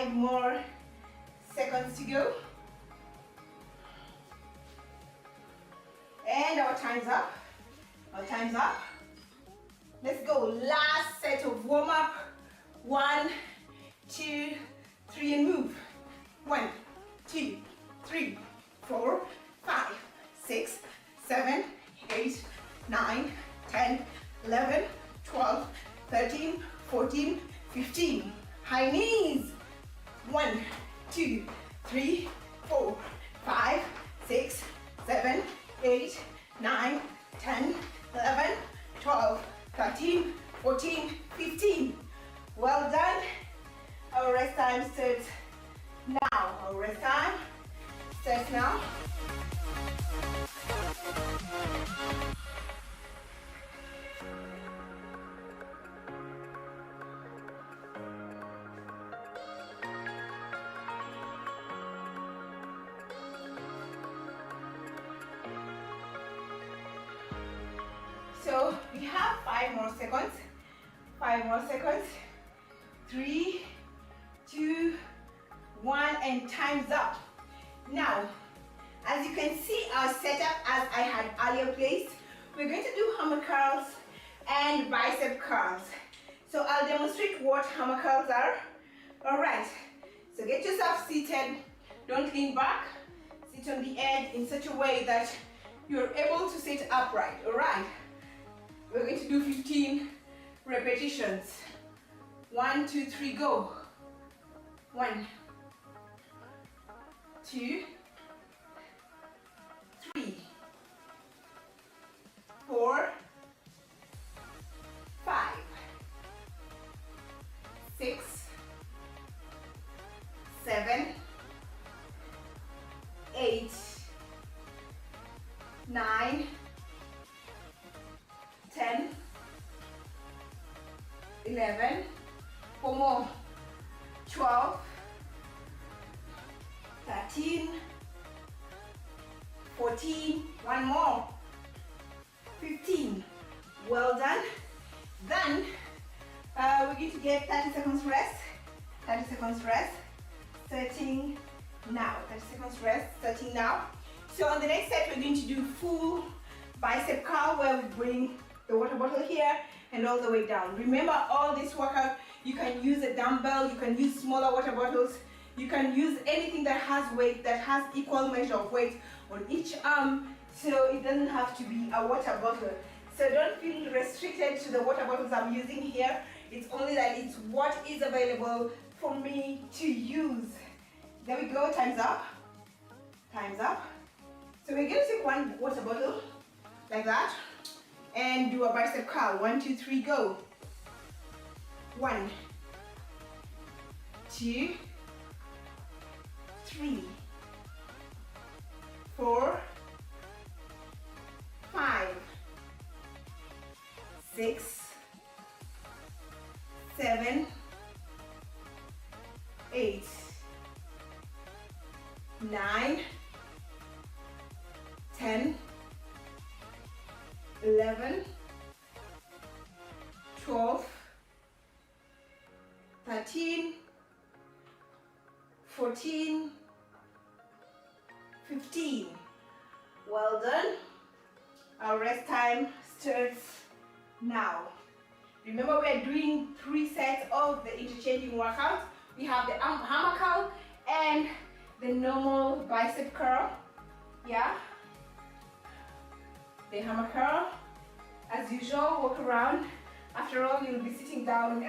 5 more seconds to go. And our time's up. Our time's up. Let's go. Last set of warm up. 1, 2, 3, and move. 1, 2, 3, 4, 5, 6, 7, 8, 9, 10, 11, 12, 13, 14, 15. High knees. 1, 2, 3, 4, 5, 6, 7, 8, 9, 10, 11, 12, 13, 14, 15. Well done. Our rest time starts now. Our rest time starts now. So we have 5 more seconds. 5 more seconds. 3, 2, 1, and time's up. Now, as you can see our setup as I had earlier placed, we're going to do hammer curls and bicep curls. So I'll demonstrate what hammer curls are. Alright, so get yourself seated, don't lean back, sit on the edge in such a way that you're able to sit upright. Alright, we're going to do 15 repetitions. 1, 2, 3, go. 1, 2, 3, 4, 5, 6, 7, 8, 9, 10, 11, 4 more, 12, 13, 14, 1 more, 15. Well done. Then we're going to get 30 seconds rest. 30 seconds rest. Starting now. 30 seconds rest. Starting now. So on the next set, we're going to do full bicep curl where we bring the water bottle here and all the way down. Remember, all this workout, you can use a dumbbell, you can use smaller water bottles, you can use anything that has weight, that has equal measure of weight on each arm, so it doesn't have to be a water bottle. So don't feel restricted to the water bottles I'm using here. It's only that it's what is available for me to use. There we go, time's up. Time's up. So we're going to take 1 water bottle, like that, and do a bicep curl. 1, 2, 3, go. 1, 2, 3, 4, 5, 6, 7, 8, 9, 10, 11, 12, 13, 14, 15. Well done. Our rest time starts now. Remember, we are doing 3 sets of the interchanging workout. We have the hammer curl and the normal bicep curl. Yeah. The hammer curl. As usual, walk around. After all, you'll be sitting down.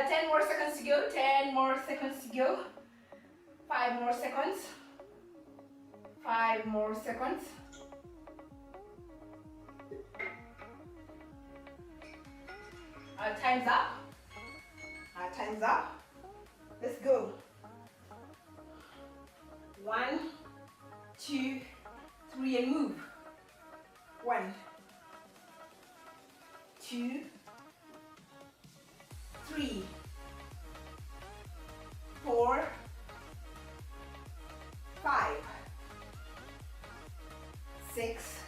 10 more seconds to go. 10 more seconds to go. 5 more seconds. 5 more seconds. Our time's up. Our time's up. Let's go. 1, 2, 3, and move. 1, 2, 3, 4, 5, 6,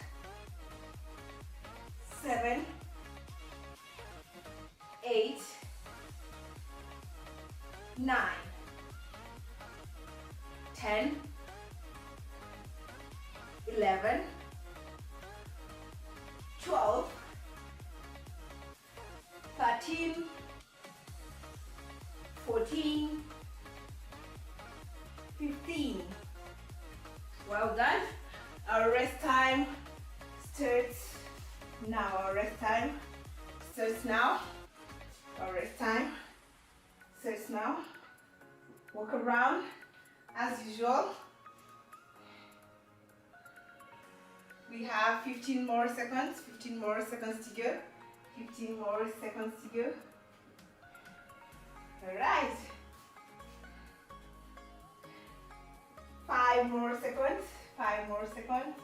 7, 8, 9, 10, 11, 12, 13, 14, 15. Well done. Our rest time starts now. Our rest time starts now. Our rest time starts now. Walk around as usual. We have 15 more seconds. 15 more seconds to go. 15 more seconds to go. All right. 5 more seconds. 5 more seconds.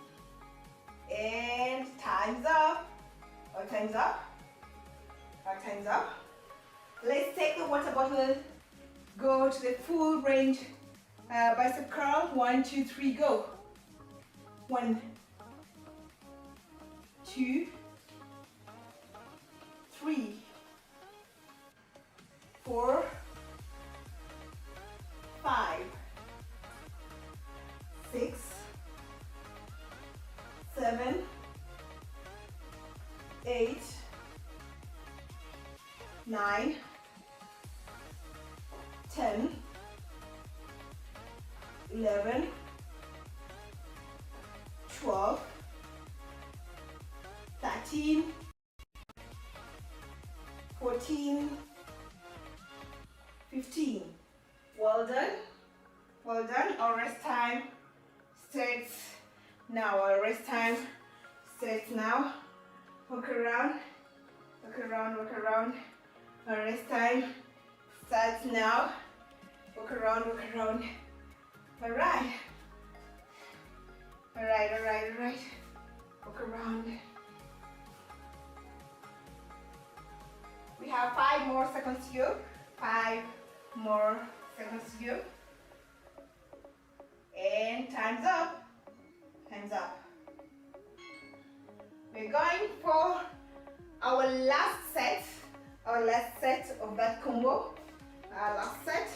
And time's up. Our time's up. Our time's up. Let's take the water bottle. Go to the full range bicep curl. 1, 2, 3, go. 1, 2, 3, 4, 5, 6, 7, 8, 9, 10, 11, 12, 13, 14, 15. Well done. Well done. Our rest time starts now. Our rest time starts now. Walk around. Walk around. Walk around. Our rest time starts now. Walk around. Walk around. All right. All right. All right. All right. Walk around. We have 5 more seconds to go. 5 more seconds to go. And time's up. Time's up. We're going for our last set. Our last set of that combo. Our last set.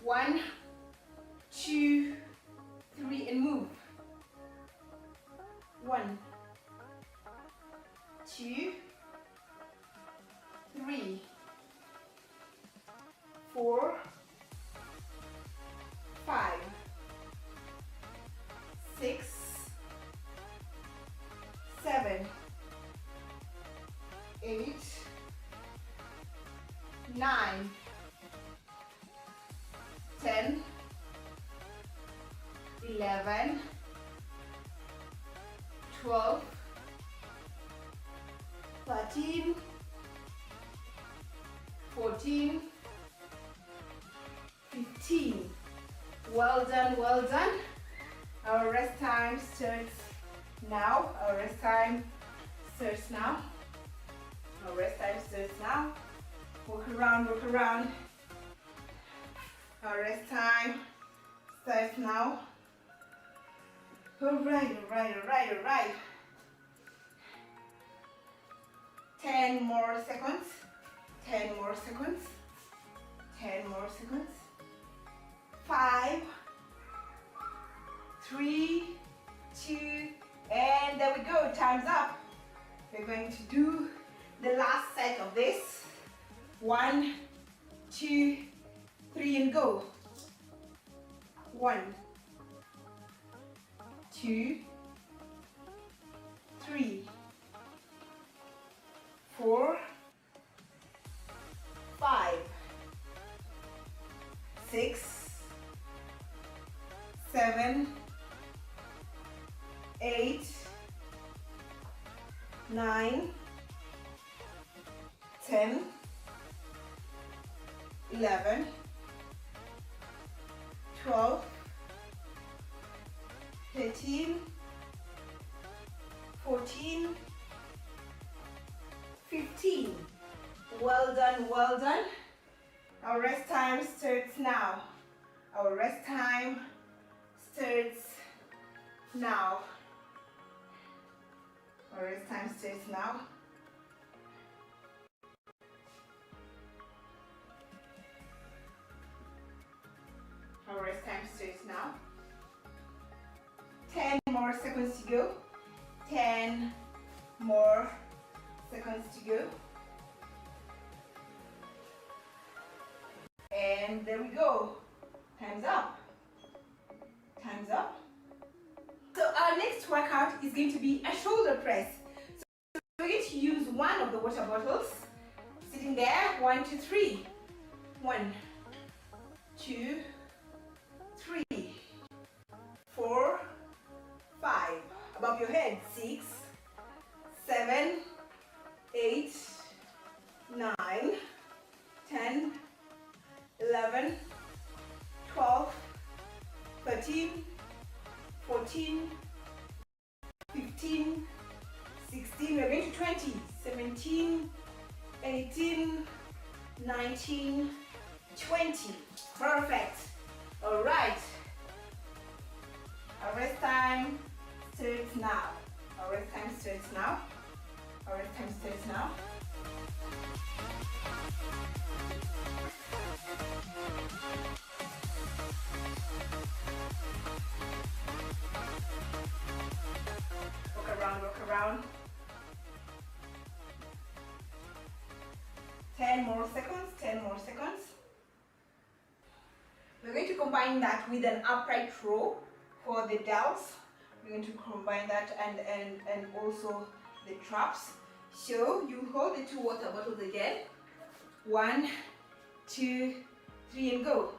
1, 2, 3, and move. 1, 2, 3, 4, 5, 6, 7, 8, 9, 10, 11, 12, 13, 14, 15. Well done, well done. Our rest time starts now. Our rest time starts now. Our rest time starts now. Walk around, walk around. Our rest time starts now. All right, all right, all right, all right. 10 more seconds. 10 more seconds. 10 more seconds. 5, 3, 2, and there we go. Time's up. We're going to do the last set of this. 1, 2, 3, and go. 1, 2, 3, 4, 5, 6, 7, 8, 9, 10, 11, 12, 13, 14, 15. Well done, well done. Our rest time starts now. Our rest time starts now. Our rest time starts now. more seconds to go. 10 more seconds to go. And there we go. Time's up. Time's up. So our next workout is going to be a shoulder press. So we're going to use one of the water bottles. Sitting there, 1, 2, 3. 1, 2, 3, 4, 5. Above your head, 6, 7, 8, 9, 10, 11, 12, 13, 14, 15, 16, we're going to 20, 17, 18, 19, 20. Perfect. All right. Our rest time starts now. Our rest time starts now. Our rest time starts now. Walk around. 10 more seconds, 10 more seconds. We're going to combine that with an upright row for the delts. We're going to combine that and also the traps. So you hold the 2 water bottles again. 1, 2, 3 and go.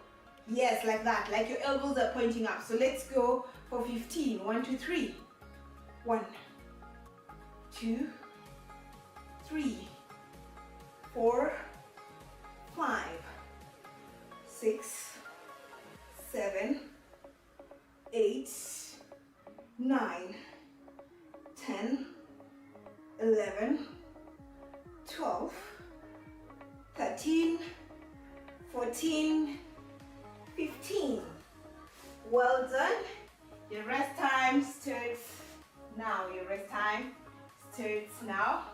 Yes, like that, like your elbows are pointing up. So let's go for 15. 1, 2, 3. 1, 2, 3, 4, 5, 6, 7, 8, 9, 10, 11, 12, 13, 14, 15. Well done. Your rest time starts now. Your rest time starts now.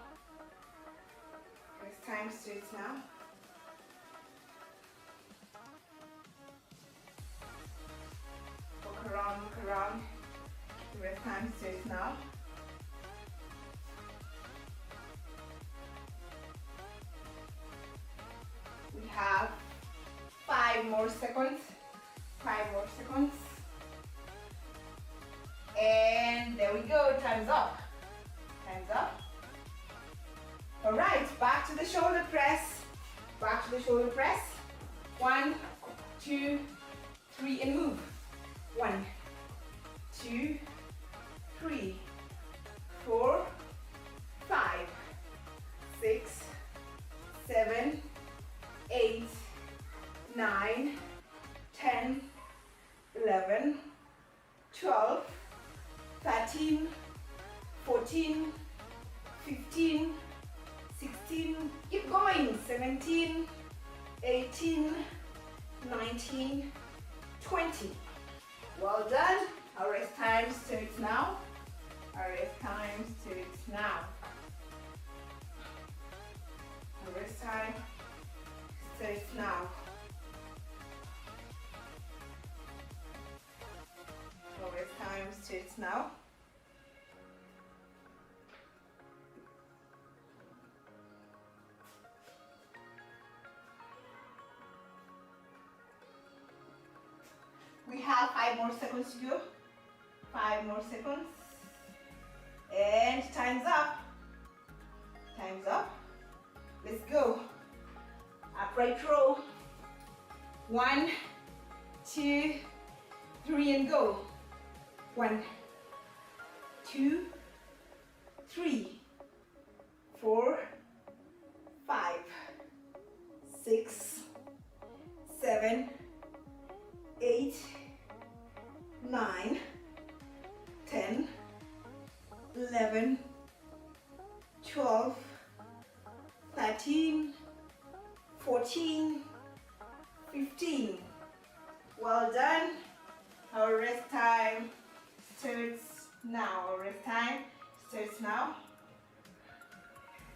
Rest time starts now. Walk around. The rest time starts now. We have 5 more seconds. 5 more seconds. And there we go. Time's up. Time's up. All right, back to the shoulder press. Back to the shoulder press. 1, 2, 3 and move. 1, 2, 3, 4, 5, 6, 7, 8, 9, 10, 11, 12, 13, 14, 15, 16, keep going, 17, 18, 19, 20. Well done. Our rest time starts now. Our rest time starts now. Our rest time starts now. Our rest time starts now. We have 5 more seconds to go. 5 more seconds. And time's up. Time's up. Let's go. Upright row. 1, 2, 3 and go. 1, 2, 3, 4, 5, 6, 7, 8, 9, 10, 11, 12, 13, 14, 15. Well done. Our rest time starts now. Our rest time starts now.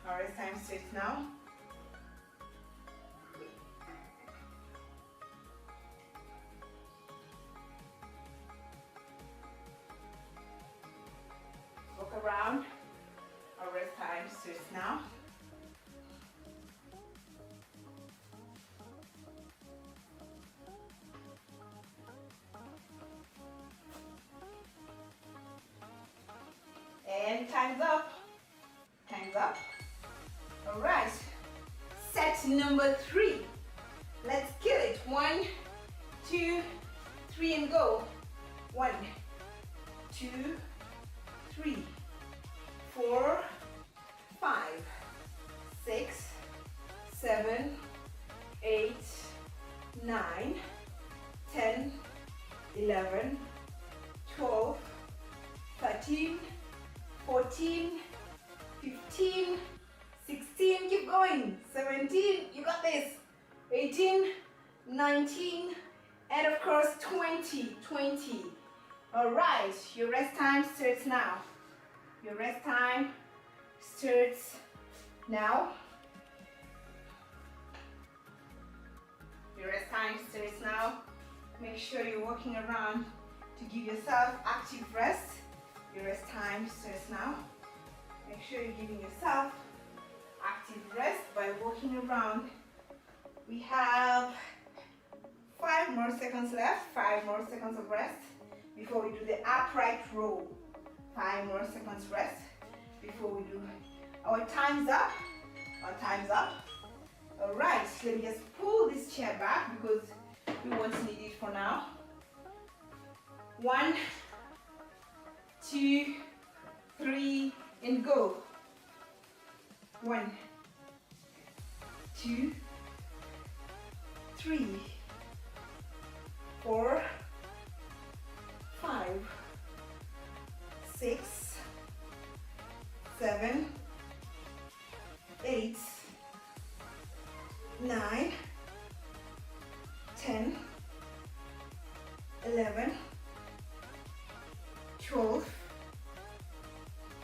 Our rest time starts now. time's up. Time's up. All right. Set number 3. Let's kill it. 1, 2, 3 and go. 1, 2, 3, 4, 5, 6, 7, 8, 9, 10, 11, 12, 13, 14, 15, 16, keep going, 17, you got this, 18, 19, and of course 20. All right, your rest time starts now. Your rest time starts now. Your rest time starts now. Make sure you're walking around to give yourself active rest. Your rest time starts now. Make sure you're giving yourself active rest by walking around. We have 5 more seconds left, 5 more seconds of rest before we do the upright row. 5 more seconds rest before we do. Our time's up. Our time's up. All right, let me just pull this chair back because we won't need it for now. 1, 2, 3, and go. 1, 2, 3, 4, 5, 6, 7, 8, 9, 10, 11, 12,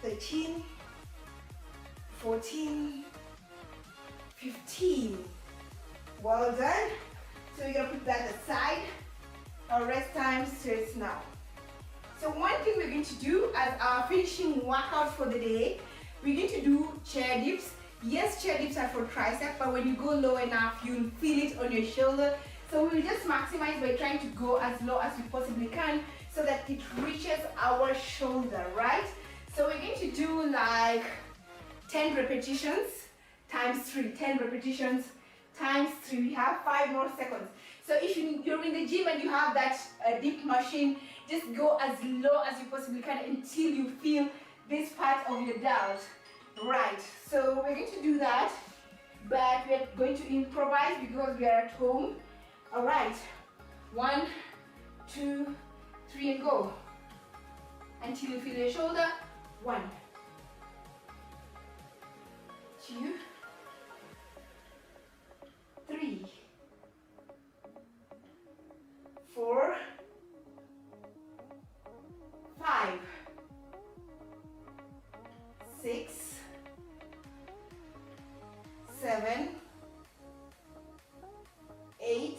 13, 14, 15. Well done. So we're gonna put that aside. Our rest time starts now. So one thing we're going to do as our finishing workout for the day, we're going to do chair dips. Yes, chair dips are for tricep, but when you go low enough, you'll feel it on your shoulder. So we'll just maximize by trying to go as low as we possibly can so that it reaches our shoulder, right? So we're going to do like 10 repetitions times 3, 10 repetitions times 3. We have 5 more seconds. So if you're in the gym and you have that dip machine, just go as low as you possibly can until you feel this part of your delt. Right, so we're going to do that, but we're going to improvise because we are at home. All right, 1, 2, 3 and go until you feel your shoulder. 1, 2, 3, 4, 5, 6, 7, 8,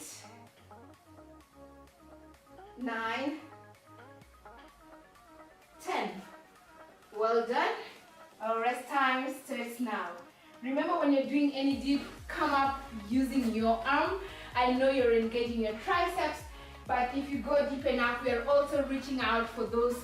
9, 10. Well done. Our rest time starts now. Remember, when you're doing any dip, come up using your arm. I know you're engaging your triceps, but if you go deep enough, we are also reaching out for those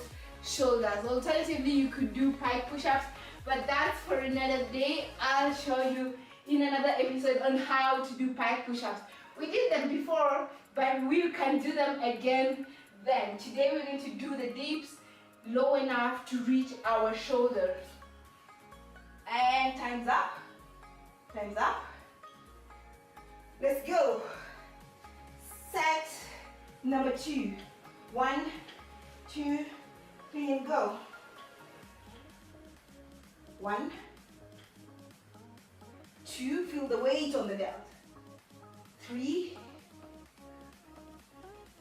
shoulders. Alternatively, you could do pike push-ups, but that's for another day. I'll show you in another episode on how to do pike push-ups. We did them before, but we can do them again then. Today we're going to do the dips low enough to reach our shoulders. And time's up. Time's up. Let's go. Set number 2. 1, 2, 3 and go. 1, 2, feel the weight on the delt. 3,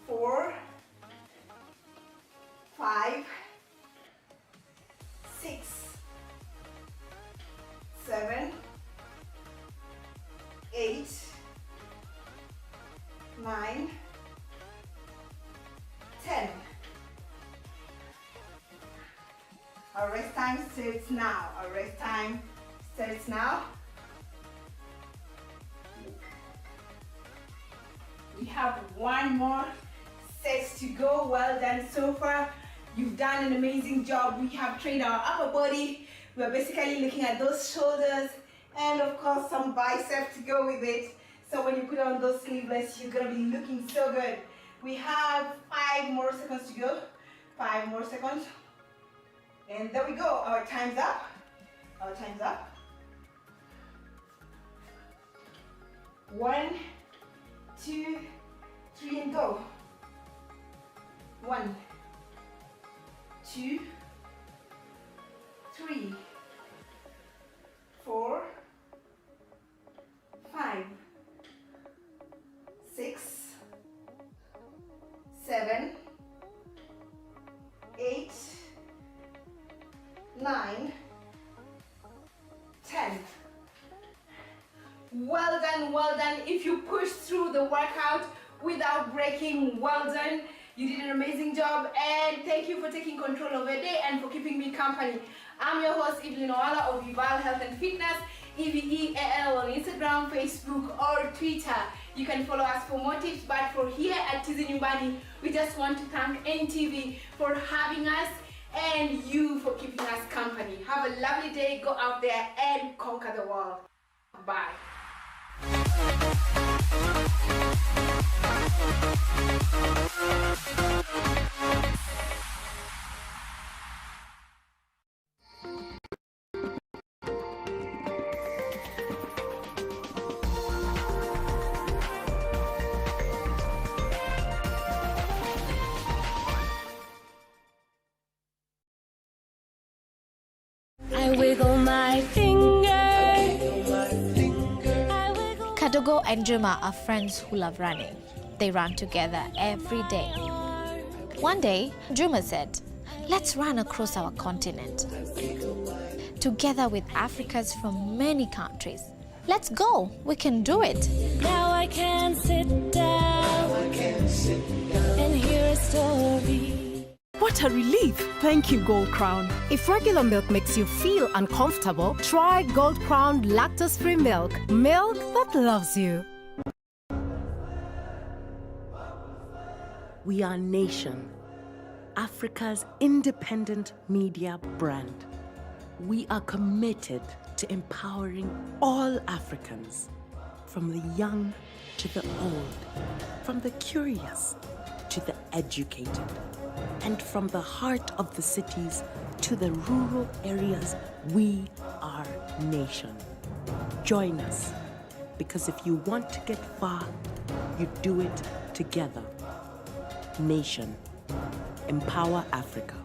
4, 5, 6, 7, 8, 9, 10. Our rest time starts now. Our rest time starts now. We have 1 more set to go. Well done so far. You've done an amazing job. We have trained our upper body, We're basically looking at those shoulders and of course some biceps to go with it. So when you put on those sleeveless, you're gonna be looking so good. We have 5 more seconds to go. 5 more seconds. And there we go. Our time's up. Our time's up. 1, 2, 3, and go. 1, 2, 3, 4, 5, 6, 7, 8, 9, 10. Well done, well done. If you pushed through the workout without breaking, well done. You did an amazing job, and thank you for taking control of your day and for keeping me company. I'm your host, Evelyn Owala of Vival Health and Fitness, EVEAL on Instagram, Facebook, or Twitter. You can follow us for more tips, but for here at Tizi Nyumbani, we just want to thank NTV for having us and you for keeping us company. Have a lovely day. Go out there and conquer the world. Bye. I wiggle my finger. Kadogo and Juma are friends who love running. They run together every day. One day, Juma said, "Let's run across our continent, together with Africans from many countries. Let's go, we can do it." Now I can sit down and hear a story. What a relief! Thank you, Gold Crown. If regular milk makes you feel uncomfortable, try Gold Crown lactose-free milk. Milk that loves you. We are Nation, Africa's independent media brand. We are committed to empowering all Africans, from the young to the old, from the curious to the educated, and from the heart of the cities to the rural areas. We are Nation. Join us, because if you want to get far, you do it together. Nation. Empower Africa.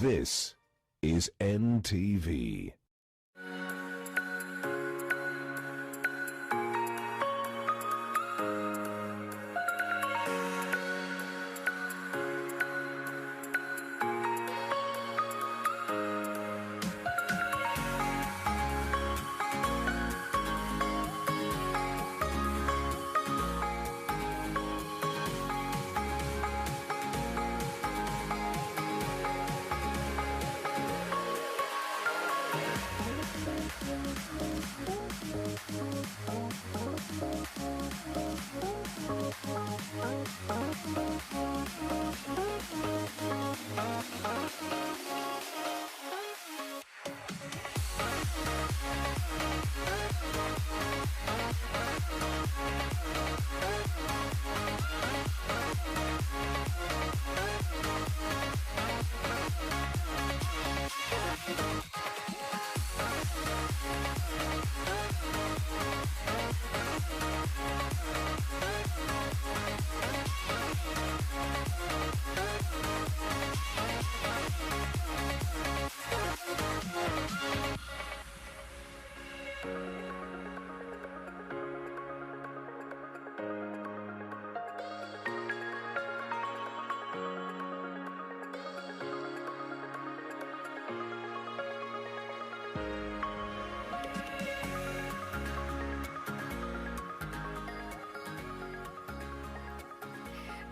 This is NTV.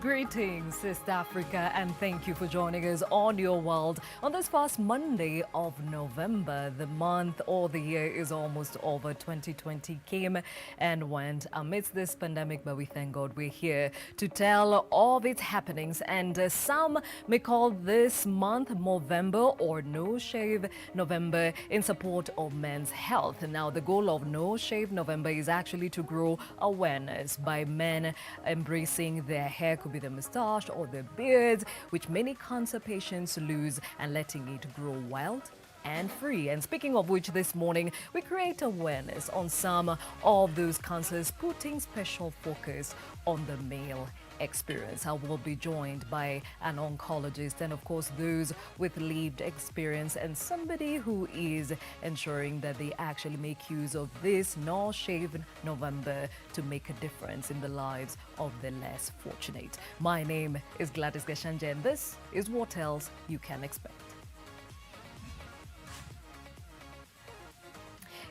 Greetings, East Africa, and thank you for joining us on Your World on this first Monday of November. The month or the year is almost over. 2020 came and went amidst this pandemic, but we thank God we're here to tell of its happenings. And some may call this month Movember or No Shave November in support of men's health. Now, the goal of No Shave November is actually to grow awareness by men embracing their hair, could be the moustache or the beards, which many cancer patients lose, and letting it grow wild and free. And speaking of which, this morning we create awareness on some of those cancers, putting special focus on the male experience. I will be joined by an oncologist and of course those with lived experience and somebody who is ensuring that they actually make use of this No Shave November to make a difference in the lives of the less fortunate. My name is Gladys Gashanje and this is what else you can expect.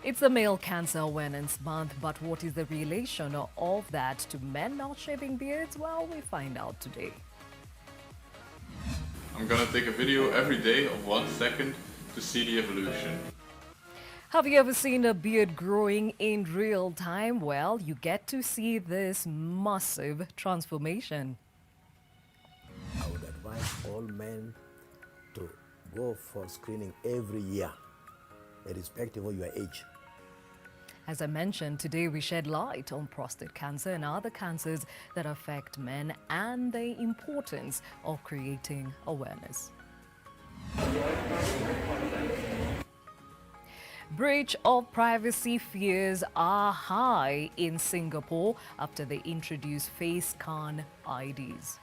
It's the Male Cancer Awareness Month, but what is the relation of that to men not shaving beards? Well, we find out today. I'm gonna take a video every day of 1 second to see the evolution. Have you ever seen a beard growing in real time? Well, you get to see this massive transformation. I would advise all men to go for screening every year, irrespective of your age. As I mentioned, today we shed light on prostate cancer and other cancers that affect men and the importance of creating awareness. Breach of privacy fears are high in Singapore after they introduce face scan IDs.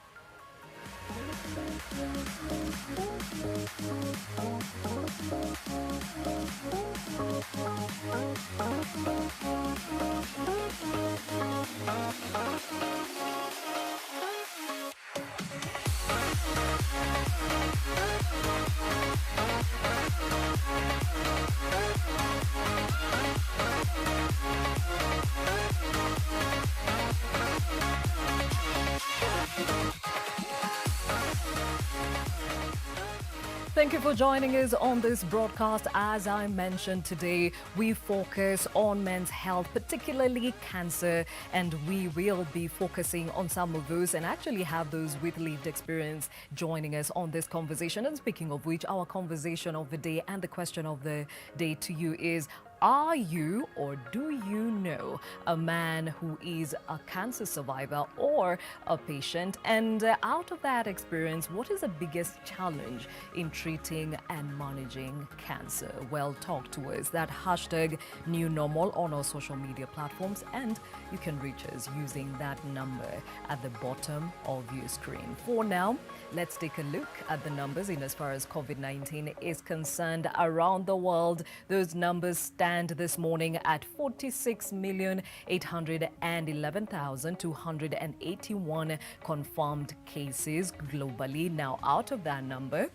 Thank you for joining us on this broadcast. As I mentioned today, we focus on men's health, particularly cancer, and we will be focusing on some of those and actually have those with lived experience joining us on this conversation. And speaking of which, our conversation of the day and the question of the day to you is, are you or do you know a man who is a cancer survivor or a patient? And out of that experience, what is the biggest challenge in treating and managing cancer? Well, talk to us. That hashtag new normal on our social media platforms, and you can reach us using that number at the bottom of your screen. For now, let's take a look at the numbers in as far as COVID-19 is concerned around the world. Those numbers stand this morning at 46,811,281 confirmed cases globally. Now, out of that number,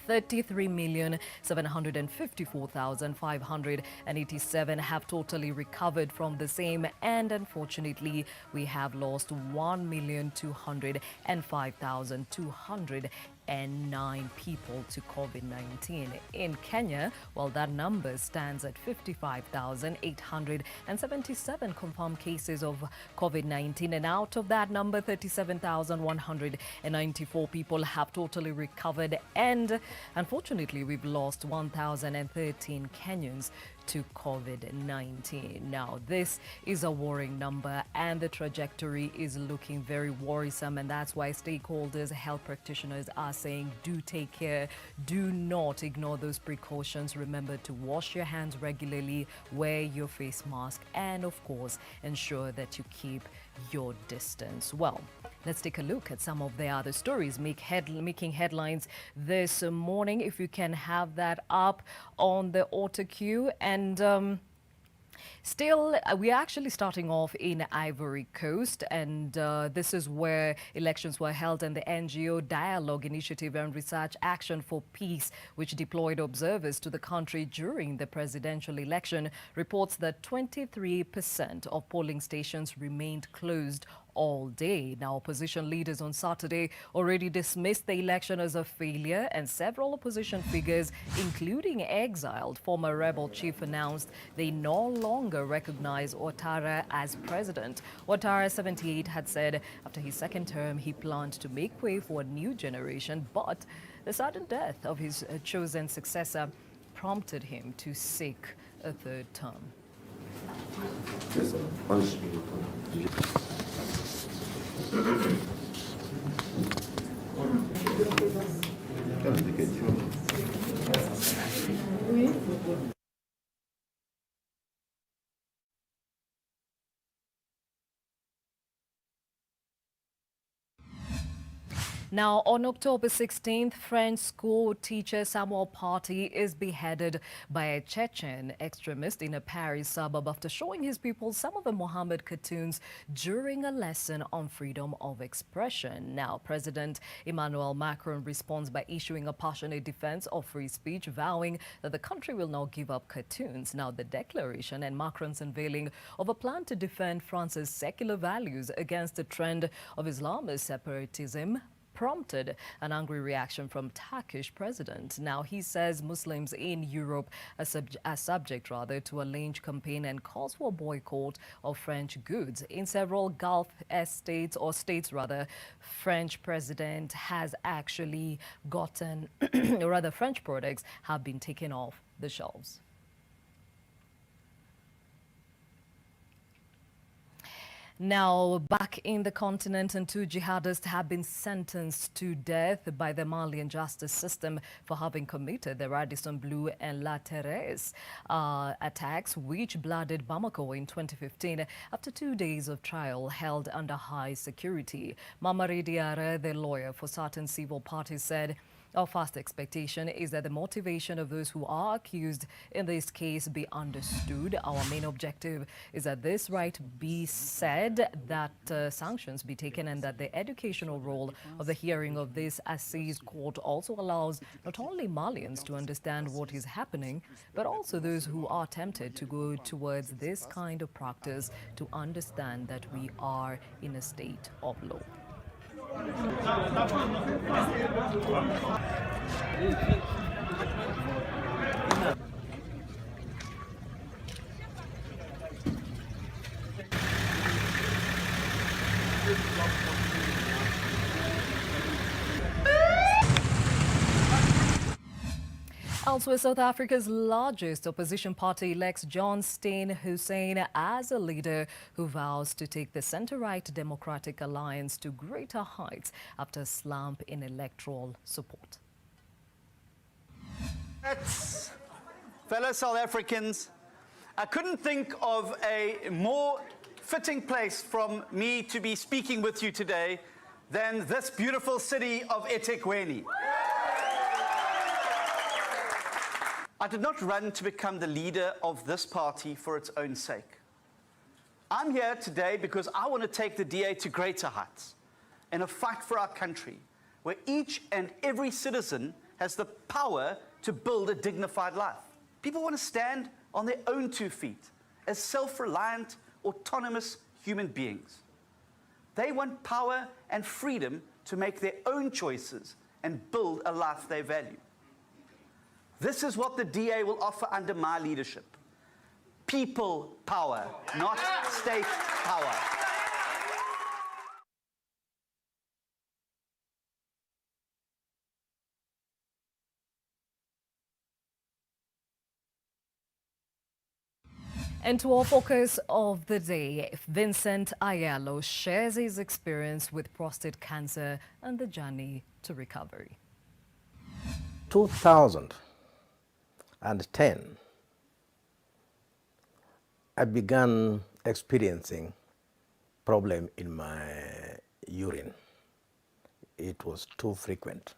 33,754,587 have totally recovered from the same, and unfortunately we have lost 1,205,209 people to COVID-19. In Kenya, well, that number stands at 55,877 confirmed cases of COVID-19, and out of that number, 37,194 people have totally recovered, and unfortunately we've lost 1,013 Kenyans to COVID-19. Now, this is a worrying number and the trajectory is looking very worrisome, and that's why stakeholders, health practitioners are saying do take care, do not ignore those precautions. Remember to wash your hands regularly, wear your face mask, and of course ensure that you keep your distance. Well, let's take a look at some of the other stories making headlines this morning. If you can have that up on the auto cue. And still, we're actually starting off in Ivory Coast, and this is where elections were held, and the NGO Dialogue Initiative and Research Action for Peace, which deployed observers to the country during the presidential election, reports that 23% of polling stations remained closed all day. Now, opposition leaders on Saturday already dismissed the election as a failure, and several opposition figures, including exiled former rebel chief, announced they no longer recognize Ouattara as president. Ouattara, 78, had said after his second term he planned to make way for a new generation, but the sudden death of his chosen successor prompted him to seek a third term. Now, on October 16th, French school teacher Samuel Paty is beheaded by a Chechen extremist in a Paris suburb after showing his pupils some of the Mohammed cartoons during a lesson on freedom of expression. Now, President Emmanuel Macron responds by issuing a passionate defense of free speech, vowing that the country will not give up cartoons. Now, the declaration and Macron's unveiling of a plan to defend France's secular values against the trend of Islamist separatism prompted an angry reaction from Turkish president. Now, he says Muslims in Europe are subject to a lynch campaign and calls for a boycott of French goods. In several Gulf states, French president has actually gotten, or rather French products have been taken off the shelves. Now, back in the continent, and 2 jihadists have been sentenced to death by the Malian justice system for having committed the Radisson Blu and La Thérèse attacks, which blooded Bamako in 2015 after 2 days of trial held under high security. Mamari Diarra, the lawyer for certain civil parties, said, "Our first expectation is that the motivation of those who are accused in this case be understood. Our main objective is that this right be said, that sanctions be taken, and that the educational role of the hearing of this assize court also allows not only Malians to understand what is happening, but also those who are tempted to go towards this kind of practice to understand that we are in a state of law." Elsewhere, South Africa's largest opposition party elects John Steyn Hussein as a leader who vows to take the centre-right Democratic Alliance to greater heights after a slump in electoral support. Fellow South Africans, I couldn't think of a more fitting place from me to be speaking with you today than this beautiful city of eThekwini. I did not run to become the leader of this party for its own sake. I'm here today because I want to take the DA to greater heights in a fight for our country, where each and every citizen has the power to build a dignified life. People want to stand on their own 2 feet as self-reliant, autonomous human beings. They want power and freedom to make their own choices and build a life they value. This is what the DA will offer under my leadership. People power, not state power. And to our focus of the day, Vincent Ayalo shares his experience with prostate cancer and the journey to recovery. 2010, I began experiencing problem in my urine. It was too frequent.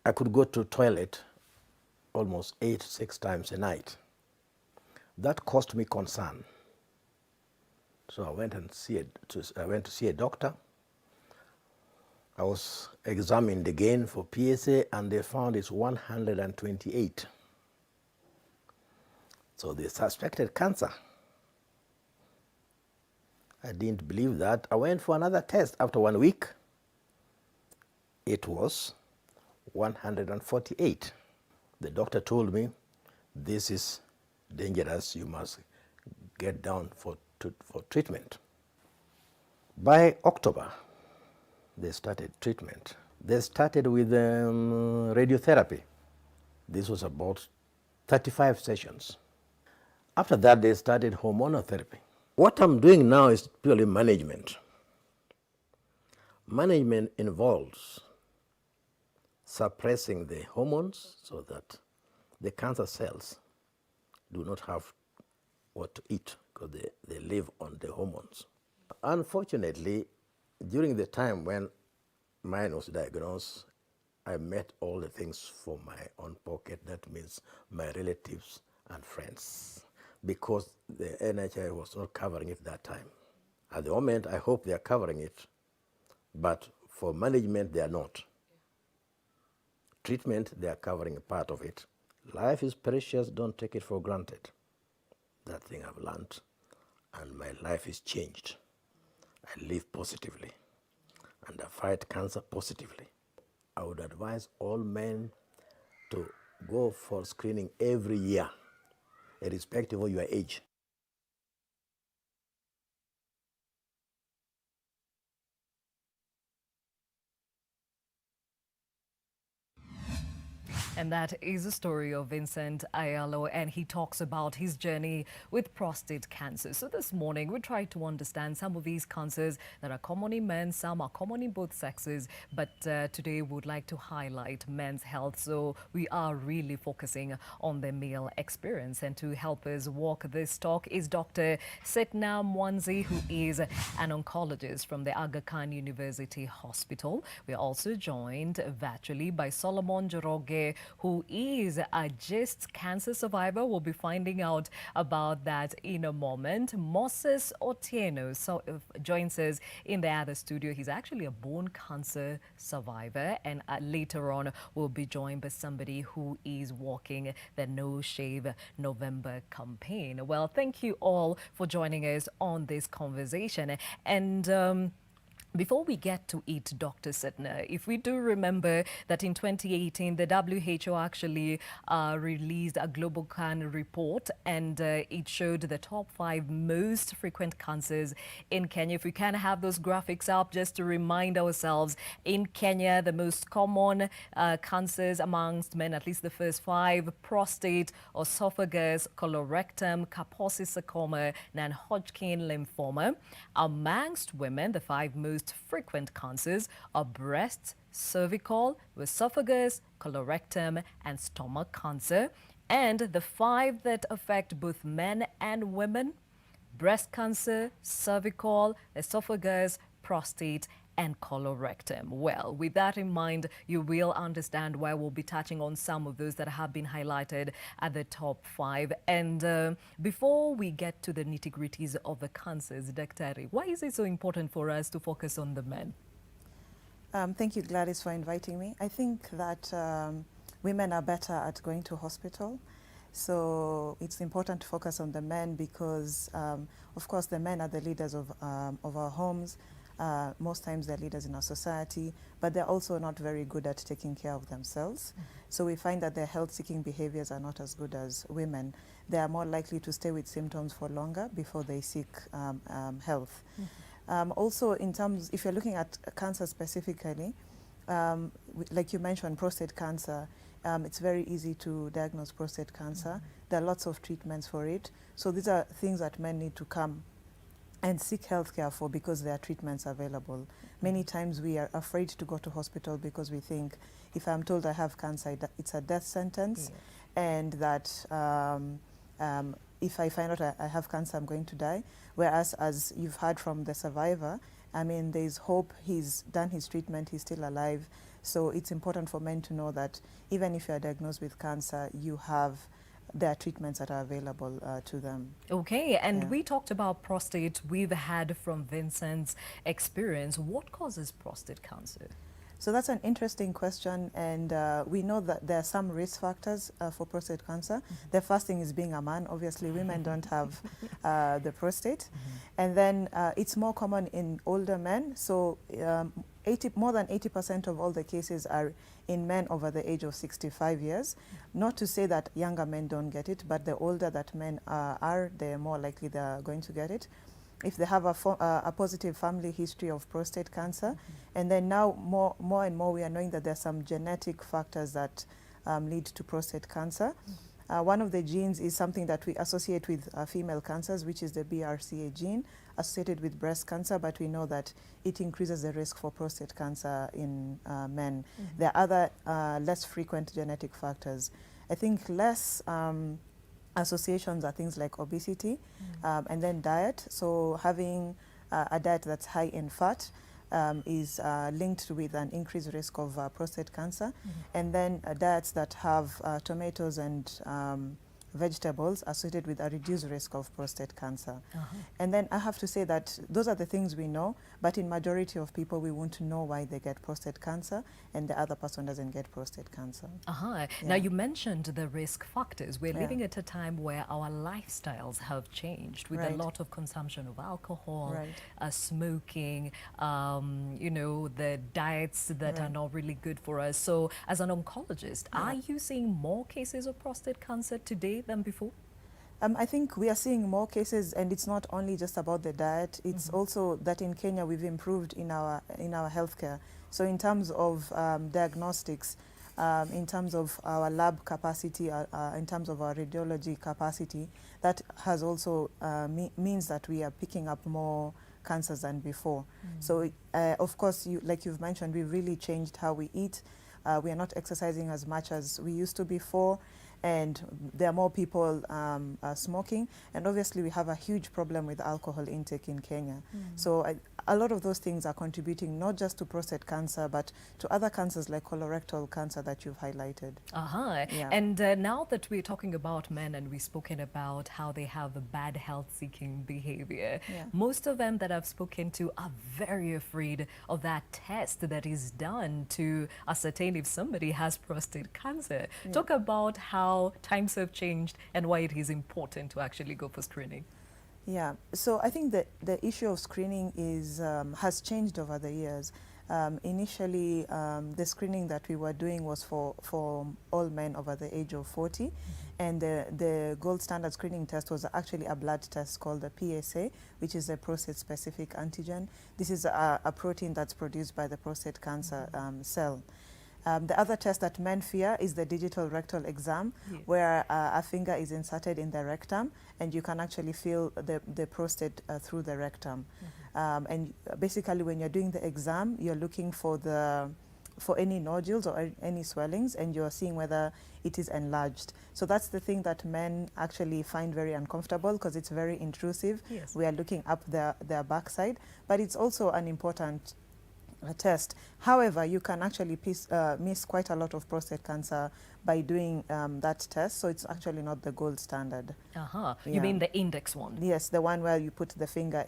I could go to toilet almost 6 times a night. That caused me concern. So I went to see a doctor. I was examined again for PSA, and they found it's 128. So they suspected cancer. I didn't believe that. I went for another test. After 1 week, it was 148. The doctor told me, this is dangerous, you must get down for treatment. By October, they started treatment. They started with radiotherapy. This was about 35 sessions. After that, they started hormonal therapy. What I'm doing now is purely management. Management involves suppressing the hormones so that the cancer cells do not have what to eat because they live on the hormones. Unfortunately, during the time when mine was diagnosed, I met all the things for my own pocket. That means my relatives and friends, because the NHI was not covering it that time. At the moment, I hope they are covering it, but for management, they are not. Treatment, they are covering a part of it. Life is precious, don't take it for granted. That thing I've learned, and my life is changed. I live positively, and I fight cancer positively. I would advise all men to go for screening every year, irrespective of your age. And that is the story of Vincent Ayalo, and he talks about his journey with prostate cancer. So this morning, we tried to understand some of these cancers that are common in men, some are common in both sexes, but today we would like to highlight men's health. So we are really focusing on the male experience. And to help us walk this talk is Dr. Setna Mwanzi, who is an oncologist from the Aga Khan University Hospital. We are also joined virtually by Solomon Joroge, who is a breast cancer survivor. We'll be finding out about that in a moment. Moses Otieno joins us in the other studio. He's actually a bone cancer survivor, and later on we'll be joined by somebody who is walking the No Shave November campaign. Well, thank you all for joining us on this conversation. And before we get to it, Dr. Setna, if we do remember that in 2018, the WHO actually released a global can report, and it showed the top 5 most frequent cancers in Kenya. If we can have those graphics up just to remind ourselves, in Kenya, the most common cancers amongst men, at least the first 5, prostate, esophagus, colorectal, Kaposi sarcoma, non-Hodgkin lymphoma. Amongst women, the 5 most frequent cancers are breast, cervical, esophagus, colorectal, and stomach cancer. And the 5 that affect both men and women: breast cancer, cervical, esophagus, prostate, and colorectal. Well, with that in mind, you will understand why we'll be touching on some of those that have been highlighted at the top 5. And before we get to the nitty-gritties of the cancers, Daktari, why is it so important for us to focus on the men? Thank you, Gladys, for inviting me. I think that women are better at going to hospital. So it's important to focus on the men because, of course, the men are the leaders of our homes. Most times they're leaders in our society, but they're also not very good at taking care of themselves. So we find that their health-seeking behaviors are not as good as women. They are more likely to stay with symptoms for longer before they seek health. Also, in terms, if you're looking at cancer specifically, like you mentioned, prostate cancer, it's very easy to diagnose prostate cancer. There are lots of treatments for it. So these are things that men need to come and seek healthcare for because there are treatments available. Many times we are afraid to go to hospital because we think if I'm told I have cancer, it's a death sentence, and that if I find out I have cancer, I'm going to die. Whereas, as you've heard from the survivor, I mean, there's hope. He's done his treatment, he's still alive. So it's important for men to know that even if you are diagnosed with cancer, there are treatments that are available to them. Okay, and we talked about prostate. We've had from Vincent's experience. What causes prostate cancer? So that's an interesting question, and we know that there are some risk factors for prostate cancer. The first thing is being a man. Obviously, women don't have the prostate. And then it's more common in older men. So more than 80% of all the cases are in men over the age of 65 years. Not to say that younger men don't get it, but the older that men are, the more likely they're going to get it. If they have a positive family history of prostate cancer. And then now more and more we are knowing that there are some genetic factors that lead to prostate cancer. One of the genes is something that we associate with female cancers, which is the BRCA gene associated with breast cancer, but we know that it increases the risk for prostate cancer in men. There are other less frequent genetic factors. I think less associations are things like obesity and then diet. So having a diet that's high in fat is linked with an increased risk of prostate cancer. And then diets that have tomatoes and vegetables associated with a reduced risk of prostate cancer. And then I have to say that those are the things we know, but in majority of people we won't know why they get prostate cancer and the other person doesn't get prostate cancer. Now you mentioned the risk factors. We're living at a time where our lifestyles have changed with a lot of consumption of alcohol, smoking, you know, the diets that are not really good for us. So as an oncologist, are you seeing more cases of prostate cancer today than before? I think we are seeing more cases, and it's not only just about the diet. It's also that in Kenya we've improved in our healthcare. So in terms of diagnostics, in terms of our lab capacity, in terms of our radiology capacity, that has also means that we are picking up more cancers than before. So of course, like you've mentioned, we've really changed how we eat. We are not exercising as much as we used to before, and there are more people smoking, and obviously we have a huge problem with alcohol intake in Kenya. So a lot of those things are contributing not just to prostate cancer, but to other cancers like colorectal cancer that you've highlighted. And now that we're talking about men and we've spoken about how they have a bad health-seeking behavior, most of them that I've spoken to are very afraid of that test that is done to ascertain if somebody has prostate cancer. Talk about how times have changed and why it is important to actually go for screening. Yeah, so I think that the issue of screening is has changed over the years. Initially, the screening that we were doing was for all men over the age of 40, and the gold standard screening test was actually a blood test called the PSA, which is a prostate-specific antigen. This is a protein that's produced by the prostate cancer cell. The other test that men fear is the digital rectal exam, where a finger is inserted in the rectum and you can actually feel the prostate through the rectum. And basically when you're doing the exam, you're looking for any nodules or any swellings, and you're seeing whether it is enlarged. So that's the thing that men actually find very uncomfortable, because it's very intrusive. We are looking up their backside, but it's also an important test. However, you can actually miss quite a lot of prostate cancer by doing that test, so it's actually not the gold standard. You mean the index one? Yes, the one where you put the finger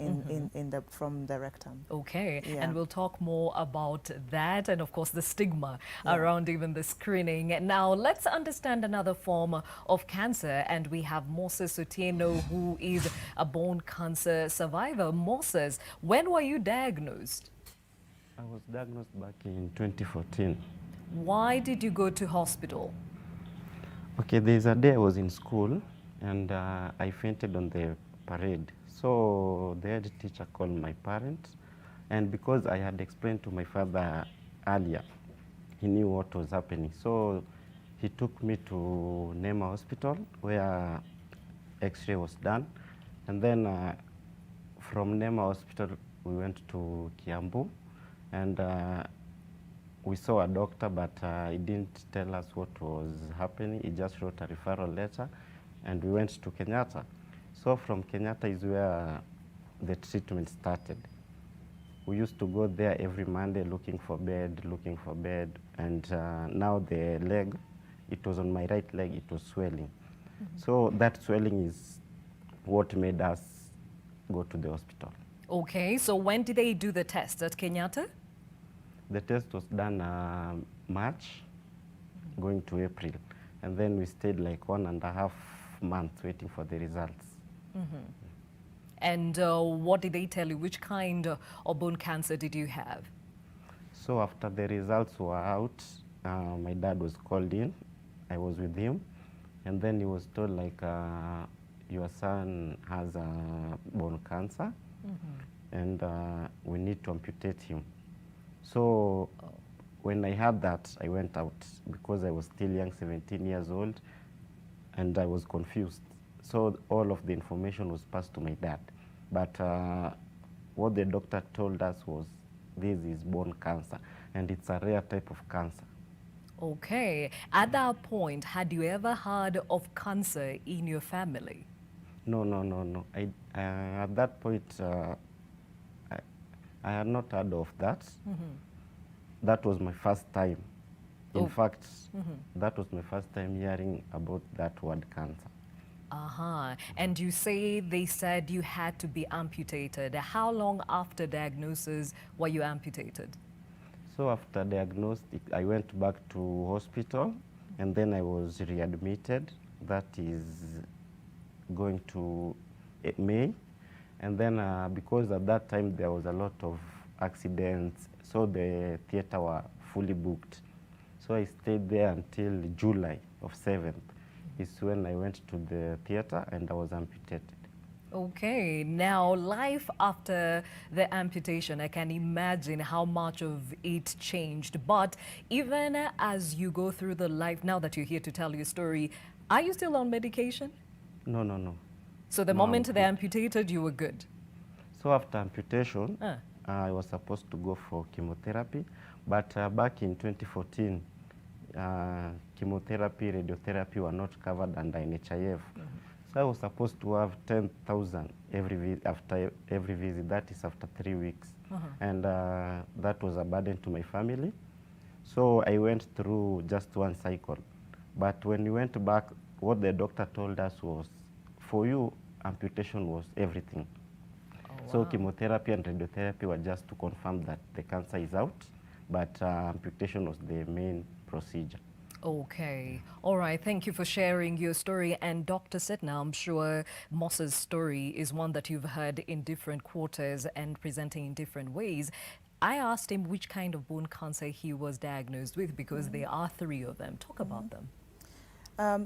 from the rectum. And we'll talk more about that and of course the stigma around even the screening. Now let's understand another form of cancer, and we have Moses Otieno, who is a bone cancer survivor. Moses, when were you diagnosed? I was diagnosed back in 2014. Why did you go to hospital? Okay, there's a day I was in school and I fainted on the parade. So the head teacher called my parents, and because I had explained to my father earlier, he knew what was happening. So he took me to Nema Hospital where X-ray was done. And then from Nema Hospital, we went to Kiambu. And we saw a doctor, but he didn't tell us what was happening. He just wrote a referral letter, and we went to Kenyatta. So from Kenyatta is where the treatment started. We used to go there every Monday looking for bed, and now the leg, it was on my right leg, it was swelling. So that swelling is what made us go to the hospital. Okay, so when did they do the test? At Kenyatta? The test was done March, going to April. And then we stayed like 1.5 months waiting for the results. And what did they tell you? Which kind of bone cancer did you have? So after the results were out, my dad was called in. I was with him. And then he was told like, your son has bone cancer. And we need to amputate him. So when I heard that, I went out because I was still young, 17 years old, and I was confused. So all of the information was passed to my dad. But what the doctor told us was, this is bone cancer, and it's a rare type of cancer. Okay. At that point, had you ever heard of cancer in your family? No. At that point, I had not heard of that. That was my first time. In fact, that was my first time hearing about that word cancer. And you say they said you had to be amputated. How long after diagnosis were you amputated? So after diagnostic, I went back to hospital, and then I was readmitted. That is going to May. And then because at that time there was a lot of accidents, so the theater were fully booked. So I stayed there until July of 7th. Is when I went to the theater and I was amputated. Okay, now life after the amputation, I can imagine how much of it changed. But even as you go through the life, now that you're here to tell your story, are you still on medication? No. So the moment they amputated, you were good? So after amputation, I was supposed to go for chemotherapy, but back in 2014, chemotherapy, radiotherapy were not covered under NHIF. So I was supposed to have 10,000 after every visit, that is after 3 weeks. And that was a burden to my family. So I went through just one cycle. But when we went back, what the doctor told us was, for you, amputation was everything. So chemotherapy and radiotherapy were just to confirm that the cancer is out, but amputation was the main procedure. Okay. All right. Thank you for sharing your story. And Dr. Sitna, I'm sure Moss's story is one that you've heard in different quarters and presenting in different ways. I asked him which kind of bone cancer he was diagnosed with because there are 3 of them. Talk about them.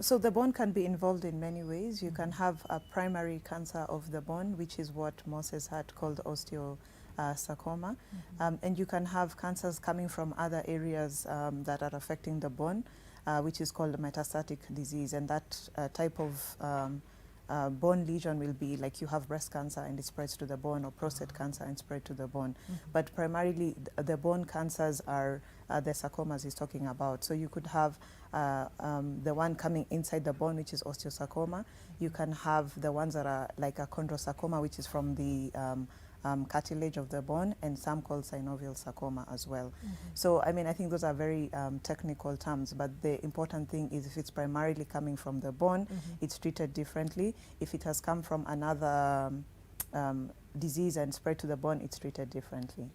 So the bone can be involved in many ways. You can have a primary cancer of the bone, which is what Moses had called osteosarcoma. And you can have cancers coming from other areas that are affecting the bone, which is called metastatic disease. And that type of bone lesion will be like you have breast cancer and it spreads to the bone, or prostate cancer and spread to the bone. But primarily the bone cancers are the sarcomas he's talking about. So you could have the one coming inside the bone, which is osteosarcoma. You can have the ones that are like a chondrosarcoma, which is from the cartilage of the bone, and some called synovial sarcoma as well. So, I mean, I think those are very technical terms, but the important thing is if it's primarily coming from the bone, it's treated differently. If it has come from another disease and spread to the bone, it's treated differently.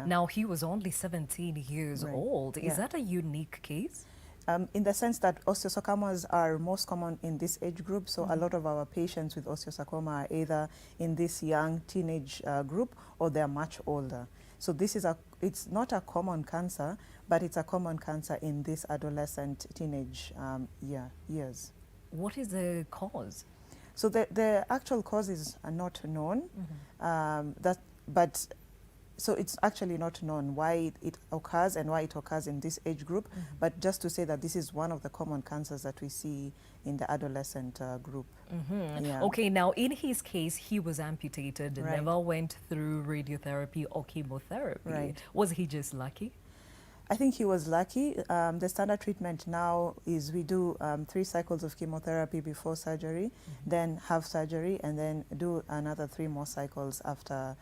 Now, he was only 17 years old. Is that a unique case? In the sense that osteosarcomas are most common in this age group, so a lot of our patients with osteosarcoma are either in this young teenage group or they're much older. So this is it's not a common cancer, but it's a common cancer in this adolescent teenage years. What is the cause? So the actual causes are not known, so it's actually not known why it occurs and why it occurs in this age group, but just to say that this is one of the common cancers that we see in the adolescent group. Okay, now in his case, he was amputated, never went through radiotherapy or chemotherapy. Was he just lucky? I think he was lucky. The standard treatment now is we do 3 cycles of chemotherapy before surgery, then have surgery, and then do another 3 more cycles after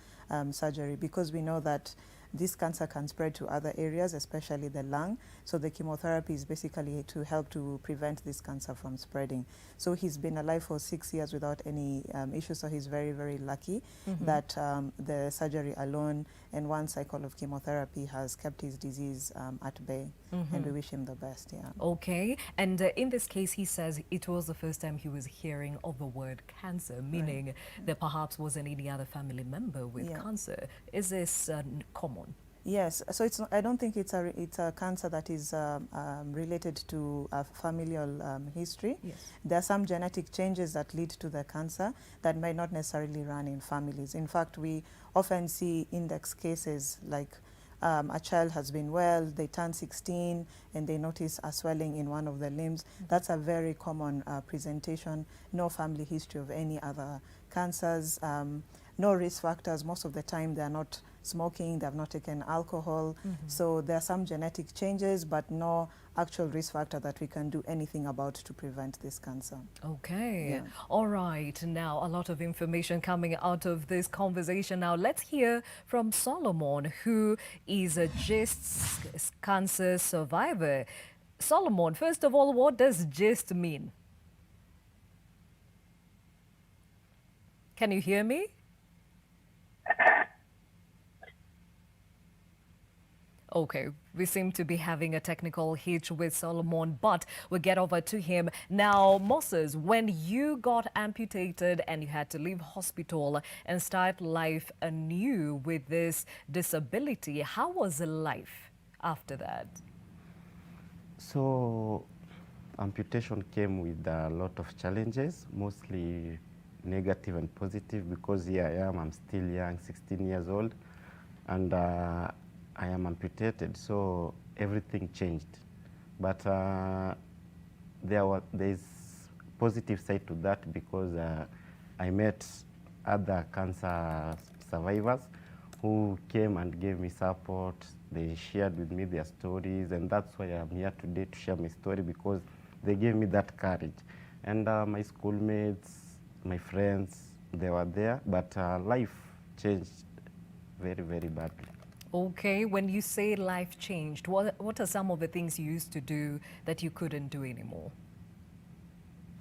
surgery, because we know that this cancer can spread to other areas, especially the lung. So the chemotherapy is basically to help to prevent this cancer from spreading. So he's been alive for 6 years without any issues, so he's very, very lucky that the surgery alone and one cycle of chemotherapy has kept his disease at bay, and we wish him the best. Yeah. Okay, and in this case, he says it was the first time he was hearing of the word cancer, meaning there perhaps wasn't any other family member with cancer. Is this common? Yes, so it's not, I don't think it's a cancer that is related to a familial history. Yes. There are some genetic changes that lead to the cancer that might not necessarily run in families. In fact, we often see index cases like a child has been well, they turn 16 and they notice a swelling in one of the limbs. That's a very common presentation. No family history of any other cancers. No risk factors. Most of the time they are not smoking, they have not taken alcohol. So there are some genetic changes, but no actual risk factor that we can do anything about to prevent this cancer. Okay. Yeah. All right. Now, a lot of information coming out of this conversation. Now, let's hear from Solomon, who is a GIST cancer survivor. Solomon, first of all, what does GIST mean? Can you hear me? Okay, we seem to be having a technical hitch with Solomon, but we'll get over to him. Now, Moses, when you got amputated and you had to leave hospital and start life anew with this disability, how was life after that? So, amputation came with a lot of challenges, mostly negative and positive, because here I am, I'm still young, 16 years old, and I am amputated, so everything changed. But there is positive side to that, because I met other cancer survivors who came and gave me support. They shared with me their stories, and that's why I'm here today to share my story, because they gave me that courage. And my schoolmates, my friends, they were there, but life changed very, very badly. Okay, when you say life changed, what are some of the things you used to do that you couldn't do anymore?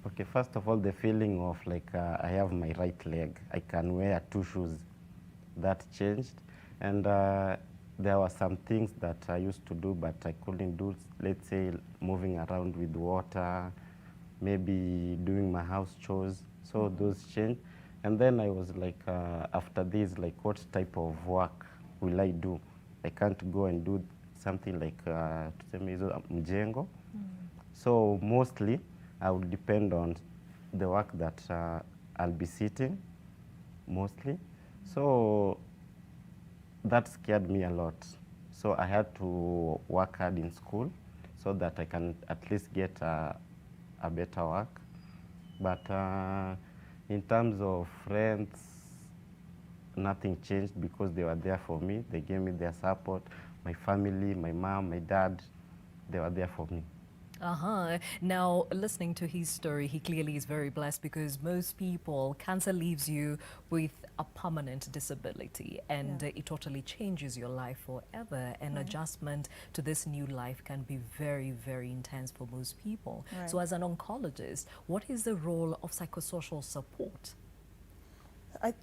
Okay, first of all, the feeling of like I have my right leg, I can wear 2 shoes, that changed. And there were some things that I used to do, but I couldn't do, let's say moving around with water, maybe doing my house chores, so those changed. And then I was like, after this, like what type of work will I do? I can't go and do something like mjengo. So mostly I would depend on the work that I'll be sitting, mostly. So that scared me a lot. So I had to work hard in school so that I can at least get a better work. But in terms of friends, nothing changed, because they were there for me. They gave me their support. My family, my mom, my dad, they were there for me. Now, listening to his story, he clearly is very blessed, because most people, cancer leaves you with a permanent disability, and it totally changes your life forever. And adjustment to this new life can be very, very intense for most people. Right. So as an oncologist, what is the role of psychosocial support?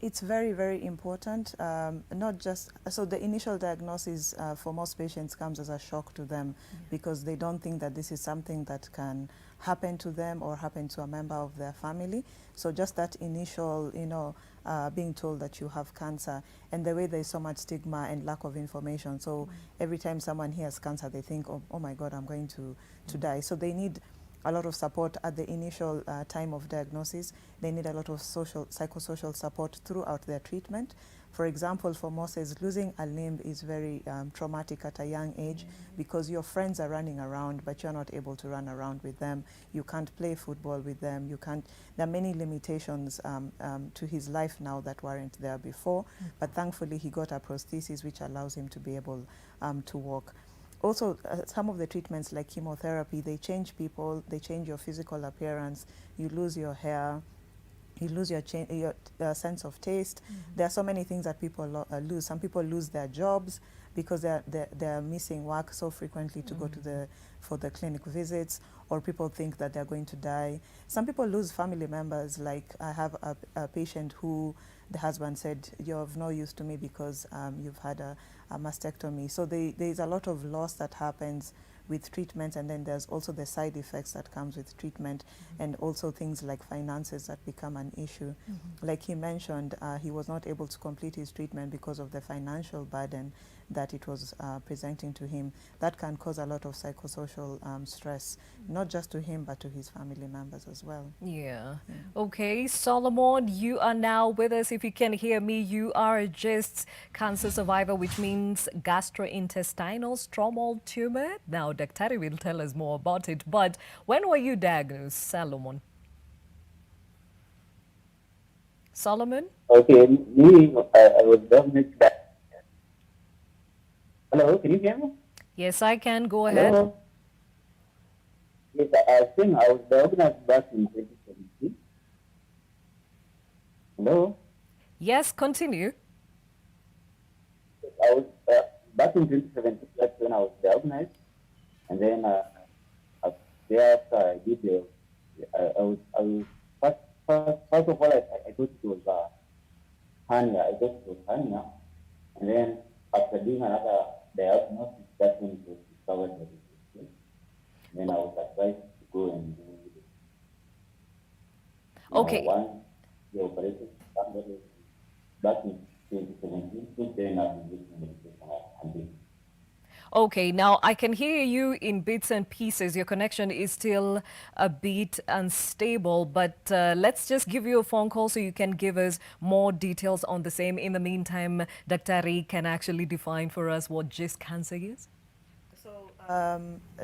It's very, very important. Not just, so the initial diagnosis for most patients comes as a shock to them, because they don't think that this is something that can happen to them or happen to a member of their family. So just that initial, being told that you have cancer, and the way there's so much stigma and lack of information. So every time someone hears cancer, they think, oh my God, I'm going to die. So they need a lot of support at the initial time of diagnosis. They need a lot of psychosocial support throughout their treatment. For example, for Moses, losing a limb is very traumatic at a young age, because your friends are running around, but you're not able to run around with them. You can't play football with them. You can't. There are many limitations to his life now that weren't there before, but thankfully he got a prosthesis which allows him to be able to walk. Also, some of the treatments like chemotherapy, they change people, they change your physical appearance, you lose your hair, You lose your sense of taste. There are so many things that people lose. Some people lose their jobs because they're missing work so frequently to go to for the clinic visits, or people think that they're going to die. Some people lose family members. Like I have a patient who the husband said, "You're of no use to me because you've had a mastectomy." So there's a lot of loss that happens with treatments, and then there's also the side effects that comes with treatment, and also things like finances that become an issue. Like he mentioned, he was not able to complete his treatment because of the financial burden that it was presenting to him. That can cause a lot of psychosocial stress, not just to him, but to his family members as well. Yeah. Okay, Solomon, you are now with us. If you can hear me, you are a GIST cancer survivor, which means gastrointestinal stromal tumor. Now, Dr. will tell us more about it. But when were you diagnosed, Solomon? Solomon? Okay, me, I was diagnosed back. Hello, can you hear me? Yes, I can. Go ahead. Hello? Yes, I think I was diagnosed back in 2017. Hello? Yes, continue. I was back in 2017, that's when I was diagnosed. And then thereafter I did first of all, I thought it was hernia. I thought it was hernia. And then after doing another diagnosis, that's when it was discovered that it was sick. Then I was advised to go and do it. Okay. Once the operation started back in 2017, since then I've been taking medication and this. Okay, now I can hear you in bits and pieces. Your connection is still a bit unstable, but let's just give you a phone call so you can give us more details on the same. In the meantime, Dr. can actually define for us what GIST cancer is.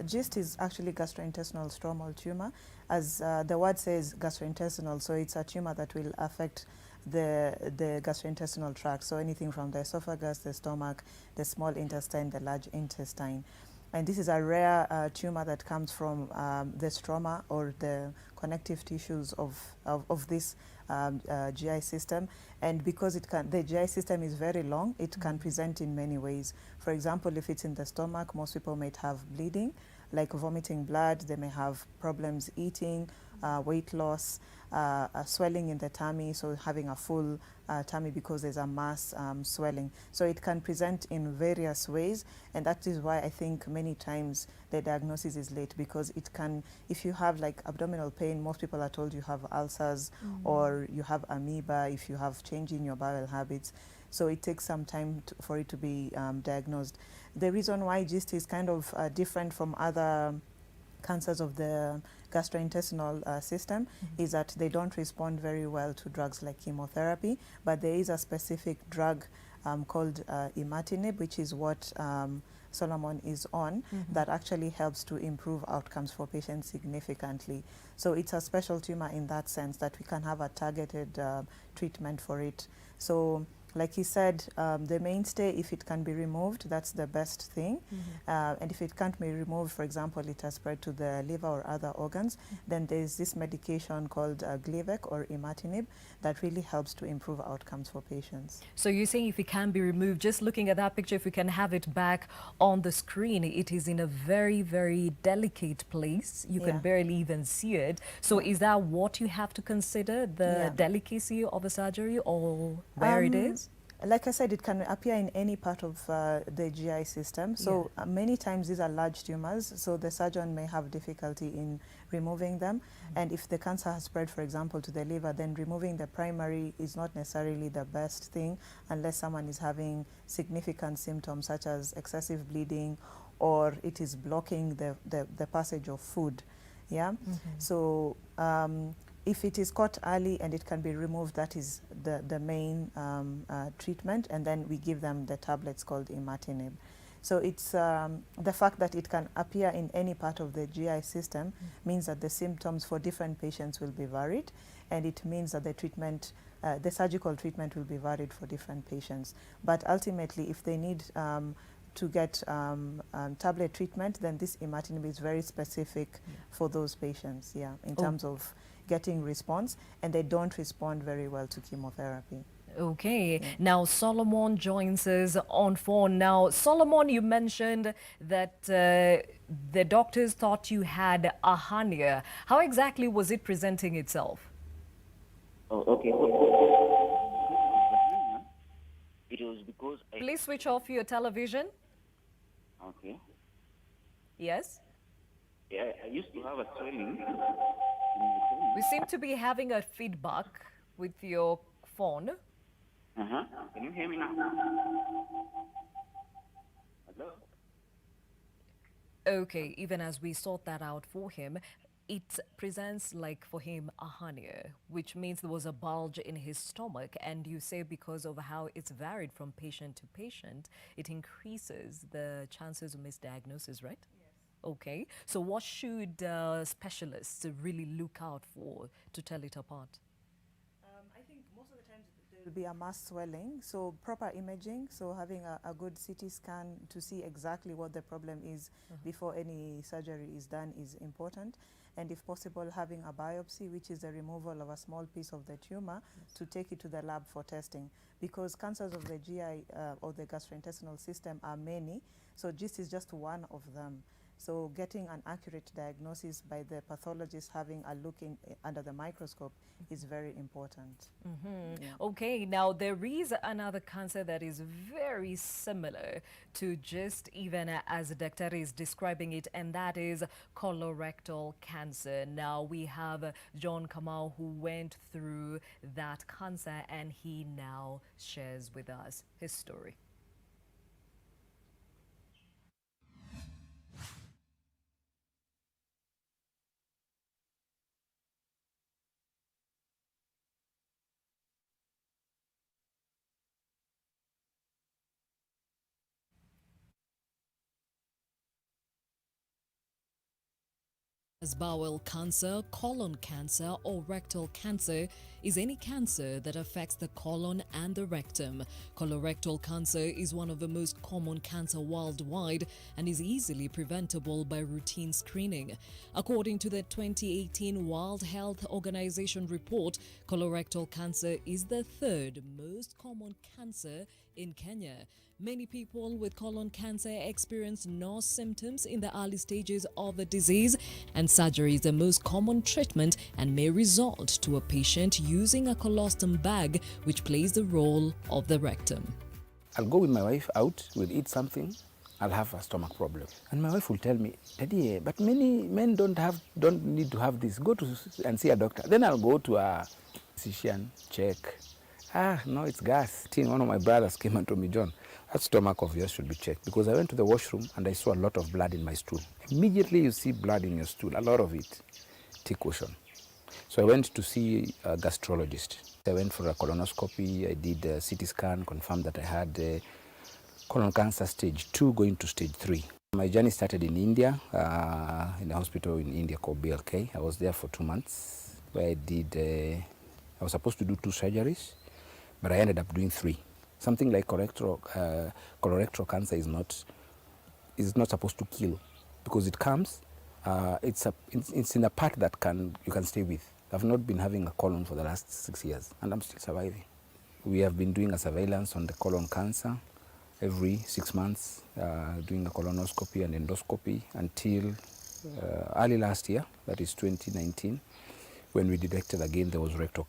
GIST is actually gastrointestinal stromal tumor. As the word says, gastrointestinal, so it's a tumor that will affect the gastrointestinal tract, so anything from the esophagus, the stomach, the small intestine, the large intestine. And this is a rare tumor that comes from the stroma or the connective tissues of this GI system. And because the GI system is very long, it can present in many ways. For example, if it's in the stomach, most people might have bleeding, like vomiting blood. They may have problems eating, weight loss, swelling in the tummy, so having a full tummy because there's a mass swelling. So it can present in various ways, and that is why I think many times the diagnosis is late, because it can, if you have like abdominal pain, most people are told you have ulcers or you have amoeba if you have change in your bowel habits. So it takes some time for it to be diagnosed. The reason why GIST is kind of different from other cancers of the gastrointestinal system is that they don't respond very well to drugs like chemotherapy, but there is a specific drug called imatinib, which is what Solomon is on, that actually helps to improve outcomes for patients significantly. So it's a special tumor in that sense that we can have a targeted treatment for it. So like he said, the mainstay, if it can be removed, that's the best thing. And if it can't be removed, for example, it has spread to the liver or other organs, then there's this medication called Gleevec or imatinib that really helps to improve outcomes for patients. So you're saying if it can be removed, just looking at that picture, if we can have it back on the screen, it is in a very, very delicate place. You can barely even see it. So is that what you have to consider, the delicacy of a surgery, or where it is? Like I said, it can appear in any part of the GI system. So many times these are large tumors, so the surgeon may have difficulty in removing them. And if the cancer has spread, for example, to the liver, then removing the primary is not necessarily the best thing unless someone is having significant symptoms such as excessive bleeding, or it is blocking the passage of food. So if it is caught early and it can be removed, that is the main treatment, and then we give them the tablets called imatinib. So it's the fact that it can appear in any part of the GI system means that the symptoms for different patients will be varied, and it means that the treatment, the surgical treatment will be varied for different patients. But ultimately, if they need to get tablet treatment, then this imatinib is very specific for those patients, in terms of getting response, and they don't respond very well to chemotherapy. Okay, now Solomon joins us on phone. Now, Solomon, you mentioned that the doctors thought you had a hernia. How exactly was it presenting itself? Oh, okay. It was because Please switch off your television. Okay. Yes? Yeah, I used to have a swelling. We seem to be having a feedback with your phone. Uh-huh. Can you hear me now? Hello? Okay, even as we sort that out for him, it presents like for him a hernia, which means there was a bulge in his stomach. And you say because of how it's varied from patient to patient, it increases the chances of misdiagnosis, right? Yes. Okay, so what should specialists really look out for to tell it apart? I think most of the times there will be a mass swelling, so proper imaging, so having a good CT scan to see exactly what the problem is before any surgery is done is important. And if possible, having a biopsy, which is the removal of a small piece of the tumor, to take it to the lab for testing. Because cancers of the GI or the gastrointestinal system are many, so this is just one of them. So getting an accurate diagnosis by the pathologist having a look in under the microscope is very important. Okay, now there is another cancer that is very similar to just even as Dr. is describing it, and that is colorectal cancer. Now we have John Kamau who went through that cancer, and he now shares with us his story. As bowel cancer, colon cancer, or rectal cancer is any cancer that affects the colon and the rectum. Colorectal cancer is one of the most common cancer worldwide and is easily preventable by routine screening. According to the 2018 World Health Organization report, colorectal cancer is the third most common cancer in Kenya. Many people with colon cancer experience no symptoms in the early stages of the disease, and surgery is the most common treatment and may result to a patient using a colostom bag, which plays the role of the rectum. I'll go with my wife out, we'll eat something, I'll have a stomach problem. And my wife will tell me, Daddy, but many men don't need to have this. Go to and see a doctor. Then I'll go to a physician, check. No, it's gas. One of my brothers came and told me, John, that stomach of yours should be checked, because I went to the washroom and I saw a lot of blood in my stool. Immediately you see blood in your stool, a lot of it. Take caution. So I went to see a gastrologist. I went for a colonoscopy, I did a CT scan, confirmed that I had colon cancer stage 2 going to stage 3. My journey started in India, in a hospital in India called BLK. I was there for 2 months, where I was supposed to do 2 surgeries, but I ended up doing 3. Something like colorectal cancer is not supposed to kill, because it comes, it's in a part that you can stay with. I've not been having a colon for the last 6 years, and I'm still surviving. We have been doing a surveillance on the colon cancer every 6 months, doing a colonoscopy and endoscopy until early last year, that is 2019, when we detected again there was rectal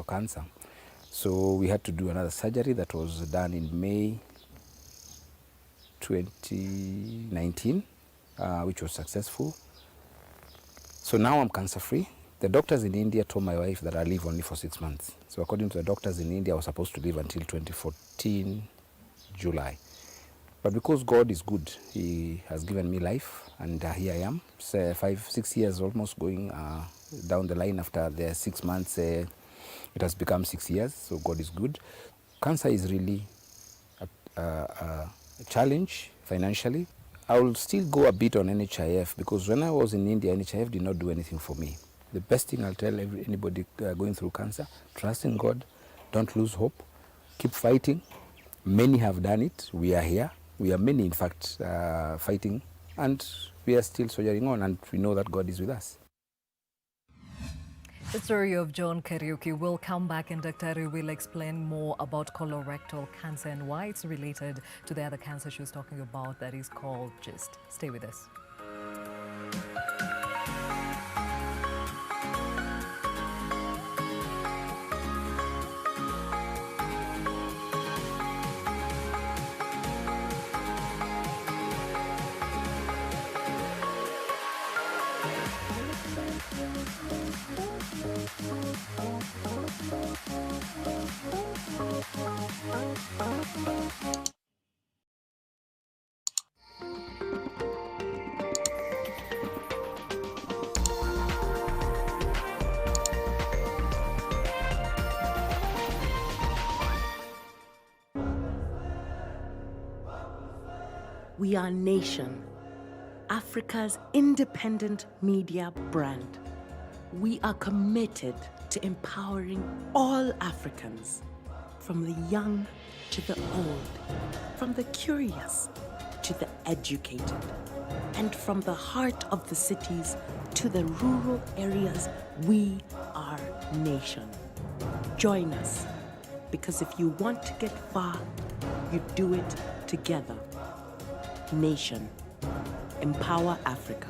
cancer. So we had to do another surgery that was done in May 2019, which was successful. So now I'm cancer-free. The doctors in India told my wife that I live only for 6 months. So according to the doctors in India, I was supposed to live until 2014, July. But because God is good, He has given me life, and here I am. 5-6 years almost going down the line. After the 6 months, it has become 6 years, so God is good. Cancer is really a challenge financially. I will still go a bit on NHIF, because when I was in India, NHIF did not do anything for me. The best thing I'll tell anybody going through cancer, trust in God, don't lose hope, keep fighting. Many have done it. We are here. We are many, in fact, fighting, and we are still soldiering on, and we know that God is with us. The story of John Kariuki will come back, and Dr. will explain more about colorectal cancer and why it's related to the other cancer she was talking about that is called GIST. Stay with us. We are Nation, Africa's independent media brand. We are committed to empowering all Africans, from the young to the old, from the curious to the educated, and from the heart of the cities to the rural areas. We are Nation. Join us, because if you want to get far, you do it together. Nation. Empower Africa.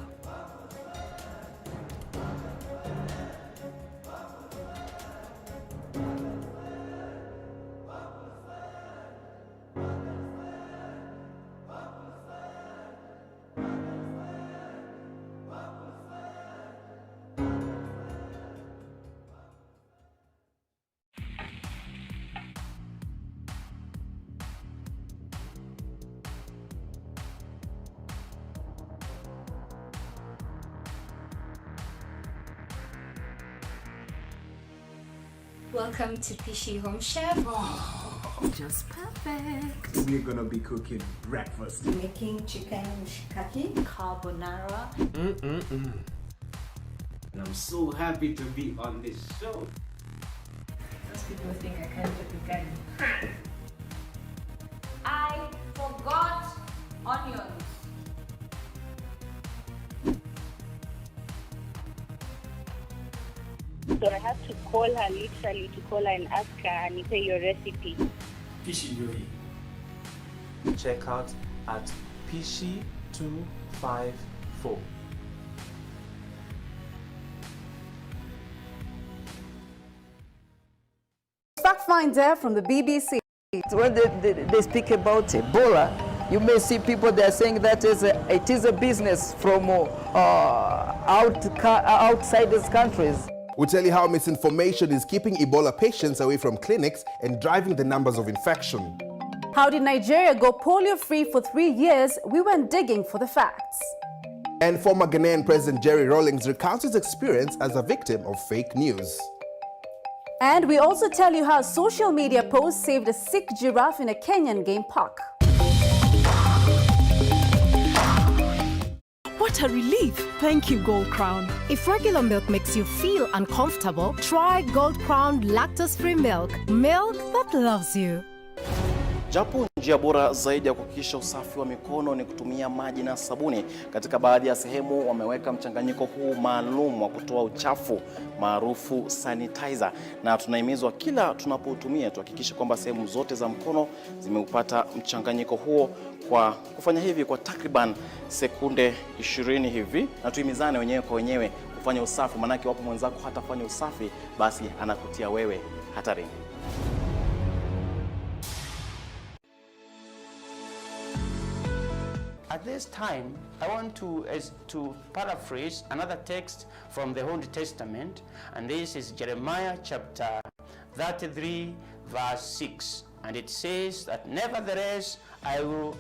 Welcome to Pishi Home Chef. Oh, just perfect. We're gonna be cooking breakfast. Making chicken mishkaki, carbonara. And I'm so happy to be on this show. Most people think I can't do the garden. I forgot onions. So I have to call her, literally to call her and ask her, and say your recipe. Pishi Yuri. Check out at Pishi254. Fact finder from the BBC. When they speak about Ebola, you may see people that are saying that it is a business from outside these countries. We'll tell you how misinformation is keeping Ebola patients away from clinics and driving the numbers of infection. How did Nigeria go polio-free for 3 years? We went digging for the facts. And former Ghanaian President Jerry Rawlings recounts his experience as a victim of fake news. And we also tell you how social media posts saved a sick giraffe in a Kenyan game park. What a relief! Thank you, Gold Crown. If regular milk makes you feel uncomfortable, try Gold Crown lactose-free milk. Milk that loves you. Japo njia bora zaidi ya kuhakikisha usafi wa mikono ni kutumia maji na sabuni, katika baadhi ya sehemu wameweka mchanganyiko huu maalum wa kutoa uchafu maarufu sanitizer, na tunahimizwa kila tunapotumia tuhakikishe kwamba sehemu zote za mkono zimeupata mchanganyiko huo kwa kufanya hivi kwa takriban sekunde 20 hivi, na tuhimizane wenyewe kwa wenyewe kufanya usafi, manake wapo mwenzako hatafanya usafi basi anakutia wewe hatarini. At this time, I want to paraphrase another text from the Old Testament, and this is Jeremiah chapter 33, verse 6. And it says that, nevertheless, I will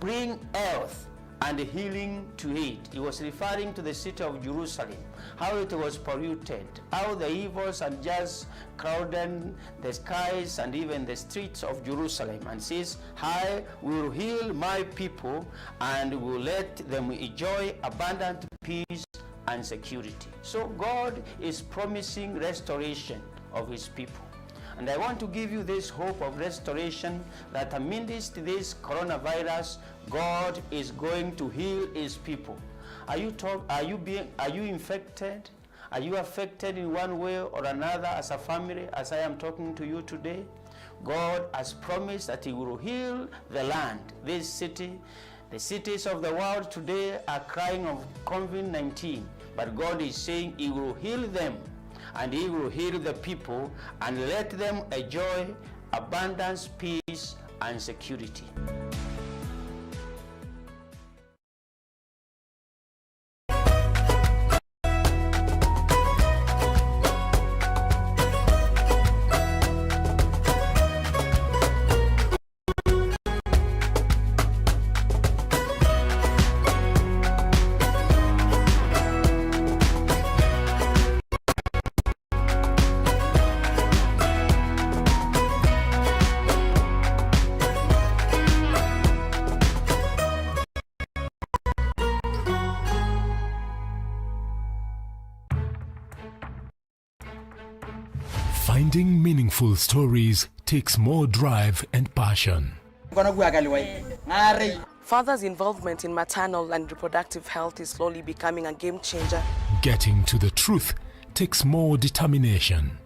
bring health and healing to it. He was referring to the city of Jerusalem, how it was polluted, how the evils and just crowded the skies and even the streets of Jerusalem, and says, I will heal my people and will let them enjoy abundant peace and security. So God is promising restoration of his people. And I want to give you this hope of restoration, that amidst this coronavirus, God is going to heal his people. Are you infected? Are you affected in one way or another as a family, as I am talking to you today? God has promised that He will heal the land, this city. The cities of the world today are crying of COVID-19, but God is saying He will heal them, and He will heal the people and let them enjoy abundance, peace, and security. Finding meaningful stories takes more drive and passion. Father's involvement in maternal and reproductive health is slowly becoming a game changer. Getting to the truth takes more determination.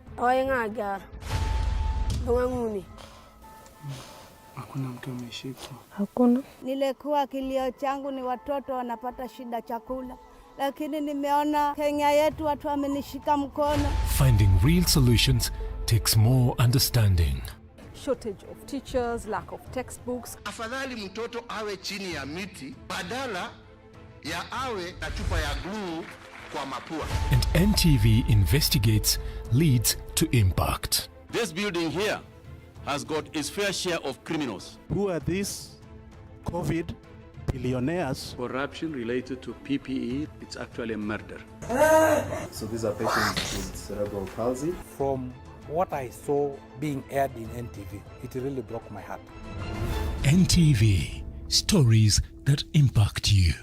Hakuna mke umeshikwa. Hakuna. Nilikuwa kilio changu ni watoto wanapata shida chakula. Lakini nimeona Kenya yetu watu wamenishika mkono. Finding real solutions takes more understanding. Shortage of teachers, lack of textbooks. Afadhali mtoto awe chini ya miti badala ya awe na chupa ya glue kwa mapua. And NTV investigates leads to impact. This building here has got its fair share of criminals. Who are these COVID billionaires? Corruption related to PPE, it's actually a murder. So these are patients with cerebral palsy. From what I saw being aired in NTV, it really broke my heart. NTV, stories that impact you.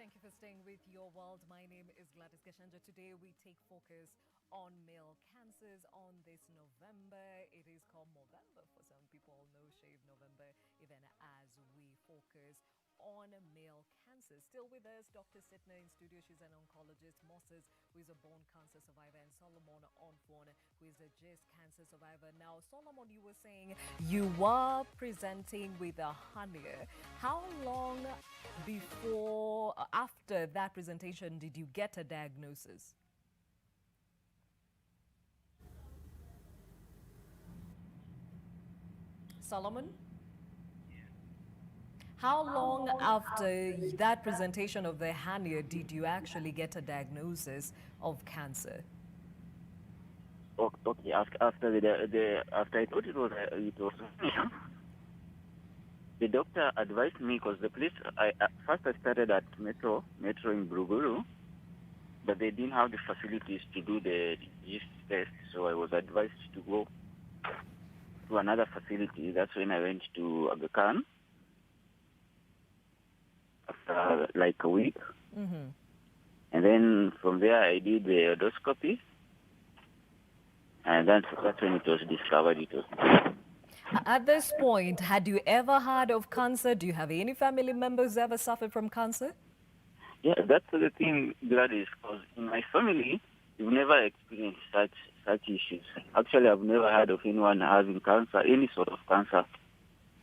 Thank you for staying with Your World. My name is Gladys Gashanja. Today we take focus on male cancers on this November. It is called Movember for some people, No Shave November, even as we focus on male cancer. Still with us, Dr. Sitner in studio. She's an oncologist. Moses, who is a bone cancer survivor, and Solomon Onfon, who is a breast cancer survivor. Now, Solomon, you were saying you were presenting with a hernia. How long before, after that presentation, did you get a diagnosis? Solomon? How long after that presentation of the hernia did you actually get a diagnosis of cancer? Okay, after after I thought it was the doctor advised me, because the place first I started at Metro in Buruguru, but they didn't have the facilities to do the yeast test, so I was advised to go to another facility. That's when I went to Aga Khan after like a week. Mm-hmm. And then from there I did the endoscopy, and that's when it was discovered it was. At this point, had you ever heard of cancer? Do you have any family members who ever suffered from cancer? Yeah, that's the thing, Gladys, because in my family, we've never experienced such issues. Actually, I've never heard of anyone having cancer, any sort of cancer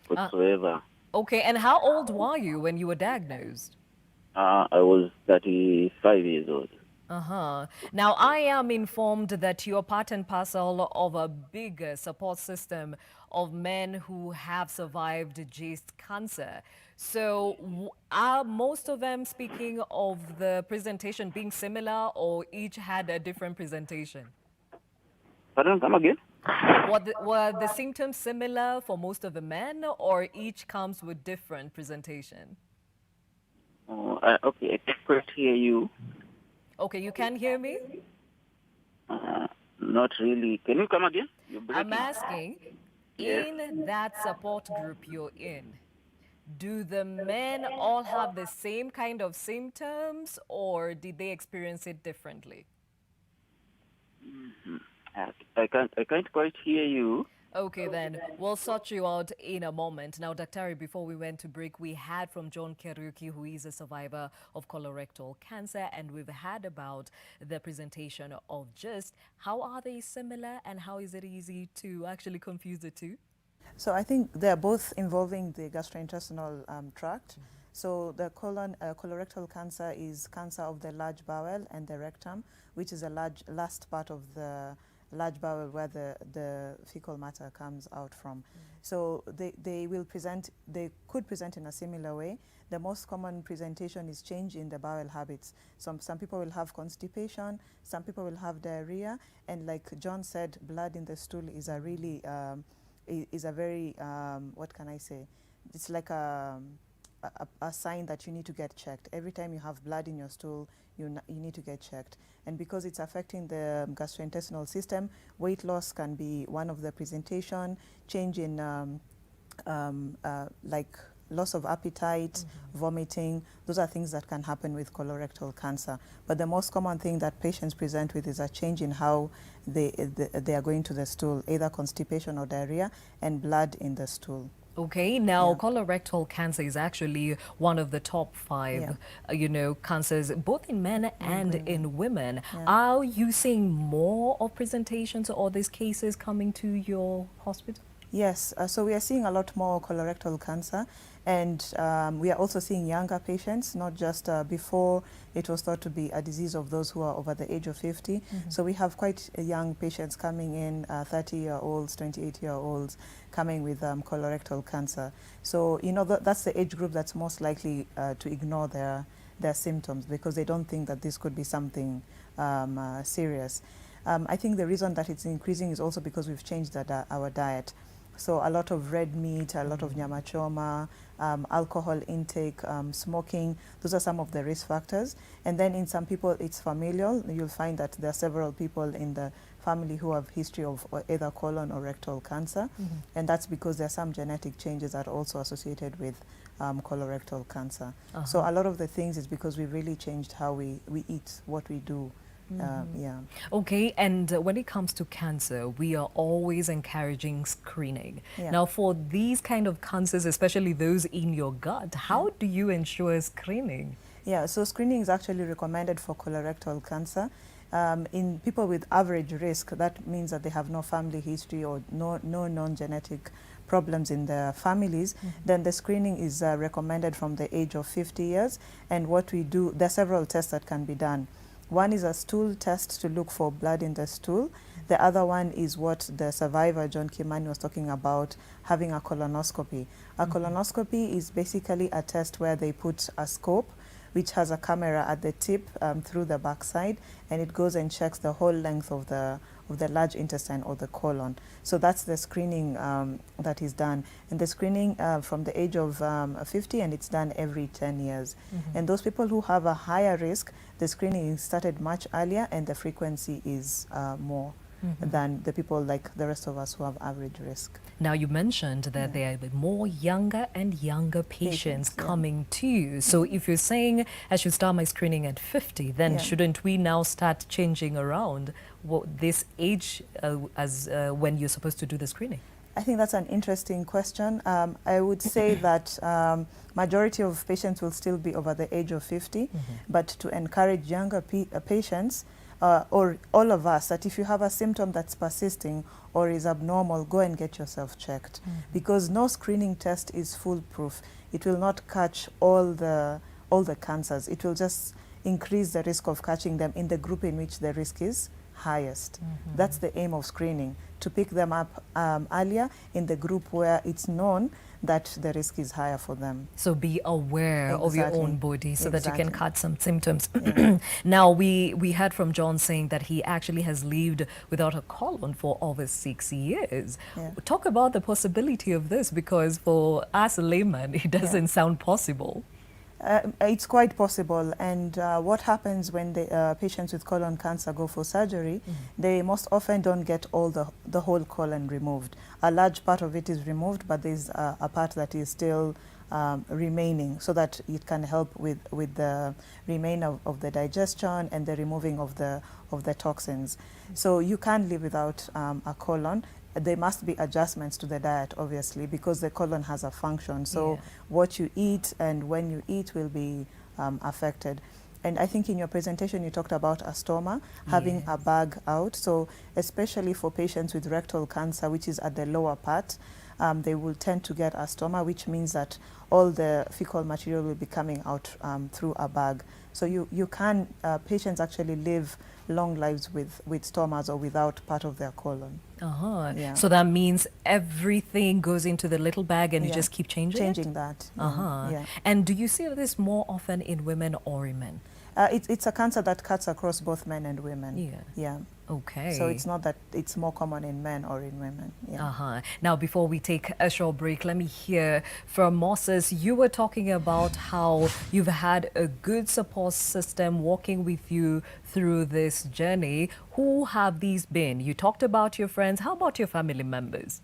whatsoever. Okay, and how old were you when you were diagnosed? I was 35 years old. Uh-huh. Now, I am informed that you're part and parcel of a big support system of men who have survived breast cancer. So are most of them speaking of the presentation being similar, or each had a different presentation? Pardon, come again? Were the symptoms similar for most of the men, or each comes with different presentation? Okay, quite hear you. Okay, you can hear me? Not really. Can you come again? You're breaking. I'm asking, Yes. in that support group you're in, do the men all have the same kind of symptoms, or did they experience it differently? I can't quite hear you. Okay, then we'll sort you out in a moment. Now, Dr. before we went to break, we had from John Kariuki, who is a survivor of colorectal cancer, and we've had about the presentation of just how are they similar and how is it easy to actually confuse the two? So I think they're both involving the gastrointestinal tract. So the colorectal cancer is cancer of the large bowel and the rectum, which is a last part of the large bowel where the fecal matter comes out from. So they could present in a similar way. The most common presentation is change in the bowel habits. Some people will have constipation, some people will have diarrhea, and like John said, blood in the stool is a really is a very, what can I say? It's like a sign that you need to get checked. Every time you have blood in your stool, you need to get checked. And because it's affecting the gastrointestinal system, weight loss can be one of the presentation, change in like loss of appetite, vomiting. Those are things that can happen with colorectal cancer. But the most common thing that patients present with is a change in how they are going to the stool, either constipation or diarrhea, and blood in the stool. Okay, now colorectal cancer is actually one of the top 5, cancers, both in men and in women. Are you seeing more of presentations or these cases coming to your hospital? Yes, so we are seeing a lot more colorectal cancer, and we are also seeing younger patients, not just before it was thought to be a disease of those who are over the age of 50. So we have quite young patients coming in, 30-year-olds, 28-year-olds, coming with colorectal cancer. So, that's the age group that's most likely to ignore their symptoms because they don't think that this could be something serious. I think the reason that it's increasing is also because we've changed our diet. So a lot of red meat, a lot of nyama choma, alcohol intake, smoking, those are some of the risk factors. And then in some people it's familial. You'll find that there are several people in the family who have history of either colon or rectal cancer. And that's because there are some genetic changes that are also associated with colorectal cancer. So a lot of the things is because we've really changed how we eat, what we do. Yeah. Okay, and when it comes to cancer, we are always encouraging screening. Now, for these kind of cancers, especially those in your gut, how do you ensure screening? Yeah, so screening is actually recommended for colorectal cancer. In people with average risk, that means that they have no family history or no non-genetic problems in their families, then the screening is recommended from the age of 50 years. And what we do, there are several tests that can be done. One is a stool test to look for blood in the stool. The other one is what the survivor, John Kimani, was talking about, having a colonoscopy. A colonoscopy is basically a test where they put a scope, which has a camera at the tip through the backside, and it goes and checks the whole length of the large intestine or the colon. So that's the screening that is done. And the screening from the age of 50, and it's done every 10 years. And those people who have a higher risk, the screening is started much earlier and the frequency is more than the people like the rest of us who have average risk. Now, you mentioned that there are more younger and younger patients coming to you. So if you're saying I should start my screening at 50, then shouldn't we now start changing around this age as when you're supposed to do the screening? I think that's an interesting question. I would say that majority of patients will still be over the age of 50, but to encourage younger patients, or all of us, that if you have a symptom that's persisting or is abnormal, go and get yourself checked. Because no screening test is foolproof. It will not catch all the cancers. It will just increase the risk of catching them in the group in which the risk is highest. That's the aim of screening, to pick them up earlier in the group where it's known that the risk is higher for them. So be aware of your own body so that you can catch some symptoms. Now, we heard from John saying that he actually has lived without a colon for over 6 years. Talk about the possibility of this, because for us laymen, it doesn't sound possible. It's quite possible, and what happens when the patients with colon cancer go for surgery, they most often don't get all the whole colon removed. A large part of it is removed, but there's a part that is still remaining, so that it can help with the remainder of the digestion and the removing of the toxins. So you can't live without a colon. There must be adjustments to the diet, obviously, because the colon has a function. So what you eat and when you eat will be affected. And I think in your presentation you talked about a stoma, having a bag out. So especially for patients with rectal cancer, which is at the lower part, they will tend to get a stoma, which means that all the fecal material will be coming out through a bag. So you can, patients actually live long lives with stomas or without part of their colon. Yeah. So that means everything goes into the little bag and you just keep changing that. Yeah. And do you see this more often in women or in men? It's a cancer that cuts across both men and women. Yeah. Okay. So it's not that it's more common in men or in women. Yeah. Now, before we take a short break, let me hear from Moses. You were talking about how you've had a good support system working with you through this journey. Who have these been? You talked about your friends. How about your family members?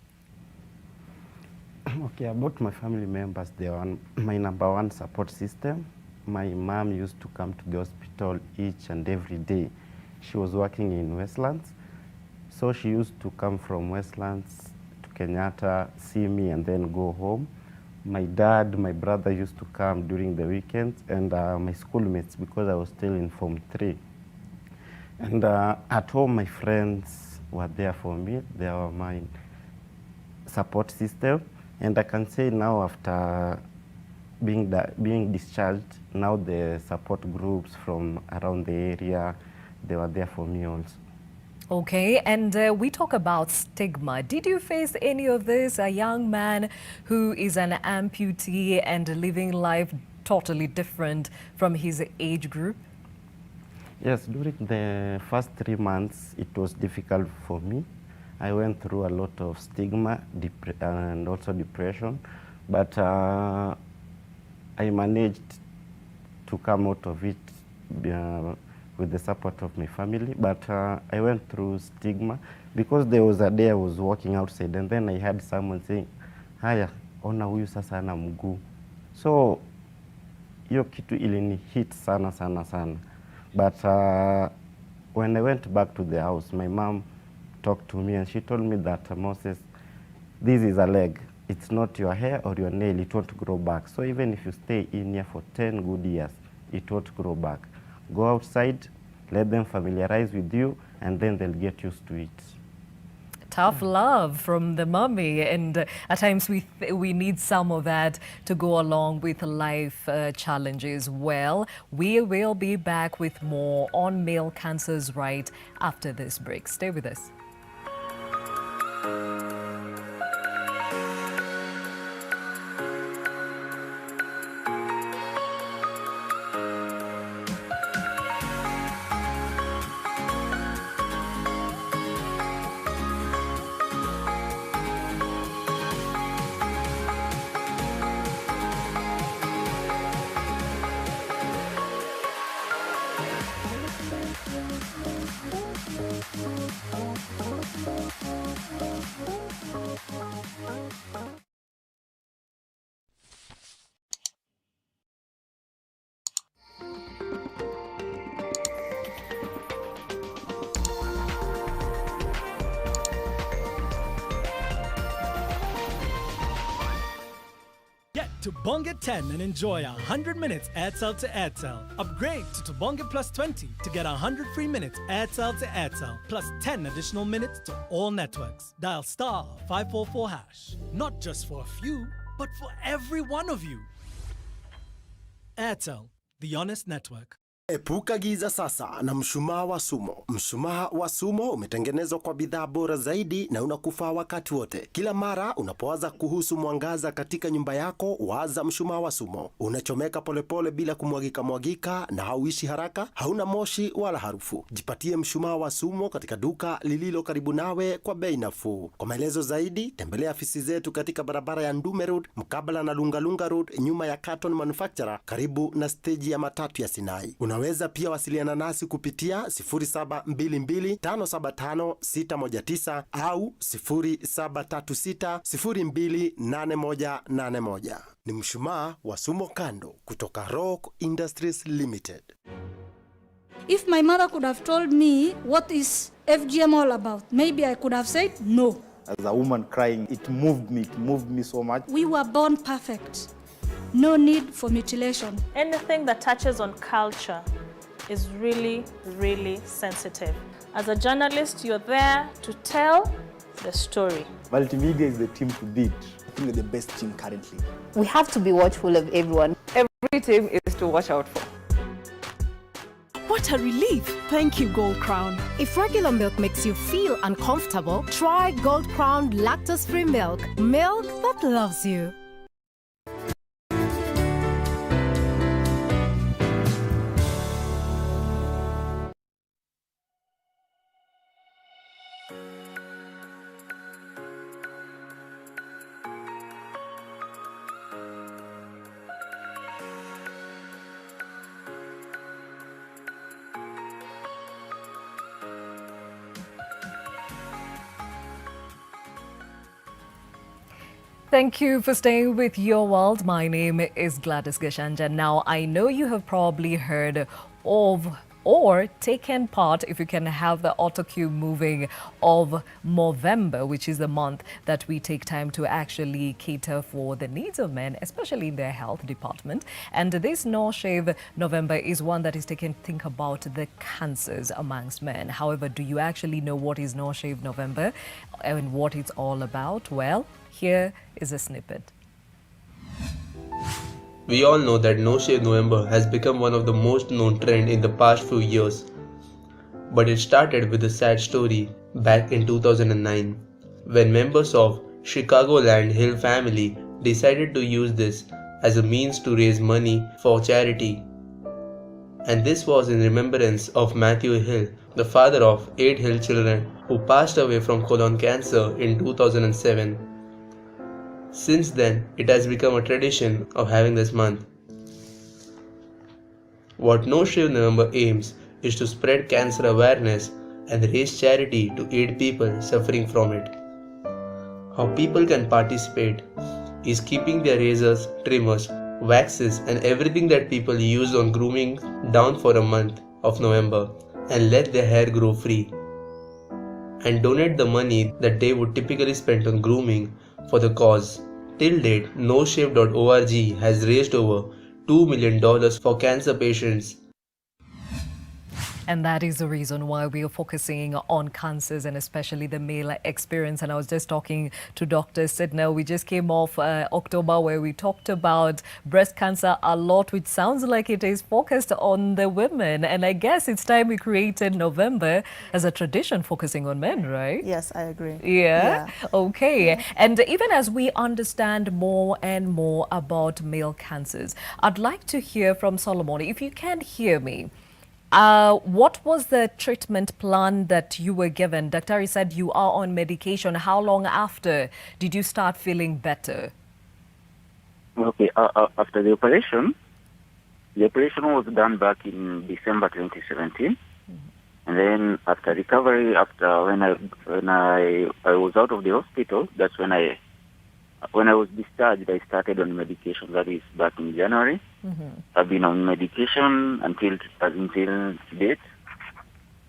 Okay, about my family members, they are my number one support system. My mom used to come to the hospital each and every day. She was working in Westlands, so she used to come from Westlands to Kenyatta, see me, and then go home. My dad, my brother used to come during the weekends, and my schoolmates, because I was still in Form 3. And at home, my friends were there for me. They were my support system. And I can say now, after being discharged, now the support groups from around the area, they were there for me also. Okay, and we talk about stigma. Did you face any of this? A young man who is an amputee and living life totally different from his age group? Yes, during the first 3 months, it was difficult for me. I went through a lot of stigma and also depression, but I managed to come out of it with the support of my family. But I went through stigma because there was a day I was walking outside and then I had someone saying, haya, ona huyu sasa ana mguu. So hiyo kitu ilini hit sana sana sana. But when I went back to the house, my mom talked to me and she told me that, Moses, this is a leg. It's not your hair or your nail, it won't grow back. So even if you stay in here for 10 good years, it won't grow back. Go outside, let them familiarize with you, and then they'll get used to it. Tough love from the mommy, and at times we need some of that to go along with life challenges. Well, we will be back with more on male cancers right after this break. Stay with us. Get to Bonga 10 and enjoy 100 minutes Airtel to Airtel. Upgrade to Bonga Plus 20 to get 100 free minutes Airtel to Airtel, plus 10 additional minutes to all networks. Dial star 544 hash. Not just for a few, but for every one of you. Airtel, the honest network. Epuka giza sasa na mshumaa wa Sumo. Mshumaa wa Sumo umetengenezwa kwa bidhaa bora zaidi na unakufaa wakati wote. Kila mara unapowaza kuhusu mwangaza katika nyumba yako, waza mshumaa wa Sumo. Unachomeka polepole bila kumwagika na hauishi haraka, hauna moshi wala harufu. Jipatie mshumaa wa Sumo katika duka lililo karibu nawe kwa bei nafuu. Kwa maelezo zaidi, tembelea afisi zetu katika barabara ya Ndume Road, mkabala na Lungalunga Road, nyuma ya Carton Manufacturer, karibu na steji ya matatu ya Sinai. Unaweza pia wasiliana nasi kupitia 0722575619 au 0736028181. Ni mshumaa wa Sumo Kando kutoka Rock Industries Limited. If my mother could have told me what is FGM all about, maybe I could have said no. As a woman crying, it moved me so much. We were born perfect. No need for mutilation. Anything that touches on culture is really, really sensitive. As a journalist, you're there to tell the story. Multimedia is the team to beat. I think they're the best team currently. We have to be watchful of everyone. Every team is to watch out for. What a relief! Thank you, Gold Crown. If regular milk makes you feel uncomfortable, try Gold Crown lactose-free milk. Milk that loves you. Thank you for staying with Your World. My name is Gladys Gashanja. Now, I know you have probably heard of or taken part, if you can have the autocue moving, of Movember, which is the month that we take time to actually cater for the needs of men, especially in their health department. And this No Shave November is one that is taken to think about the cancers amongst men. However, do you actually know what is No Shave November and what it's all about? Well, here is a snippet. We all know that No Shave November has become one of the most known trends in the past few years. But it started with a sad story back in 2009, when members of Chicagoland Hill family decided to use this as a means to raise money for charity. And this was in remembrance of Matthew Hill, the father of 8 Hill children who passed away from colon cancer in 2007. Since then, it has become a tradition of having this month. What No Shave November aims is to spread cancer awareness and raise charity to aid people suffering from it. How people can participate is keeping their razors, trimmers, waxes and everything that people use on grooming down for a month of November and let their hair grow free. And donate the money that they would typically spend on grooming for the cause. Till date, noshave.org has raised over $2 million for cancer patients. And that is the reason why we are focusing on cancers and especially the male experience. And I was just talking to Dr. Sidney. We just came off October where we talked about breast cancer a lot, which sounds like it is focused on the women. And I guess it's time we created November as a tradition focusing on men, right? Yes, I agree. Yeah? Okay. Yeah. And even as we understand more and more about male cancers, I'd like to hear from Solomon. If you can hear me. What was the treatment plan that you were given? Daktari said you are on medication. How long after did you start feeling better? Okay, after the operation was done back in December 2017. And then after recovery, after when I was out of the hospital, that's when I was discharged, I started on medication. That is back in January. I've been on medication until date.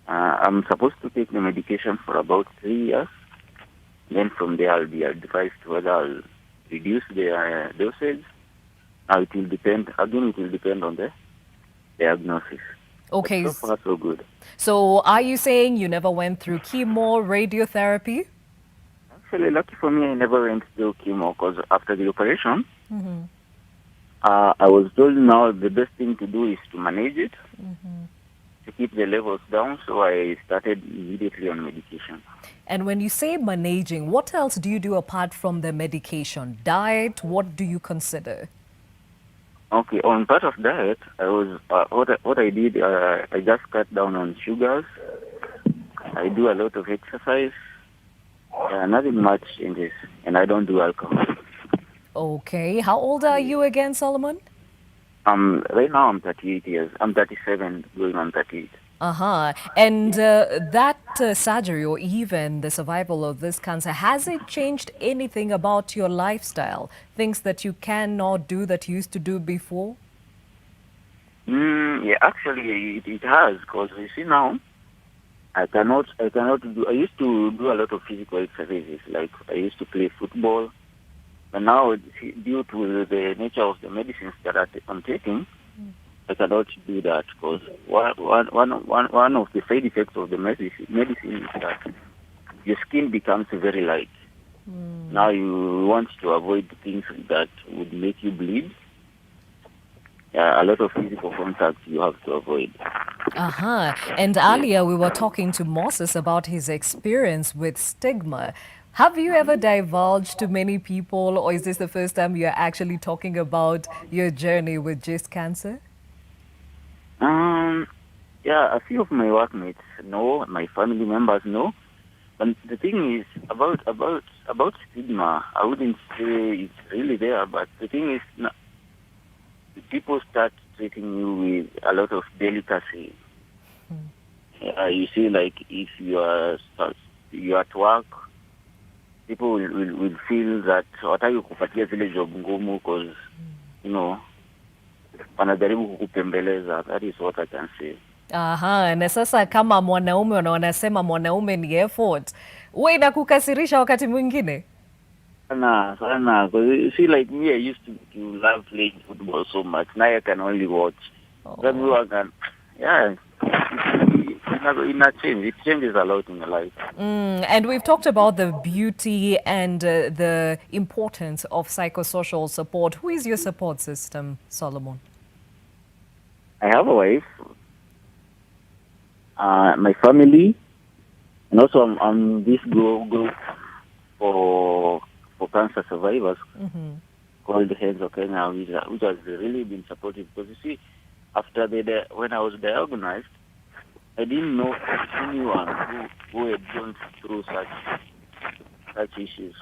I'm supposed to take the medication for about 3 years. Then from there, I'll be advised whether I'll reduce the dosage. It will depend. Again, it will depend on the diagnosis. Okay. But so far, so good. So are you saying you never went through chemo, radiotherapy? Actually, lucky for me, I never went through chemo because after the operation, I was told now the best thing to do is to manage it, to keep the levels down, so I started immediately on medication. And when you say managing, what else do you do apart from the medication? Diet, what do you consider? Okay, on part of diet, I was what I did. I just cut down on sugars. I do a lot of exercise. Nothing much changes, and I don't do alcohol. Okay, how old are you again, Solomon? Right now I'm 38 years. I'm 37, going on 38. And that surgery or even the survival of this cancer, has it changed anything about your lifestyle? Things that you cannot do that you used to do before? Yeah, actually it has, because you see now, I cannot do. I used to do a lot of physical exercises, like I used to play football, but now due to the nature of the medicines that I'm taking, I cannot do that, because one of the side effects of the medicine is that your skin becomes very light. Now you want to avoid things that would make you bleed. A lot of physical contact you have to avoid. And earlier we were talking to Moses about his experience with stigma. Have you ever divulged to many people, or is this the first time you're actually talking about your journey with just cancer? Yeah, a few of my workmates know, my family members know. But the thing is about stigma, I wouldn't say it's really there. But the thing is, people start treating you with a lot of delicacy. You see, like if you are at work, people will feel that wataki kupatia zile job ngumu because wanajaribu kukupembeleza. That is what I can say. Na sasa kama mwanaume wanasema mwanaume ni effort, wewe inakukasirisha wakati mwingine? Sana. Because you see, like me, I used to love playing football so much. Now I can only watch. Everyone can, it changes a lot in your life. And we've talked about the beauty and the importance of psychosocial support. Who is your support system, Solomon? I have a wife, my family, and also I'm this group for cancer survivors called Hands of Kenya, which has really been supportive. Because you see, after when I was diagnosed, I didn't know anyone who had gone through such issues.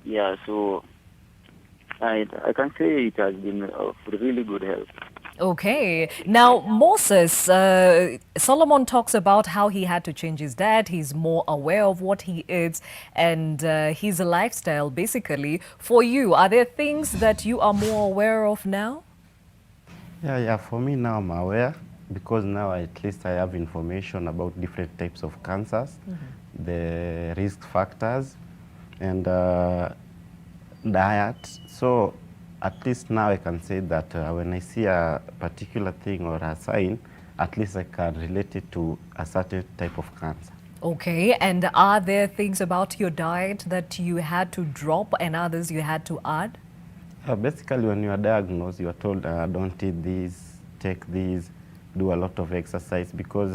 Yeah, so I can say it has been of really good help. Okay. Now, Moses, Solomon talks about how he had to change his diet. He's more aware of what he eats and his lifestyle, basically. For you, are there things that you are more aware of now? Yeah, for me now I'm aware, because now at least I have information about different types of cancers, the risk factors, and diet. So at least now I can say that when I see a particular thing or a sign, at least I can relate it to a certain type of cancer. Okay, and are there things about your diet that you had to drop and others you had to add? Basically, when you are diagnosed, you are told don't eat this, take this, do a lot of exercise, because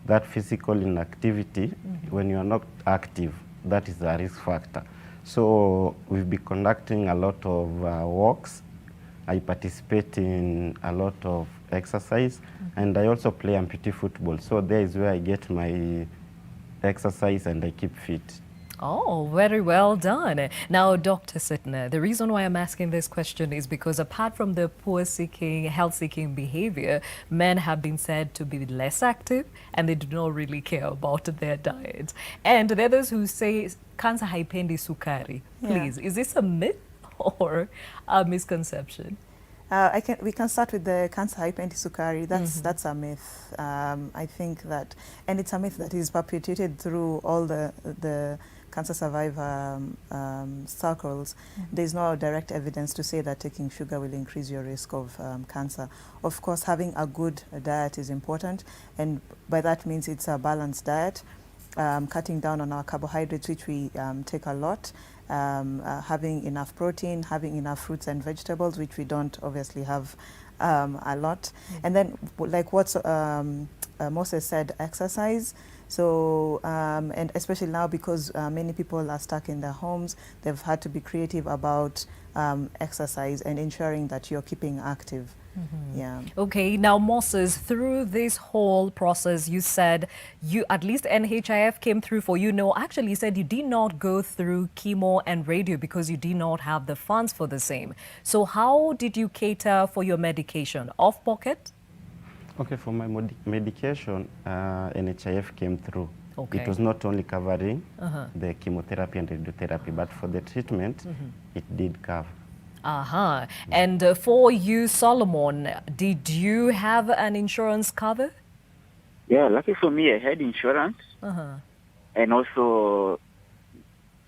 that physical inactivity, when you are not active, that is a risk factor. So we've been conducting a lot of walks. I participate in a lot of exercise, and I also play amputee football. So there is where I get my exercise and I keep fit. Oh, very well done. Now, Dr. Sitner, the reason why I'm asking this question is because apart from the poor-seeking, health-seeking behavior, men have been said to be less active and they do not really care about their diet. And there are those who say, cancer haipendi sukari. Please, is this a myth or a misconception? We can start with the cancer haipendi sukari. That's a myth. I think that, and it's a myth that is perpetuated through all the cancer survivor circles. There's no direct evidence to say that taking sugar will increase your risk of cancer. Of course, having a good diet is important, and by that means it's a balanced diet. cutting down on our carbohydrates, which we take a lot, having enough protein, having enough fruits and vegetables, which we don't obviously have a lot. And then, like what Moses said, exercise. So, and especially now because many people are stuck in their homes, they've had to be creative about exercise and ensuring that you're keeping active. Yeah. Okay, now Moses, through this whole process, you said you, at least NHIF came through for you. No, actually you said you did not go through chemo and radio because you did not have the funds for the same. So how did you cater for your medication? Off pocket? Okay, for my medication, NHIF came through. Okay. It was not only covering the chemotherapy and radiotherapy, but for the treatment, it did cover. And for you, Solomon, did you have an insurance cover? Yeah, lucky for me, I had insurance and also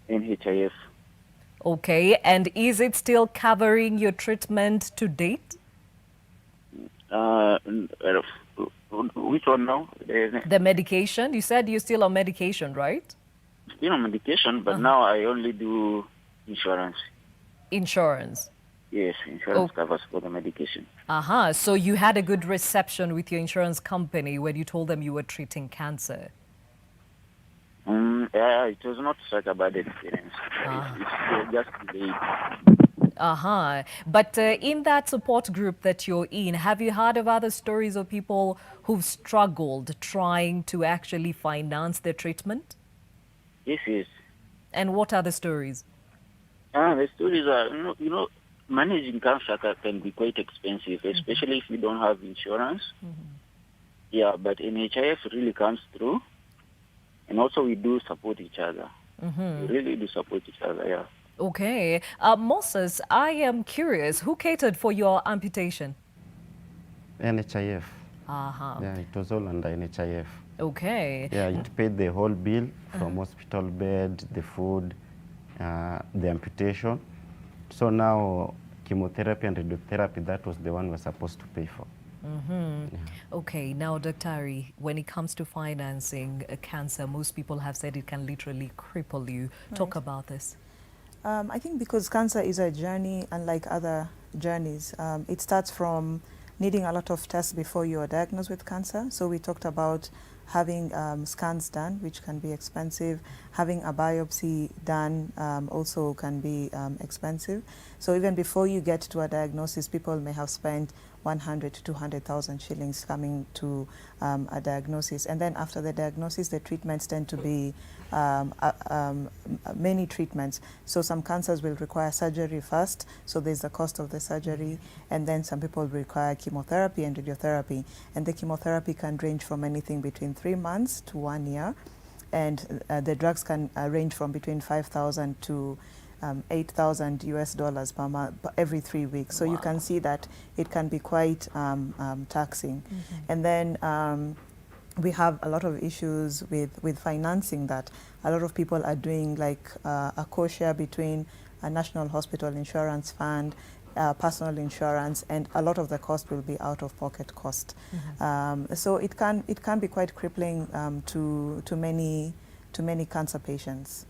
NHIF. Okay, and is it still covering your treatment to date? Which one now? The medication? You said you're still on medication, right? Still on medication, but now I only do insurance. Insurance? Yes, insurance covers for the medication. So you had a good reception with your insurance company when you told them you were treating cancer? Yeah, it was not such a bad experience. It's just delayed. But in that support group that you're in, have you heard of other stories of people who've struggled trying to actually finance their treatment? Yes, yes. And what are the stories? The stories are, managing cancer can be quite expensive, especially if you don't have insurance. Yeah, but NHIF really comes through. And also we do support each other. We really do support each other, yeah. Okay. Moses, I am curious, who catered for your amputation? NHIF. Yeah, it was all under NHIF. Okay. Yeah, it paid the whole bill from hospital bed, the food, the amputation. So now chemotherapy and radiotherapy, that was the one we're supposed to pay for. Okay, now Daktari, when it comes to financing cancer, most people have said it can literally cripple you. Talk about this. I think because cancer is a journey, unlike other journeys, it starts from needing a lot of tests before you are diagnosed with cancer. So we talked about having scans done, which can be expensive. Having a biopsy done also can be expensive. So even before you get to a diagnosis, people may have spent 100 to 200,000 shillings coming to a diagnosis. And then after the diagnosis, the treatments tend to be many treatments. So some cancers will require surgery first, so there's the cost of the surgery, and then some people require chemotherapy and radiotherapy. And the chemotherapy can range from anything between 3 months to 1 year, and the drugs can range from between 5,000 to $8,000 US per month every 3 weeks. So you can see that it can be quite taxing. And then we have a lot of issues with financing that. A lot of people are doing like a co-share between a national hospital insurance fund, personal insurance, and a lot of the cost will be out-of-pocket cost. So it can be quite crippling to many cancer patients.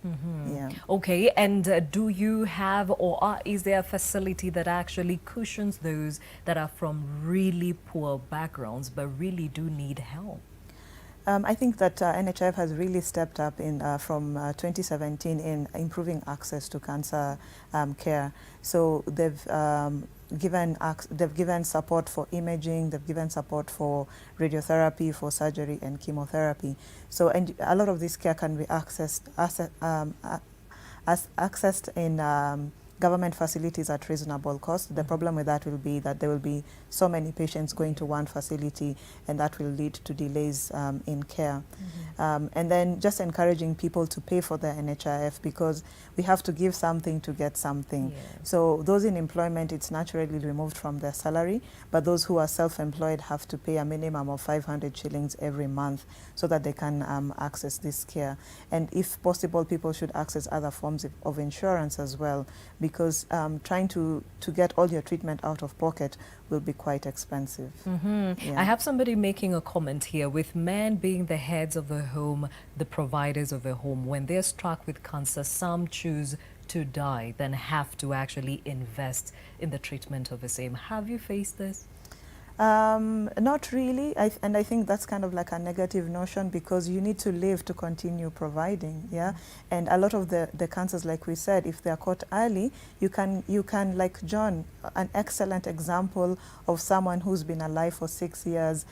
Yeah. Okay, and do you have, or is there a facility that actually cushions those that are from really poor backgrounds but really do need help? I think that NHIF has really stepped up in from 2017 in improving access to cancer care. So they've given support for imaging, they've given support for radiotherapy, for surgery and chemotherapy. So, and a lot of this care can be accessed in government facilities at reasonable cost. The problem with that will be that there will be so many patients going to one facility, and that will lead to delays in care. And then just encouraging people to pay for their NHIF, because we have to give something to get something. So those in employment, it's naturally removed from their salary, but those who are self-employed have to pay a minimum of 500 shillings every month so that they can access this care. And if possible, people should access other forms of insurance as well, because trying to get all your treatment out of pocket will be quite expensive. I have somebody making a comment here. With men being the heads of the home, the providers of the home, when they're struck with cancer, some choose to die than have to actually invest in the treatment of the same. Have you faced this? Not really, and I think that's kind of like a negative notion, because you need to live to continue providing, and a lot of the cancers, like we said, if they are caught early, you can like John, an excellent example of someone who's been alive for 6 years,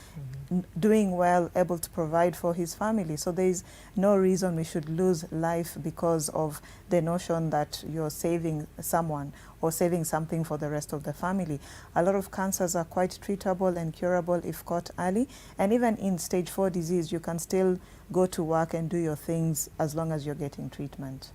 doing well, able to provide for his family. So there is no reason we should lose life because of the notion that you're saving someone or saving something for the rest of the family. A lot of cancers are quite treatable and curable if caught early, and even in stage 4 disease, you can still go to work and do your things as long as you're getting treatment.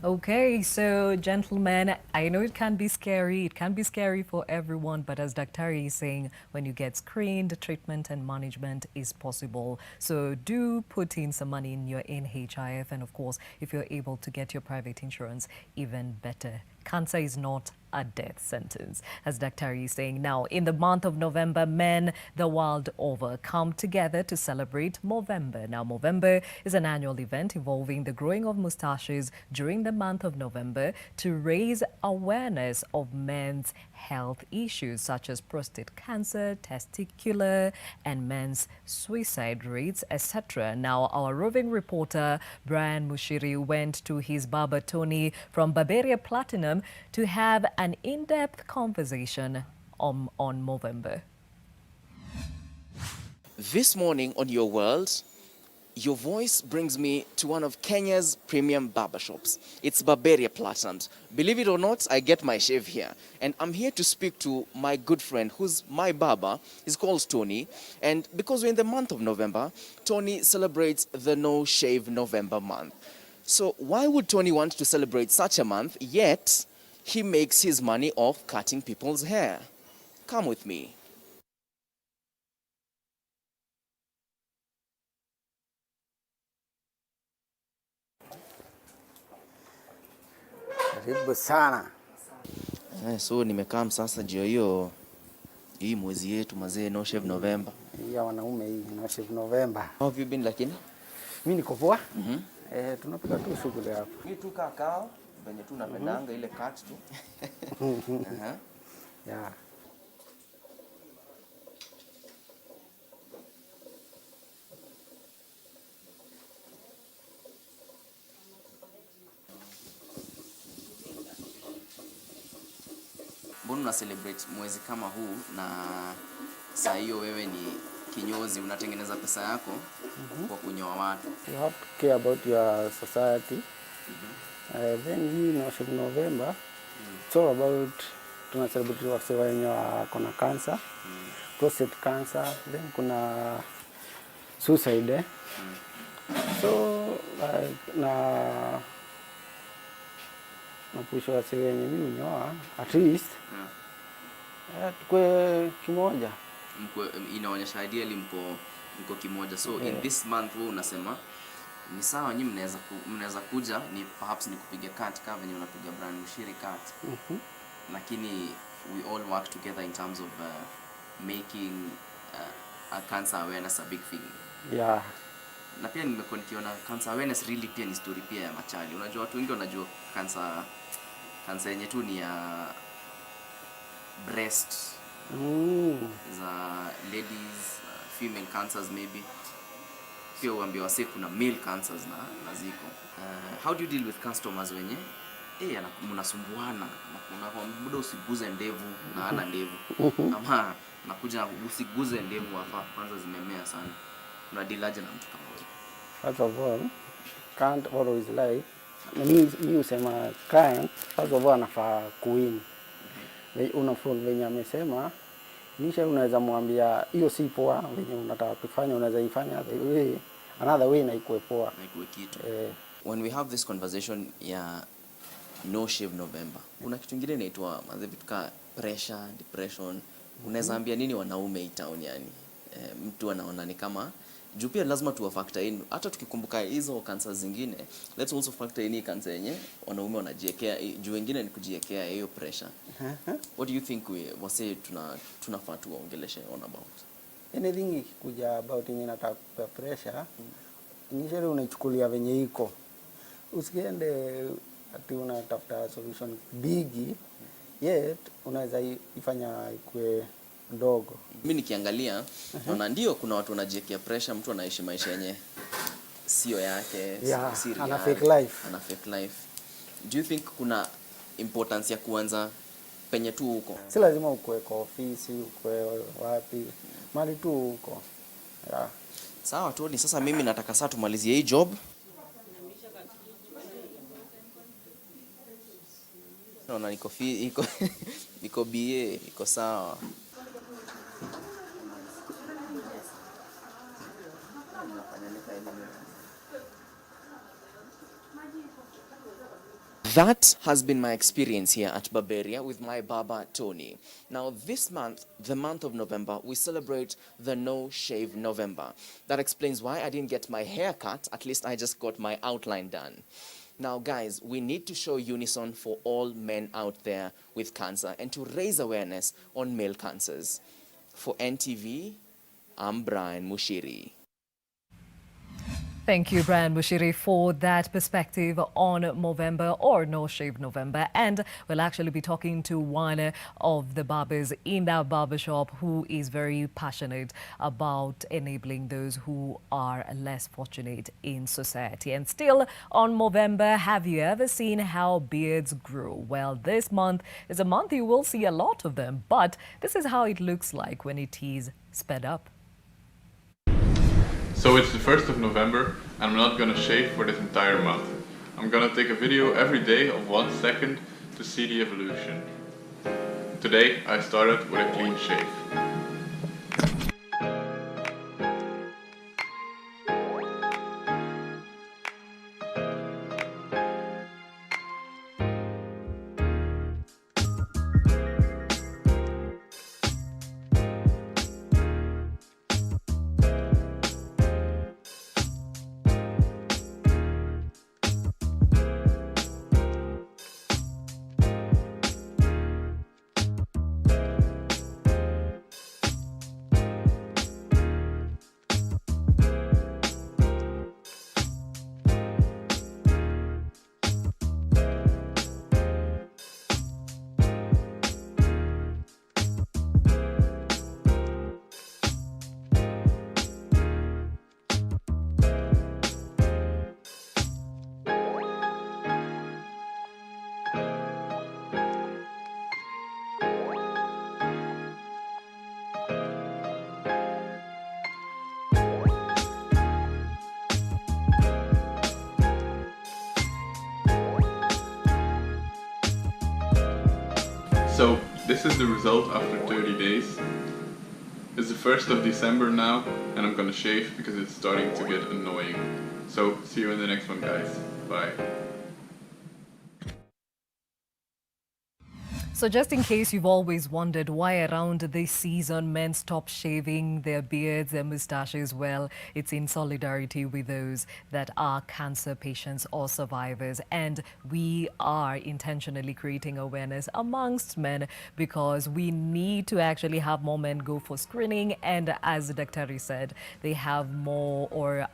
Okay, so gentlemen, I know it can be scary. It can be scary for everyone, but as Dr. is saying, when you get screened, treatment and management is possible. So do put in some money in your NHIF, and of course, if you're able to get your private insurance, even better. Cancer is not a death sentence, as Dr. is saying. Now, in the month of November, men the world over come together to celebrate Movember. Now, Movember is an annual event involving the growing of mustaches during the month of November to raise awareness of men's health issues such as prostate cancer, testicular and men's suicide rates, etc. Now, our roving reporter Brian Mushiri went to his barber Tony from Barberia Platinum to have an in-depth conversation on Movember. This morning on Your World, your voice brings me to one of Kenya's premium barbershops. It's Barberia Platinum. Believe it or not, I get my shave here. And I'm here to speak to my good friend who's my barber. He's called Tony. And because we're in the month of November, Tony celebrates the No Shave November month. So why would Tony want to celebrate such a month, yet he makes his money off cutting people's hair? Come with me. Karibu sana. So nimekaa sasa jio hii mwezi yetu mazee No Shave November. Ya wanaume hii No Shave November. How have you been lakini? Mimi niko poa. Tunapiga tu shughuli hapa. Mimi tu kakao venye tu napendanga ile cut tu. Yeah. Mbona una celebrate mwezi kama huu na saa hiyo wewe ni kinyozi, unatengeneza pesa yako kwa kunyoa watu? You have to care about your society. Then you No Shave November, it's all about tuna celebrate wase wenye wako na cancer, prostate cancer, then kuna suicide. So na push wase wenye mimi nyoa at least tukwe kimoja. Inaonyesha ideally mko kimoja. So in this month wewe unasema ni sawa nyinyi mnaweza kuja ni perhaps ni kupiga cut kama venye unapiga brand Mushiri cut. Lakini we all work together in terms of making a cancer awareness a big thing. Yeah. Na pia nimekuwa nikiona cancer awareness really pia ni story pia ya machali. Unajua watu wengi wanajua cancer yenye tu ni ya breast. Za ladies, female cancers maybe. Pia uambia wase kuna male cancers na ziko. How do you deal with customers wenye mnasumbuana na muda usiguze ndevu na ana ndevu ama nakuja usiguze ndevu hapa kwanza zimemea sana, unadilaje na mtu kama wewe? First of all, can't always lie. Mimi usema client first of all anafaa kuwin. Unafund venye amesema nisha unaweza mwambia hiyo si poa venye unataka kufanya, unaweza ifanya the way another way na ikuwe poa na ikuwe kitu. When we have this conversation ya No Shave November, kuna kitu kingine inaitwa vitu kama pressure, depression. Unaweza ambia nini wanaume hii town yani? Mtu anaona ni kama Juu pia lazima tuwa factor in, hata tukikumbuka hizo kansa zingine, let's also factor in hii kansa yenye wanaume wanajiekea, juu wengine ni kujiekea hiyo pressure. What do you think wase tunafaa tuongeleshe on about? Anything ikikuja about yenye nataka kupea pressure, initially unaichukulia venye iko. Usiende ati unatafuta solution bigi, yet unaweza ifanya ikue ndogo. Mimi nikiangalia naona ndio kuna watu wanajiekea pressure, mtu anaishi maisha yenye sio yake, si real, ana fake life. Ana fake life. Do you think kuna importance ya kuanza penye tu huko? Si lazima ukue kwa ofisi, ukue wapi, mali tu huko. Yeah. Sawa tu, ni sasa mimi nataka sasa tumalizie hii job. Naona iko BA, iko sawa. That has been my experience here at Barberia with my barber, Tony. Now, this month, the month of November, we celebrate the No Shave November. That explains why I didn't get my hair cut. At least I just got my outline done. Now, guys, we need to show unison for all men out there with cancer and to raise awareness on male cancers. For NTV, I'm Brian Mushiri. Thank you, Brian Mushiri, for that perspective on Movember or No Shave November. And we'll actually be talking to one of the barbers in that barbershop who is very passionate about enabling those who are less fortunate in society. And still on Movember, have you ever seen how beards grow? Well, this month is a month you will see a lot of them, but this is how it looks like when it is sped up. So it's the 1st of November and I'm not gonna shave for this entire month. I'm gonna take a video every day of 1 second to see the evolution. Today I started with a clean shave. So this is the result after 30 days. It's the 1st of December now and I'm gonna shave because it's starting to get annoying. So see you in the next one, guys. Bye. So just in case you've always wondered why around this season men stop shaving their beards, their mustaches, well, it's in solidarity with those that are cancer patients or survivors. And we are intentionally creating awareness amongst men because we need to actually have more men go for screening. And as Dr. said, they have more or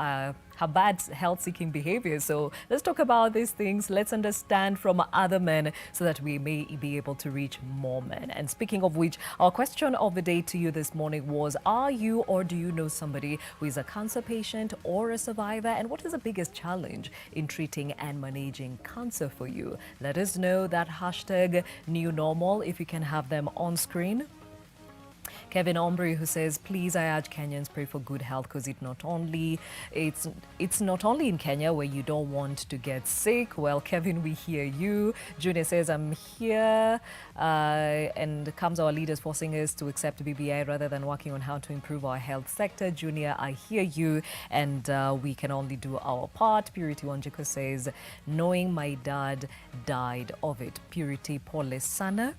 have bad health-seeking behavior. So let's talk about these things. Let's understand from other men so that we may be able to reach more men. And speaking of which, our question of the day to you this morning was, are you or do you know somebody who is a cancer patient or a survivor? And what is the biggest challenge in treating and managing cancer for you? Let us know that hashtag new normal if you can have them on screen. Kevin Ombre, who says, please, I urge Kenyans pray for good health because it's not only in Kenya where you don't want to get sick. Well, Kevin, we hear you. Junior says, I'm here. And comes our leaders forcing us to accept BBI rather than working on how to improve our health sector. Junior, I hear you. And we can only do our part. Purity Wanjiko says, knowing my dad died of it. Purity Pole Sana.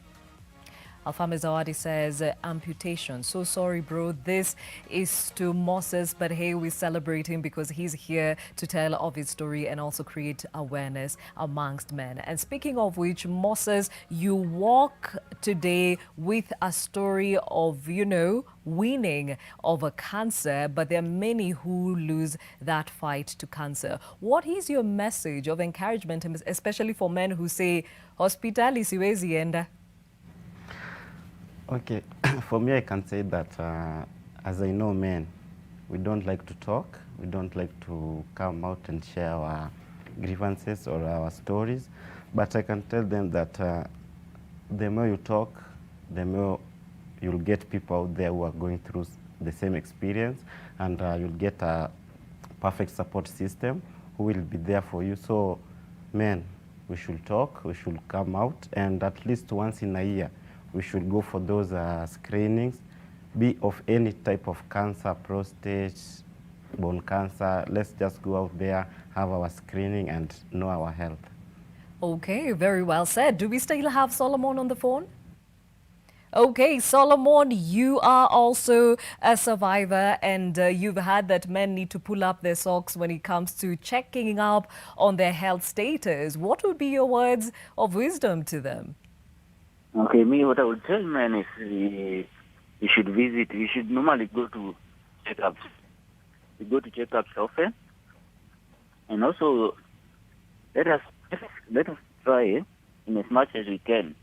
Alfame Zawadi says, amputation. So sorry, bro. This is to Moses, but hey, we celebrate him because he's here to tell of his story and also create awareness amongst men. And speaking of which, Moses, you walk today with a story of, winning over cancer, but there are many who lose that fight to cancer. What is your message of encouragement, especially for men who say, hospitali siwezi enda? Okay, for me I can say that as I know men, we don't like to talk, we don't like to come out and share our grievances or our stories, but I can tell them that the more you talk, the more you'll get people out there who are going through the same experience, and you'll get a perfect support system who will be there for you. So men, we should talk, we should come out, and at least once in a year, we should go for those screenings, be of any type of cancer, prostate, bone cancer. Let's just go out there, have our screening, and know our health. Okay, very well said. Do we still have Solomon on the phone? Okay, Solomon, you are also a survivor, and you've heard that men need to pull up their socks when it comes to checking up on their health status. What would be your words of wisdom to them? Okay, me, what I would tell men is we should normally go to checkups. We go to checkups often. And also, let us try in as much as we can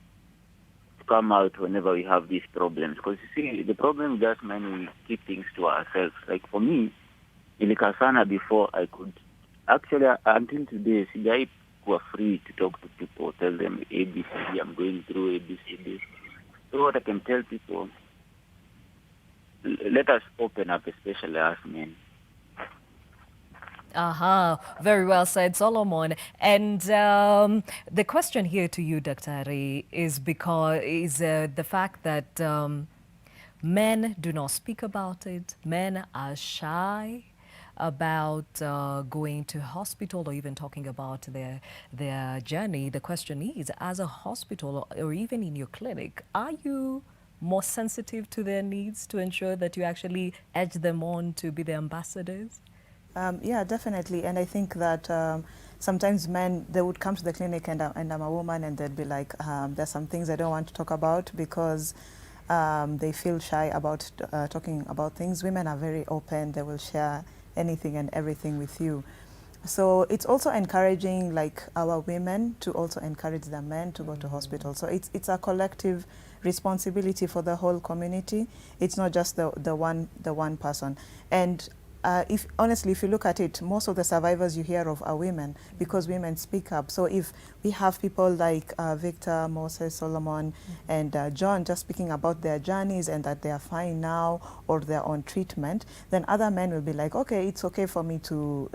to come out whenever we have these problems. Because you see, the problem is just when we keep things to ourselves. Like for me, ilikasana before I could, actually until today, sijai were free to talk to people, tell them ABCD, I'm going through ABCD. So what I can tell people, let us open up, especially us men. Very well said, Solomon. And the question here to you, Dr. Ari, is the fact that men do not speak about it. Men are shy about going to hospital or even talking about their journey. The question is, as a hospital or even in your clinic, are you more sensitive to their needs to ensure that you actually edge them on to be the ambassadors? Yeah, definitely. And I think that sometimes men, they would come to the clinic and I'm a woman and they'd be like, there's some things I don't want to talk about because they feel shy about talking about things. Women are very open. They will share anything and everything with you. So it's also encouraging like our women to also encourage the men to go to hospital. So it's a collective responsibility for the whole community. It's not just the one person. And if you look at it, most of the survivors you hear of are women because women speak up. So if we have people like Victor, Moses, Solomon, and John just speaking about their journeys and that they are fine now or they're on treatment, then other men will be like, okay, it's okay for me to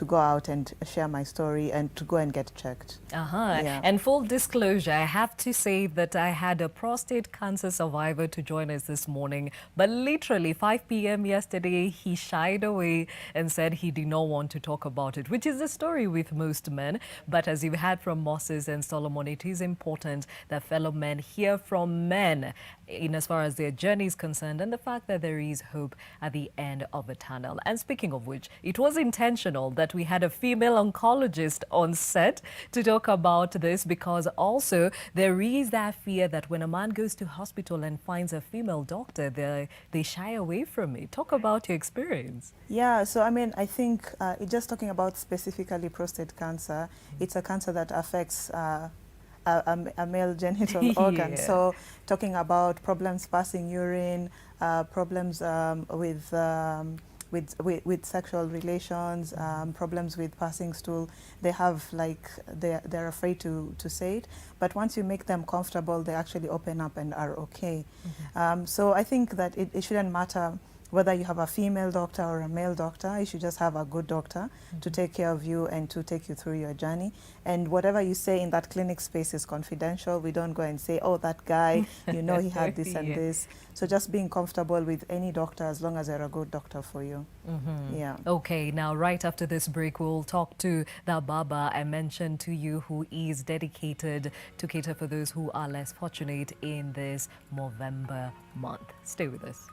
go out and share my story and to go and get checked. Yeah. And full disclosure, I have to say that I had a prostate cancer survivor to join us this morning, but literally 5 p.m. yesterday, he shied away and said he did not want to talk about it, which is the story with most men. But as you've heard from Moses and Solomon, it is important that fellow men hear from men in as far as their journey is concerned and the fact that there is hope at the end of the tunnel. And speaking of which, it was intentional that we had a female oncologist on set to talk about this because also there is that fear that when a man goes to hospital and finds a female doctor, they shy away from it. Talk about your experience. Yeah, so I mean, I think just talking about specifically prostate cancer, it's a cancer that affects a male genital organ. Yeah. So talking about problems passing urine, problems with sexual relations, problems with passing stool, they have like, they're afraid to say it. But once you make them comfortable, they actually open up and are okay. So I think that it shouldn't matter whether you have a female doctor or a male doctor, you should just have a good doctor to take care of you and to take you through your journey. And whatever you say in that clinic space is confidential. We don't go and say, oh, that guy, you know, he had this and this. So just being comfortable with any doctor as long as they're a good doctor for you. Yeah. Okay, now right after this break, we'll talk to the Baba I mentioned to you, who is dedicated to cater for those who are less fortunate in this November month. Stay with us.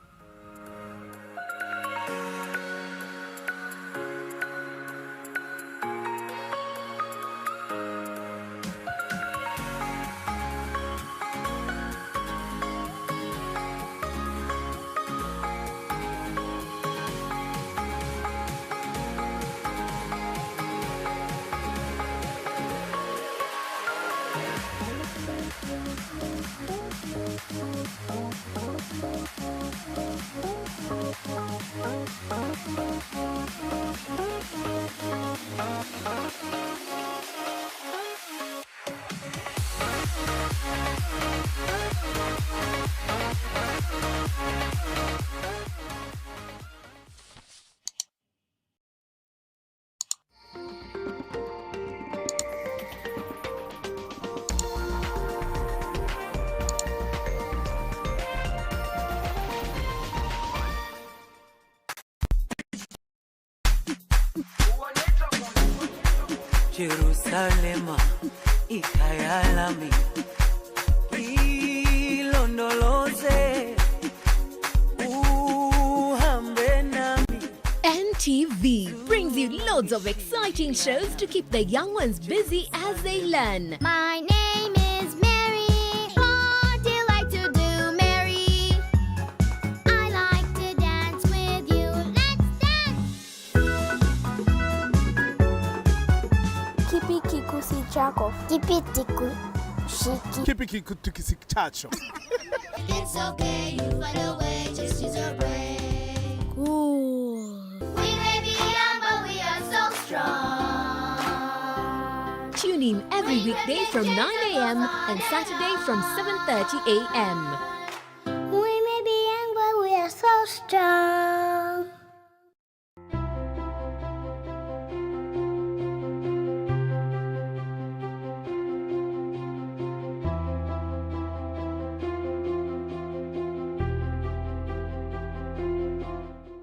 Jerusalema ikayalami ilondoloze uhambe nami. NTV brings you loads of exciting shows to keep the young ones busy as they learn. My name is Mary. What do you like to do, Mary? I like to dance with you. Let's dance! Kipi kikusi chako. Kipi tiku shiki. Kipi kikusi chacho. It's okay, you find a way, just use your brain. Cool. We may be young, but we are so strong. Tune in every weekday from 9 a.m. and Saturday from 7:30 a.m. We may be young, but we are so strong.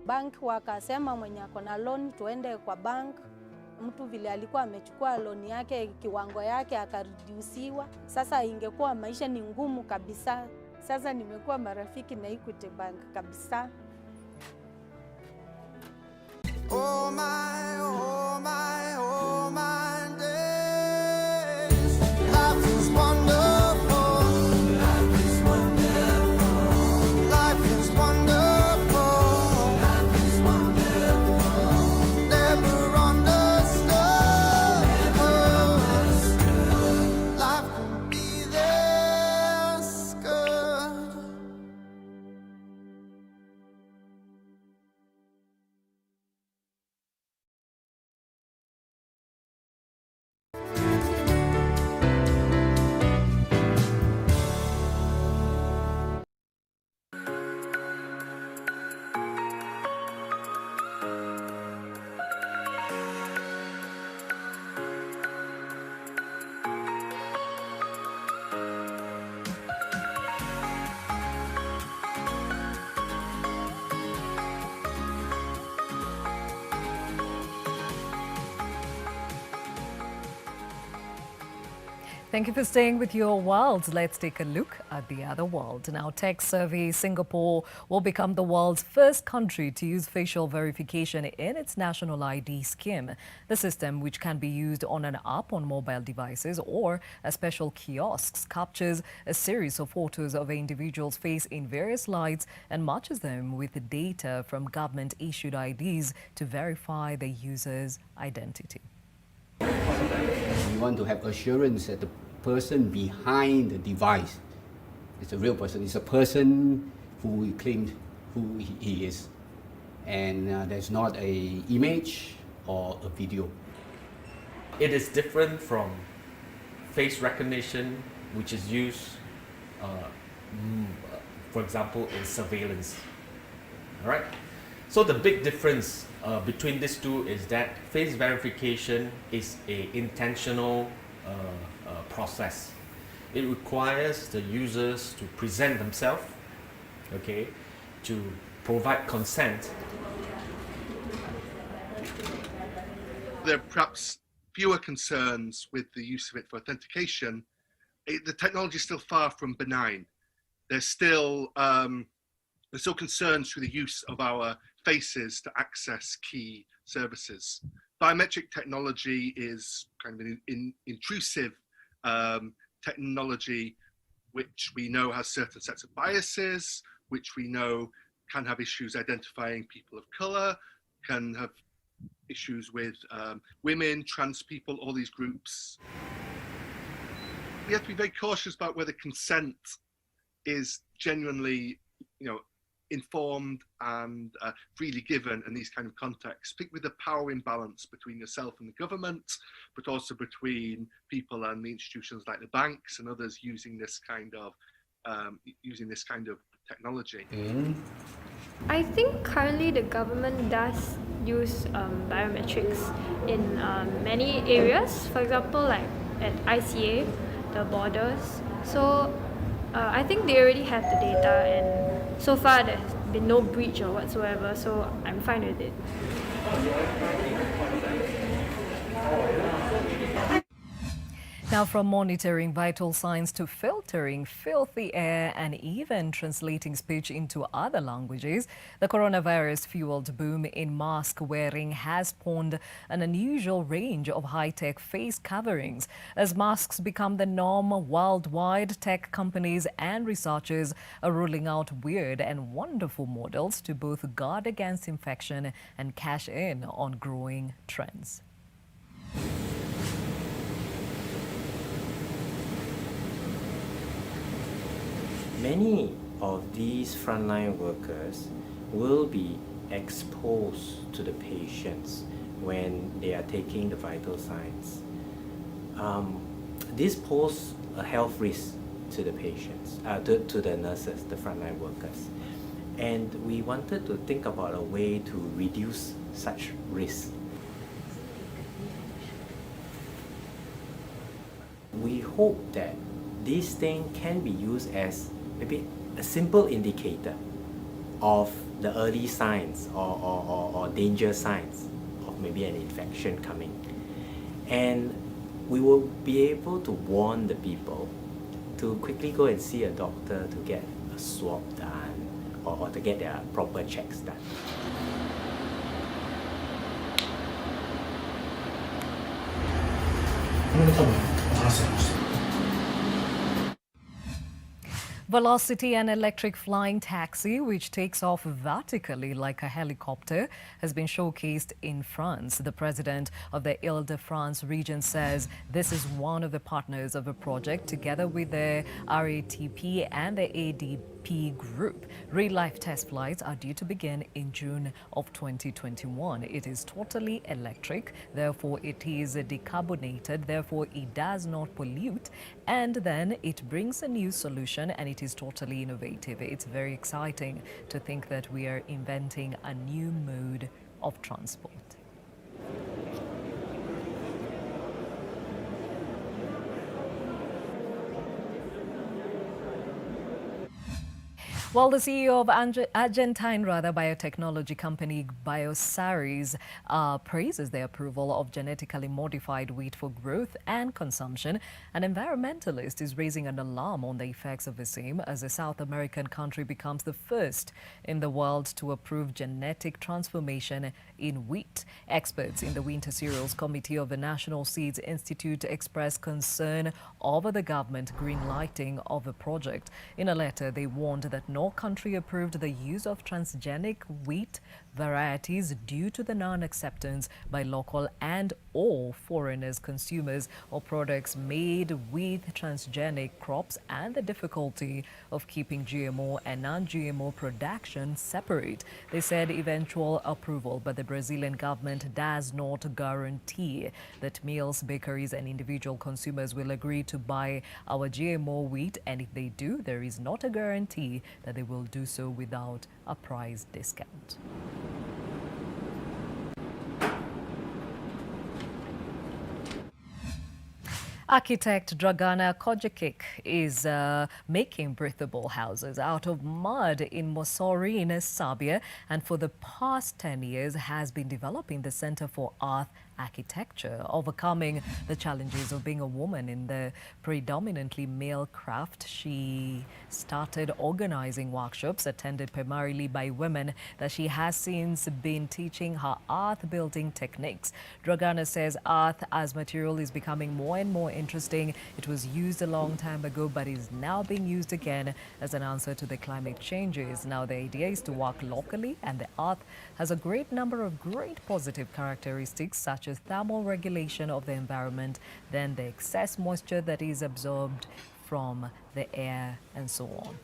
Bank wakasema mwenye ako na loan tuende kwa bank. Mtu vile alikuwa amechukua loan yake kiwango yake akareduciwa. Sasa ingekuwa maisha ni ngumu kabisa. Sasa nimekuwa marafiki na Equity Bank kabisa. Oh my, oh my, oh my days. Life is wonderful. Life is wonderful. Life is wonderful. Life is wonderful. Never understood. Life can be this good. Thank you for staying with Your World. Let's take a look at the other world. Now, tech survey Singapore will become the world's first country to use facial verification in its national ID scheme. The system, which can be used on an app on mobile devices or a special kiosks, captures a series of photos of an individual's face in various lights and matches them with the data from government-issued IDs to verify the user's identity. We want to have assurance that the person behind the device is a real person. It's a person who he claimed who he is. And there's not an image or a video. It is different from face recognition, which is used, for example, in surveillance. All right? So the big difference between these two is that face verification is a intentional process. It requires the users to present themselves, okay, to provide consent. There are perhaps fewer concerns with the use of it for authentication. The technology is still far from benign. There's still concerns through the use of our faces to access key services. Biometric technology is kind of an intrusive technology which we know has certain sets of biases, which we know can have issues identifying people of color, can have issues with women, trans people, all these groups. We have to be very cautious about whether consent is genuinely, informed and freely given in these kind of contexts. Pick with the power imbalance between yourself and the government, but also between people and the institutions like the banks and others using this kind of technology. I think currently the government does use biometrics in many areas. For example, like at ICA, the borders. So I think they already have the data, and so far there's been no breach or whatsoever, so I'm fine with it. Now, from monitoring vital signs to filtering filthy air and even translating speech into other languages, the coronavirus-fueled boom in mask wearing has spawned an unusual range of high-tech face coverings. As masks become the norm worldwide, tech companies and researchers are rolling out weird and wonderful models to both guard against infection and cash in on growing trends. Many of these frontline workers will be exposed to the patients when they are taking the vital signs. This poses a health risk to the patients, to the nurses, the frontline workers. And we wanted to think about a way to reduce such risk. We hope that this thing can be used as maybe a simple indicator of the early signs or danger signs of maybe an infection coming. And we will be able to warn the people to quickly go and see a doctor to get a swab done or to get their proper checks done. Velocity, an electric flying taxi which takes off vertically like a helicopter, has been showcased in France. The president of the Ile-de-France region says this is one of the partners of a project together with the RATP and the ADP group. Real-life test flights are due to begin in June of 2021. It is totally electric, therefore it is decarbonated, therefore it does not pollute, and then it brings a new solution, and it is totally innovative. It's very exciting to think that we are inventing a new mode of transport. Well, the CEO of Argentine biotechnology company Bioceres praises the approval of genetically modified wheat for growth and consumption. An environmentalist is raising an alarm on the effects of the same as the South American country becomes the first in the world to approve genetic transformation in wheat. Experts in the Winter Cereals Committee of the National Seeds Institute expressed concern over the government green-lighting of the project. In a letter, they warned that no country approved the use of transgenic wheat varieties due to the non-acceptance by local and or foreigners consumers of products made with transgenic crops and the difficulty of keeping GMO and non-GMO production separate. They said eventual approval by the Brazilian government does not guarantee that mills, bakeries and individual consumers will agree to buy our GMO wheat, and if they do, there is not a guarantee that they will do so without a price discount. Architect Dragana Kojakic is making breathable houses out of mud in Mosori in Serbia, and for the past 10 years has been developing the Center for Earth Architecture, overcoming the challenges of being a woman in the predominantly male craft. She started organizing workshops attended primarily by women that she has since been teaching her earth building techniques. Dragana says earth as material is becoming more and more interesting. It was used a long time ago, but is now being used again as an answer to the climate changes. Now the idea is to work locally, and the earth has a great number of great positive characteristics, such as thermal regulation of the environment, then the excess moisture that is absorbed from the air, and so on.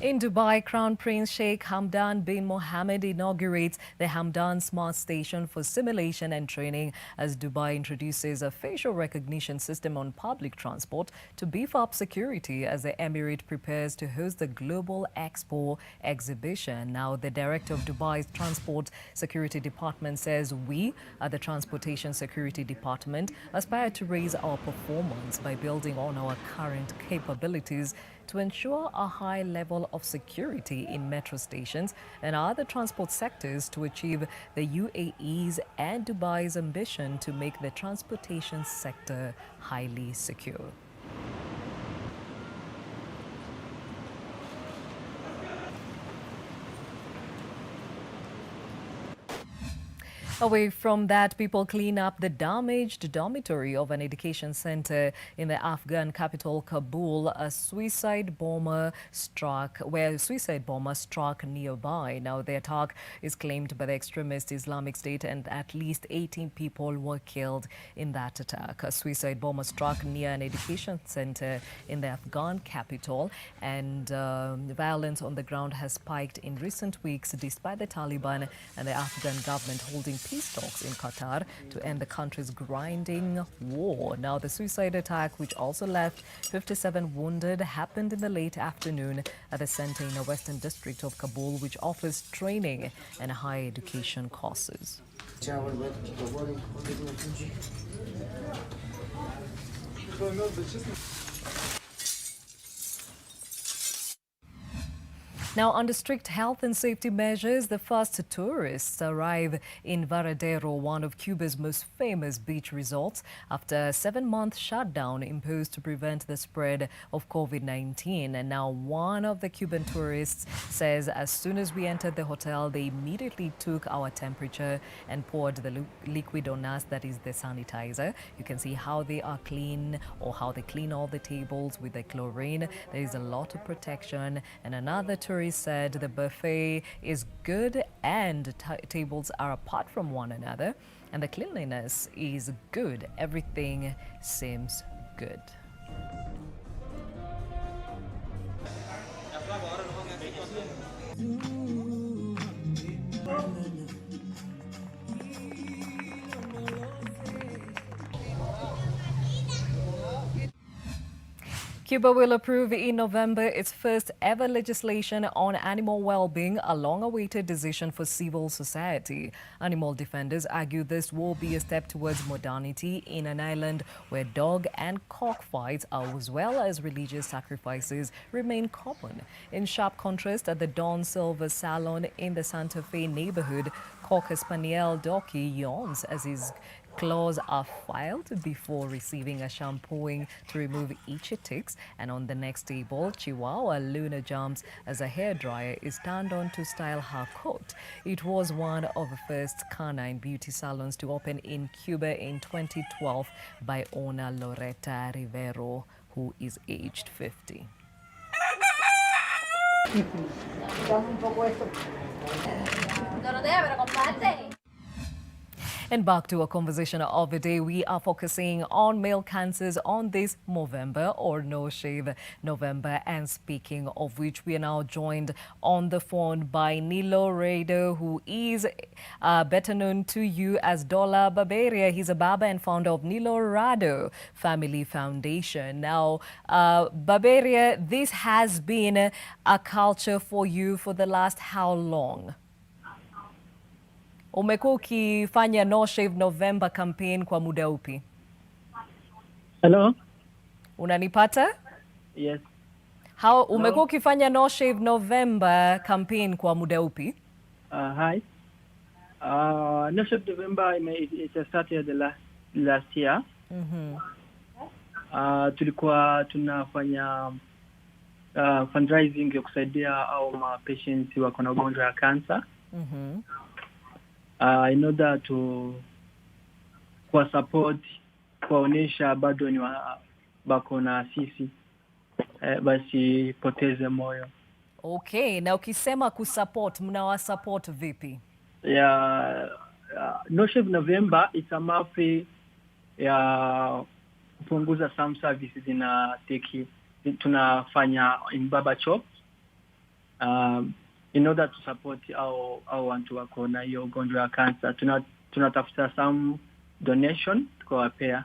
In Dubai, Crown Prince Sheikh Hamdan bin Mohammed inaugurates the Hamdan Smart Station for simulation and training as Dubai introduces a facial recognition system on public transport to beef up security as the Emirate prepares to host the Global Expo exhibition. Now, the director of Dubai's Transport Security Department says we at the Transportation Security Department aspire to raise our performance by building on our current capabilities to ensure a high level of security in metro stations and other transport sectors to achieve the UAE's and Dubai's ambition to make the transportation sector highly secure. Away from that, people clean up the damaged dormitory of an education center in the Afghan capital Kabul. A suicide bomber struck nearby. Now, the attack is claimed by the extremist Islamic State, and at least 18 people were killed in that attack. A suicide bomber struck near an education center in the Afghan capital, and violence on the ground has spiked in recent weeks, despite the Taliban and the Afghan government holding peace talks in Qatar to end the country's grinding war. Now, the suicide attack, which also left 57 wounded, happened in the late afternoon at a center in the western district of Kabul, which offers training and higher education courses. Now, under strict health and safety measures, the first tourists arrive in Varadero, one of Cuba's most famous beach resorts, after a 7-month shutdown imposed to prevent the spread of COVID-19. And now one of the Cuban tourists says as soon as we entered the hotel, they immediately took our temperature and poured the liquid on us, that is the sanitizer. You can see how they are clean, or how they clean all the tables with the chlorine. There is a lot of protection. And another tourist said the buffet is good and tables are apart from one another, and the cleanliness is good. Everything seems good. Cuba will approve in November its first ever legislation on animal well-being, a long-awaited decision for civil society. Animal defenders argue this will be a step towards modernity in an island where dog and cock fights, as well as religious sacrifices, remain common. In sharp contrast, at the Don Silva Salon in the Santa Fe neighborhood, Cocker Spaniel Doki yawns as his claws are filed before receiving a shampooing to remove itchy ticks. And on the next table, Chihuahua Luna jumps as a hairdryer is turned on to style her coat. It was one of the first canine beauty salons to open in Cuba in 2012 by owner Loretta Rivero, who is aged 50. And back to our conversation of the day, we are focusing on male cancers on this Movember or No Shave November. And speaking of which, we are now joined on the phone by Nilo Rado, who is better known to you as Dola Barberia. He's a barber and founder of Nilo Rado Family Foundation. Now, Barberia, this has been a culture for you for the last how long? Umekuwa ukifanya No Shave November campaign kwa muda upi? Hello? Unanipata? Yes. Umekuwa ukifanya No Shave November campaign kwa muda upi? Hi. No Shave November, it started last year. Tulikuwa tunafanya fundraising ya kusaidia au patients wako na ugonjwa ya cancer. In order to kwa support kuwaonyesha bado ni bako na sisi basi poteze moyo. Okay, na ukisema kusupport, mnawasupport vipi? No Shave November it's a month ya kupunguza some services tunafanya in barber shop in order to support au watu wako na hiyo ugonjwa ya cancer. Tunatafuta some donation kuwapea.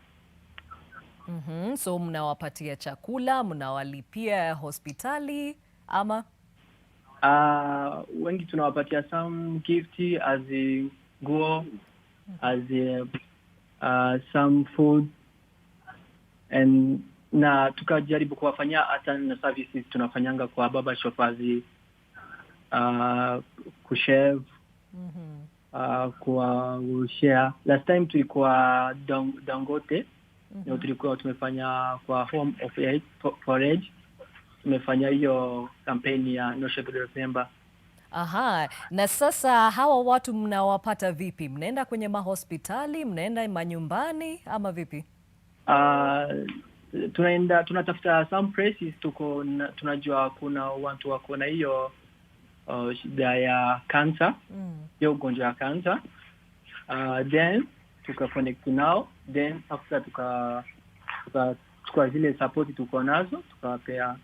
So mnawapatia chakula, mnawalipia hospitali ama? Wengi tunawapatia some gift as nguo, as some food, and na tukajaribu kuwafanyia hata na services tunafanyanga kwa barber shop as kushave, kwa share. Last time tulikuwa Dangote, tulikuwa tumefanya kwa Home of Aid for Age. Tumefanya hiyo kampeni ya No Shave November. Aha, na sasa hawa watu mnawapata vipi? Mnaenda kwenye mahospitali, mnaenda manyumbani ama vipi? Tunatafuta some places tunajua kuna watu wako na hiyo shida ya cancer, hiyo ugonjwa ya cancer. Then tukaconnect nao, then after tuka zile support tuko nazo tukawapea.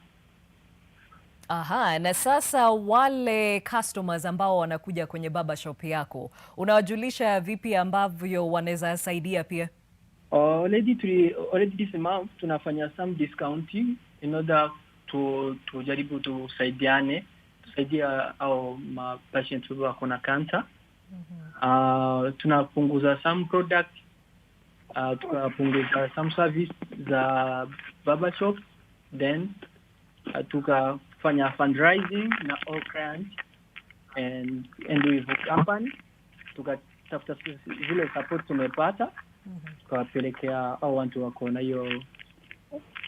Aha, na sasa wale customers ambao wanakuja kwenye barber shop yako, unawajulisha vipi ambavyo wanaweza saidia pia? Already this month tunafanya some discounting in order to jaribu tusaidia au patients wako na cancer. Tunapunguza some product, tukapunguza some service za barber shop, then tukafanya fundraising na all clients and with company tukatafuta zile support tumepata tukawapelekea au watu wako na hiyo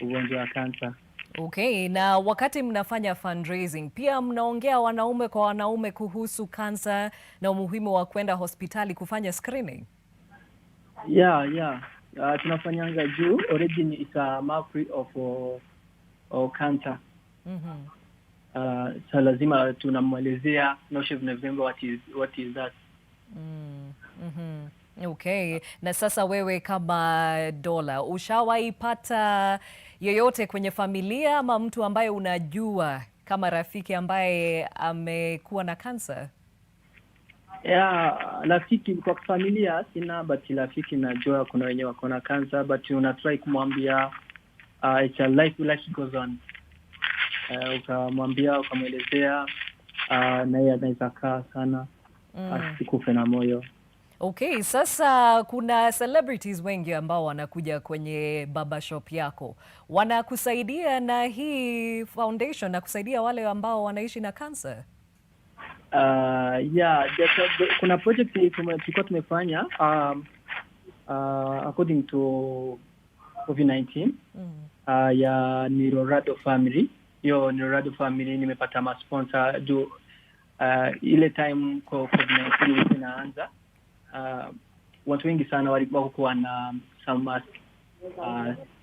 ugonjwa wa cancer. Okay, na wakati mnafanya fundraising pia mnaongea wanaume kwa wanaume kuhusu cancer na umuhimu wa kwenda hospitali kufanya screening? Tunafanyanga juu already it's a mark of cancer. So lazima tunamwelezea No Shave November what is that. Okay, na sasa wewe kama Dola, ushawaipata yoyote kwenye familia ama mtu ambaye unajua kama rafiki ambaye amekuwa na cancer? Rafiki kwa familia sina, but rafiki najua kuna wenye wako na cancer, but unatry kumwambia it's a life goes on. Ukamwambia, ukamwelezea, na yeye anaweza kaa sana asikufe na moyo. Okay, sasa kuna celebrities wengi ambao wanakuja kwenye barber shop yako. Wanakusaidia na hii foundation na kusaidia wale ambao wanaishi na cancer? Kuna project tulikuwa tumefanya according to COVID-19 ya Nilo Rado Family. Hiyo Nilo Rado Family nimepata masponsor juu ile time kwa COVID-19 inaanza. Watu wengi sana walikuwa na some mask.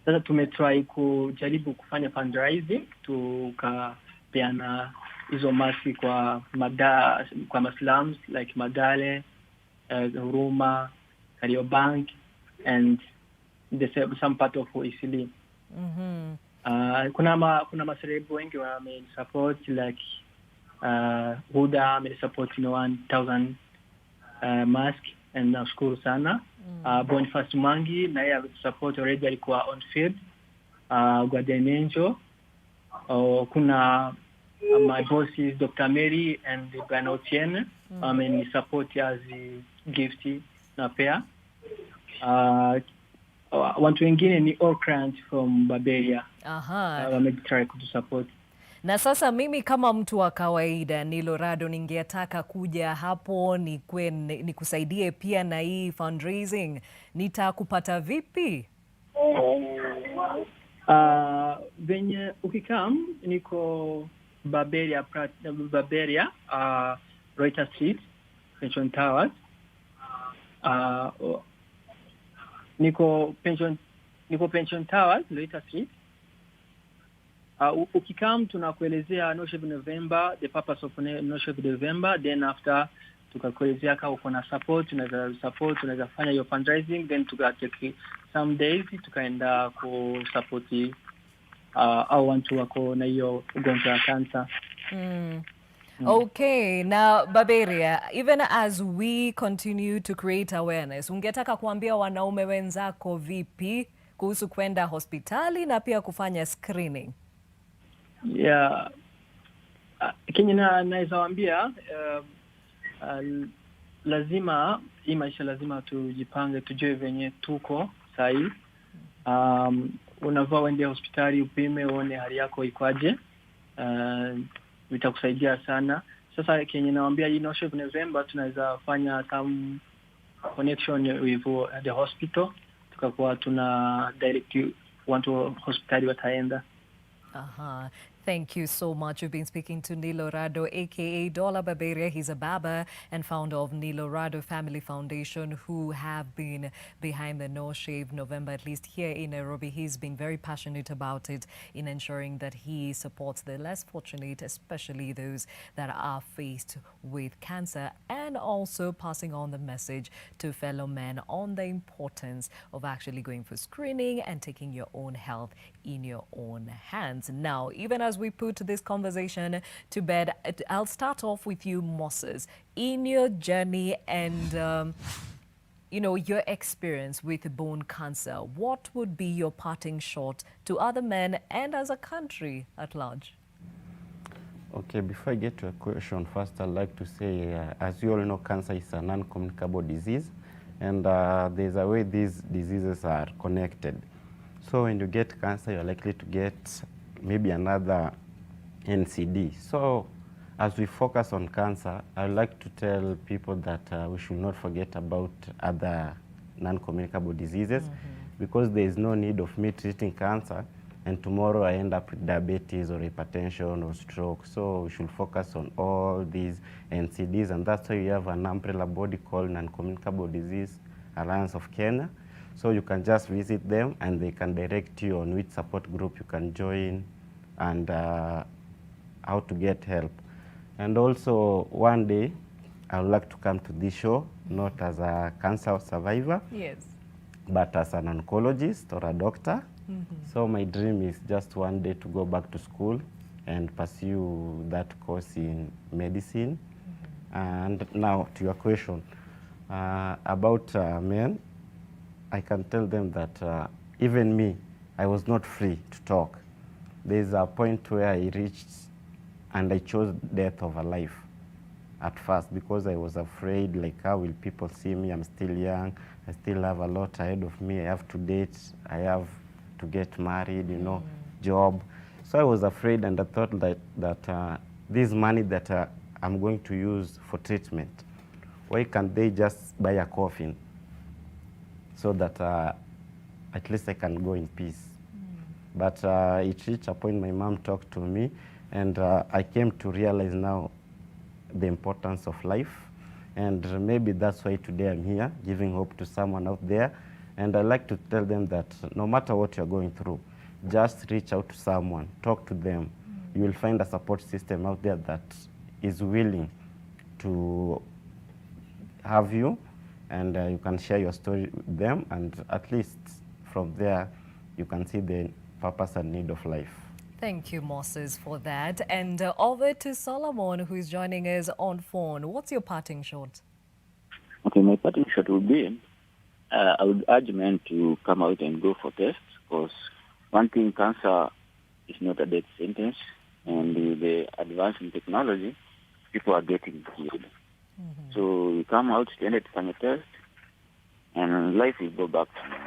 Sasa tumetry kujaribu kufanya fundraising, tukapeana hizo maski kwa maslums like Madale, Huruma, at your bank and some part of Isili. Kuna maserebu wengi wamenisupport like Huda amenisupport 1000 mask and nashukuru sana. Boniface Mangi na yeye support already alikuwa on field. Guardian Angel. Kuna my bosses Dr. Mary and Bwana Otiene support as gift na pia. Watu wengine ni all clients from Barbaria. Wametry kutusupport. Na sasa mimi kama mtu wa kawaida Nilorado, ningetaka kuja hapo nikusaidie pia na hii fundraising. Nitakupata vipi? Venye ukikam niko Barbaria Reuters Street, Pension Towers. Niko Pension Towers, Reuters Street. Ukikam tunakuelezea No Shave November, the purpose of No Shave November, then after tukakuelezea kama uko na support, tunaweza fanya your fundraising, then tukatake some days tukaenda ku support au watu wako na hiyo ugonjwa wa cancer. Okay, now Barbaria, even as we continue to create awareness, ungetaka kuambia wanaume wenzako vipi kuhusu kwenda hospitali na pia kufanya screening? Yeah. Kenye naweza waambia lazima hii maisha lazima tujipange, tujue venye tuko sahi. Unavaa uende hospitali upime uone hali yako ikoaje. Itakusaidia sana. Sasa kenye nawaambia hii No Shave November tunaweza fanya some connection with the hospital. Tukakuwa tuna direct watu hospitali wataenda. Thank you so much. You've been speaking to Nilorado, aka Dola Barbaria. He's a barber and founder of Nilorado Family Foundation, who have been behind the No Shave November, at least here in Nairobi. He's been very passionate about it in ensuring that he supports the less fortunate, especially those that are faced with cancer, and also passing on the message to fellow men on the importance of actually going for screening and taking your own health in your own hands. Now, even as we put this conversation to bed, I'll start off with you, Moses. In your journey and your experience with bone cancer, what would be your parting shot to other men and as a country at large? Okay, before I get to a question, first I'd like to say, as you all know, cancer is a non-communicable disease, and there's a way these diseases are connected. So when you get cancer, you're likely to get maybe another NCD. So as we focus on cancer, I'd like to tell people that we should not forget about other non-communicable diseases, because there is no need of me treating cancer and tomorrow I end up with diabetes or hypertension or stroke. So we should focus on all these NCDs, and that's why we have an umbrella body called Non-Communicable Disease Alliance of Kenya. So you can just visit them and they can direct you on which support group you can join and how to get help. And also one day I would like to come to this show, not as a cancer survivor, yes, but as an oncologist or a doctor. So my dream is just one day to go back to school and pursue that course in medicine. And now to your question about men, I can tell them that even me, I was not free to talk. There's a point where I reached and I chose death over life at first, because I was afraid, like, how will people see me? I'm still young. I still have a lot ahead of me. I have to date. I have to get married, job. So I was afraid, and I thought that this money that I'm going to use for treatment, why can't they just buy a coffin so that at least I can go in peace? But it reached a point my mom talked to me, and I came to realize now the importance of life. And maybe that's why today I'm here, giving hope to someone out there. And I like to tell them that no matter what you're going through, just reach out to someone, talk to them. You will find a support system out there that is willing to have you and you can share your story with them, and at least from there you can see the purpose and need of life. Thank you, Moses, for that. And over to Solomon, who is joining us on phone. What's your parting shot? Okay, my parting shot would be, I would urge men to come out and go for tests, because one thing, cancer is not a death sentence, and with the advance in technology, people are getting killed. So you come out, stand at find a test, and life will go back to normal.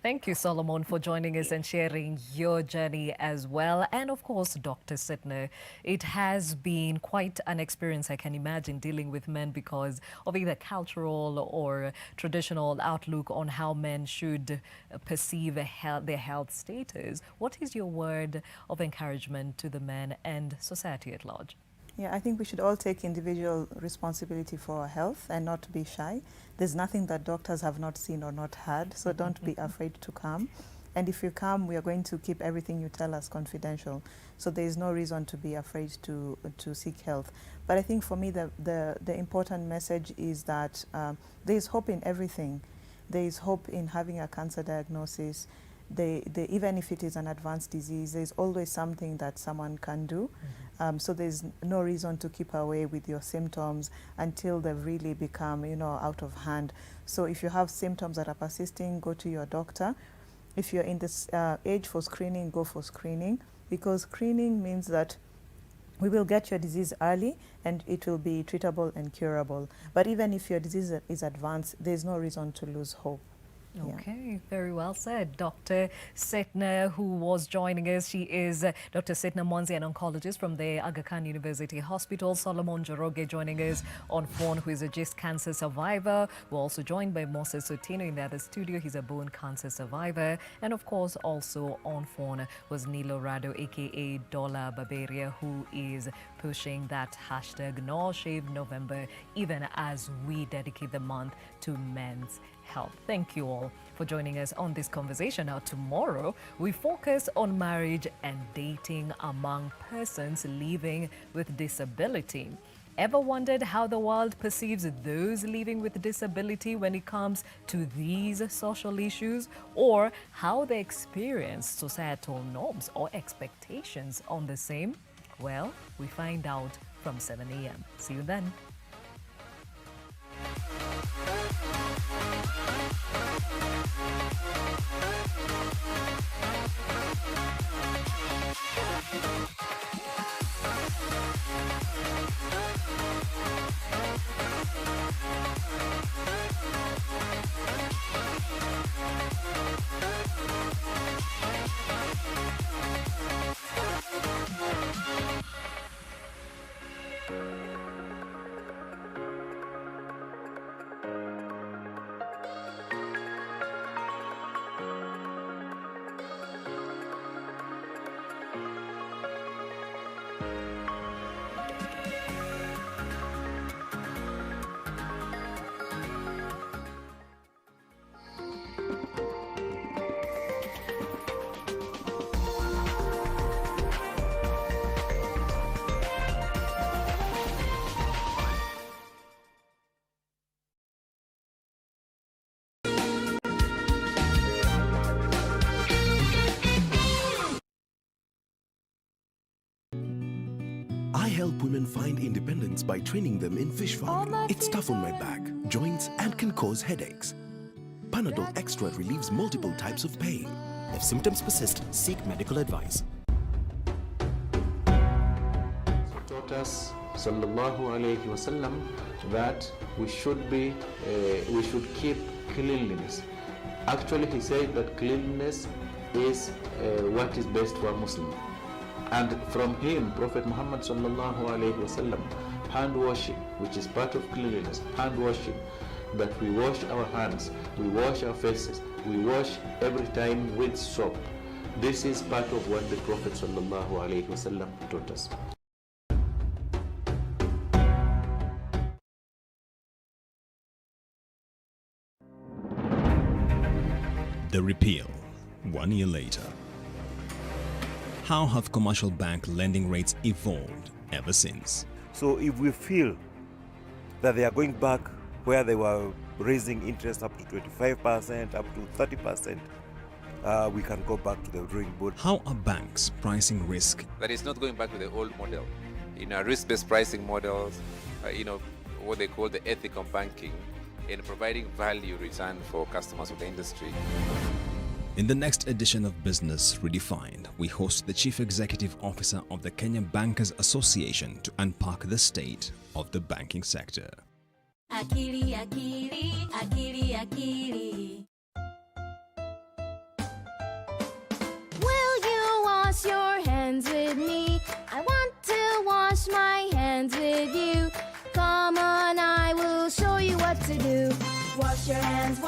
Thank you, Solomon, for joining us and sharing your journey as well. And of course, Dr. Sitner, it has been quite an experience, I can imagine, dealing with men because of either cultural or traditional outlook on how men should perceive their health status. What is your word of encouragement to the men and society at large? Yeah, I think we should all take individual responsibility for our health and not be shy. There's nothing that doctors have not seen or not heard, so don't be afraid to come. And if you come, we are going to keep everything you tell us confidential. So there is no reason to be afraid to seek health. But I think for me, the important message is that there is hope in everything. There is hope in having a cancer diagnosis. Even if it is an advanced disease, there's always something that someone can do. So there's no reason to keep away with your symptoms until they've really become, out of hand. So if you have symptoms that are persisting, go to your doctor. If you're in this age for screening, go for screening, because screening means that we will get your disease early and it will be treatable and curable. But even if your disease is advanced, there's no reason to lose hope. Okay, very well said. Dr. Sitner, who was joining us, she is Dr. Sitner Mwanzi, an oncologist from the Aga Khan University Hospital. Solomon Joroge joining us on phone, who is a breast cancer survivor. We're also joined by Moses Sotino in the other studio. He's a bone cancer survivor. And of course, also on phone was Nilo Rado, aka Dola Barberia, who is pushing that hashtag No Shave November, even as we dedicate the month to men's health. Thank you all for joining us on this conversation. Now, tomorrow we focus on marriage and dating among persons living with disability. Ever wondered how the world perceives those living with disability when it comes to these social issues, or how they experience societal norms or expectations on the same? Well, we find out from 7 a.m. See you then. I help women find independence by training them in fish farming. It's tough on my back, joints, and can cause headaches. Panadol Extra relieves multiple types of pain. If symptoms persist, seek medical advice. Taught us, sallallahu alaihi wasallam, that we should keep cleanliness. Actually, he said that cleanliness is what is best for a Muslim. And from him, Prophet Muhammad sallallahu alaihi wasallam, hand washing, which is part of cleanliness, hand washing, that we wash our hands, we wash our faces, we wash every time with soap. This is part of what the Prophet sallallahu alaihi wasallam taught us. The repeal, 1 year later. How have commercial bank lending rates evolved ever since? So if we feel that they are going back where they were raising interest up to 25%, up to 30%, we can go back to the drawing board. How are banks pricing risk? That is not going back to the old model. In our risk-based pricing models, what they call the ethical banking, in providing value return for customers of the industry. In the next edition of Business Redefined, we host the Chief Executive Officer of the Kenya Bankers Association to unpack the state of the banking sector. Akili, akili, akili, akili. Will you wash your hands with me? I want to wash my hands with you. Come on, I will show you what to do. Wash your hands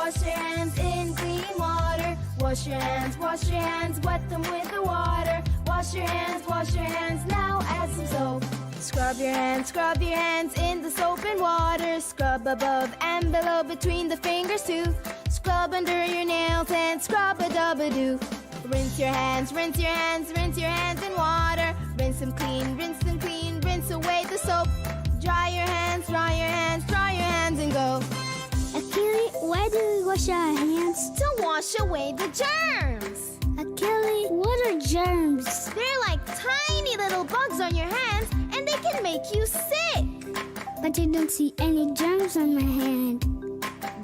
in clean water. Wash your hands, wet them with the water. Wash your hands, now add some soap. Scrub your hands in the soap and water. Scrub above and below between the fingers too. Scrub under your nails and scrub a dub-a-doo. Rinse your hands in water. Rinse them clean, rinse away the soap. Dry your hands and go. Akili, why do we wash our hands? To wash away the germs. Akili, what are germs? They're like tiny little bugs on your hands and they can make you sick. But I don't see any germs on my hand.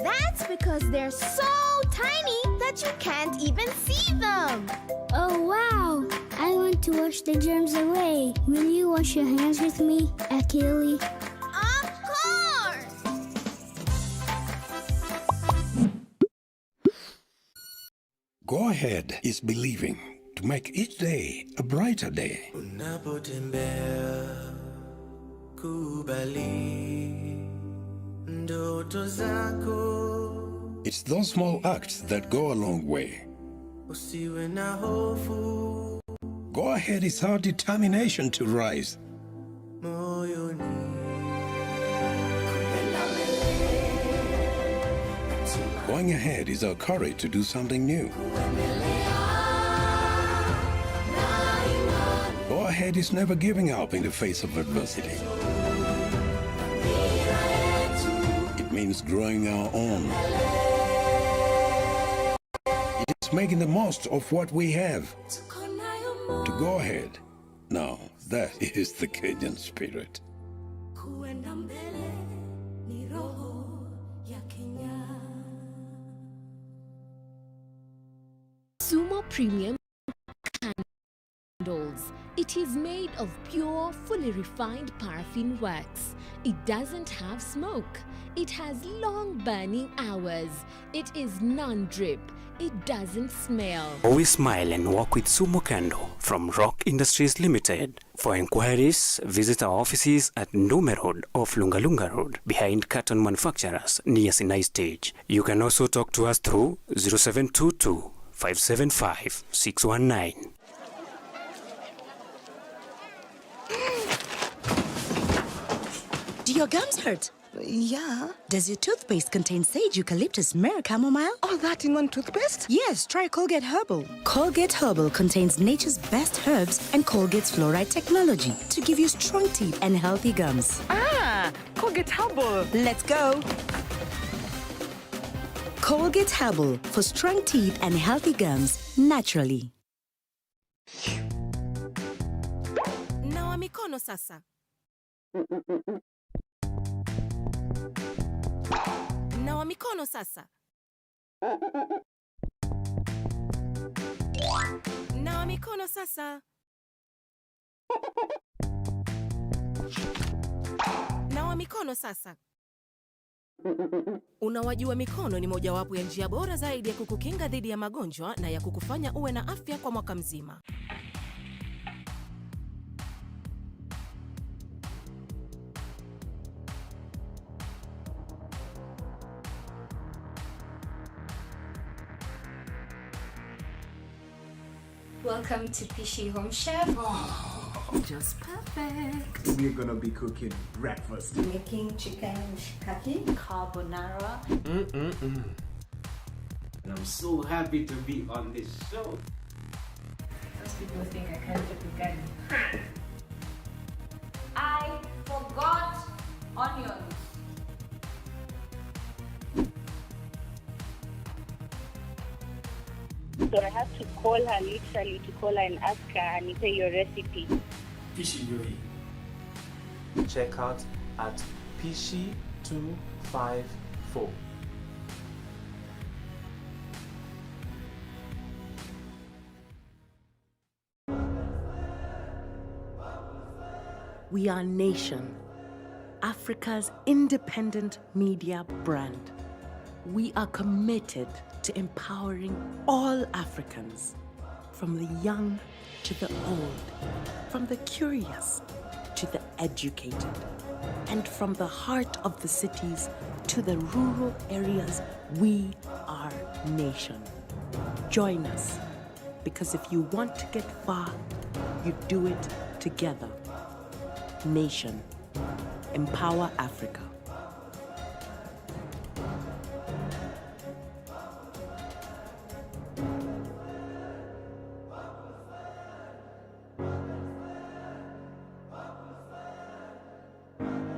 That's because they're so tiny that you can't even see them. Oh wow! I want to wash the germs away. Will you wash your hands with me, Akili? Of course! Go Ahead is believing to make each day a brighter day. Unapotembea kubali ndoto zako. It's those small acts that go a long way. Usiwe na hofu Go Ahead is our determination to rise. moyoni. Going ahead is our courage to do something new. Go Ahead is never giving up in the face of adversity. It means growing our own. It is making the most of what we have. To go ahead. Now, that is the Kenyan spirit. Kuenda mbele ni roho ya Kenya. Sumo Premium Candles. It is made of pure, fully refined paraffin wax. It doesn't have smoke. It has long burning hours. It is non-drip. It doesn't smell. Always smile and walk with Sumo Candle from Rock Industries Limited. For inquiries, visit our offices at Ndume Road off Lungalunga Road behind Carton Manufacturers near Sinai Stage. You can also talk to us through 0722 575 619. Do your gums hurt? Yeah. Does your toothpaste contain sage, eucalyptus, myrrh, chamomile? All that in one toothpaste? Yes, try Colgate Herbal. Colgate Herbal contains nature's best herbs and Colgate's fluoride technology to give you strong teeth and healthy gums. Ah, Colgate Herbal. Let's go. Colgate Herbal for strong teeth and healthy gums naturally. Nawa mikono sasa. Nawa mikono sasa. Nawa mikono sasa. Nawa mikono sasa. Unawajua mikono ni mojawapo ya njia bora zaidi ya kukukinga dhidi ya magonjwa na ya kukufanya uwe na afya kwa mwaka mzima. Welcome to Pishi Home Chef. Just perfect. We're gonna be cooking breakfast. Making chicken shikaki, carbonara. And I'm so happy to be on this show. Most people think I can't cook again. I forgot onions. So I have to call her, literally to call her and ask her, and say your recipe. Pishi ndio hii. Check out at Pishi254. We are Nation, Africa's independent media brand. We are committed to empowering all Africans, from the young to the old, from the curious to the educated, and from the heart of the cities to the rural areas. We are Nation. Join us, because if you want to get far, you do it together. Nation. Empower Africa.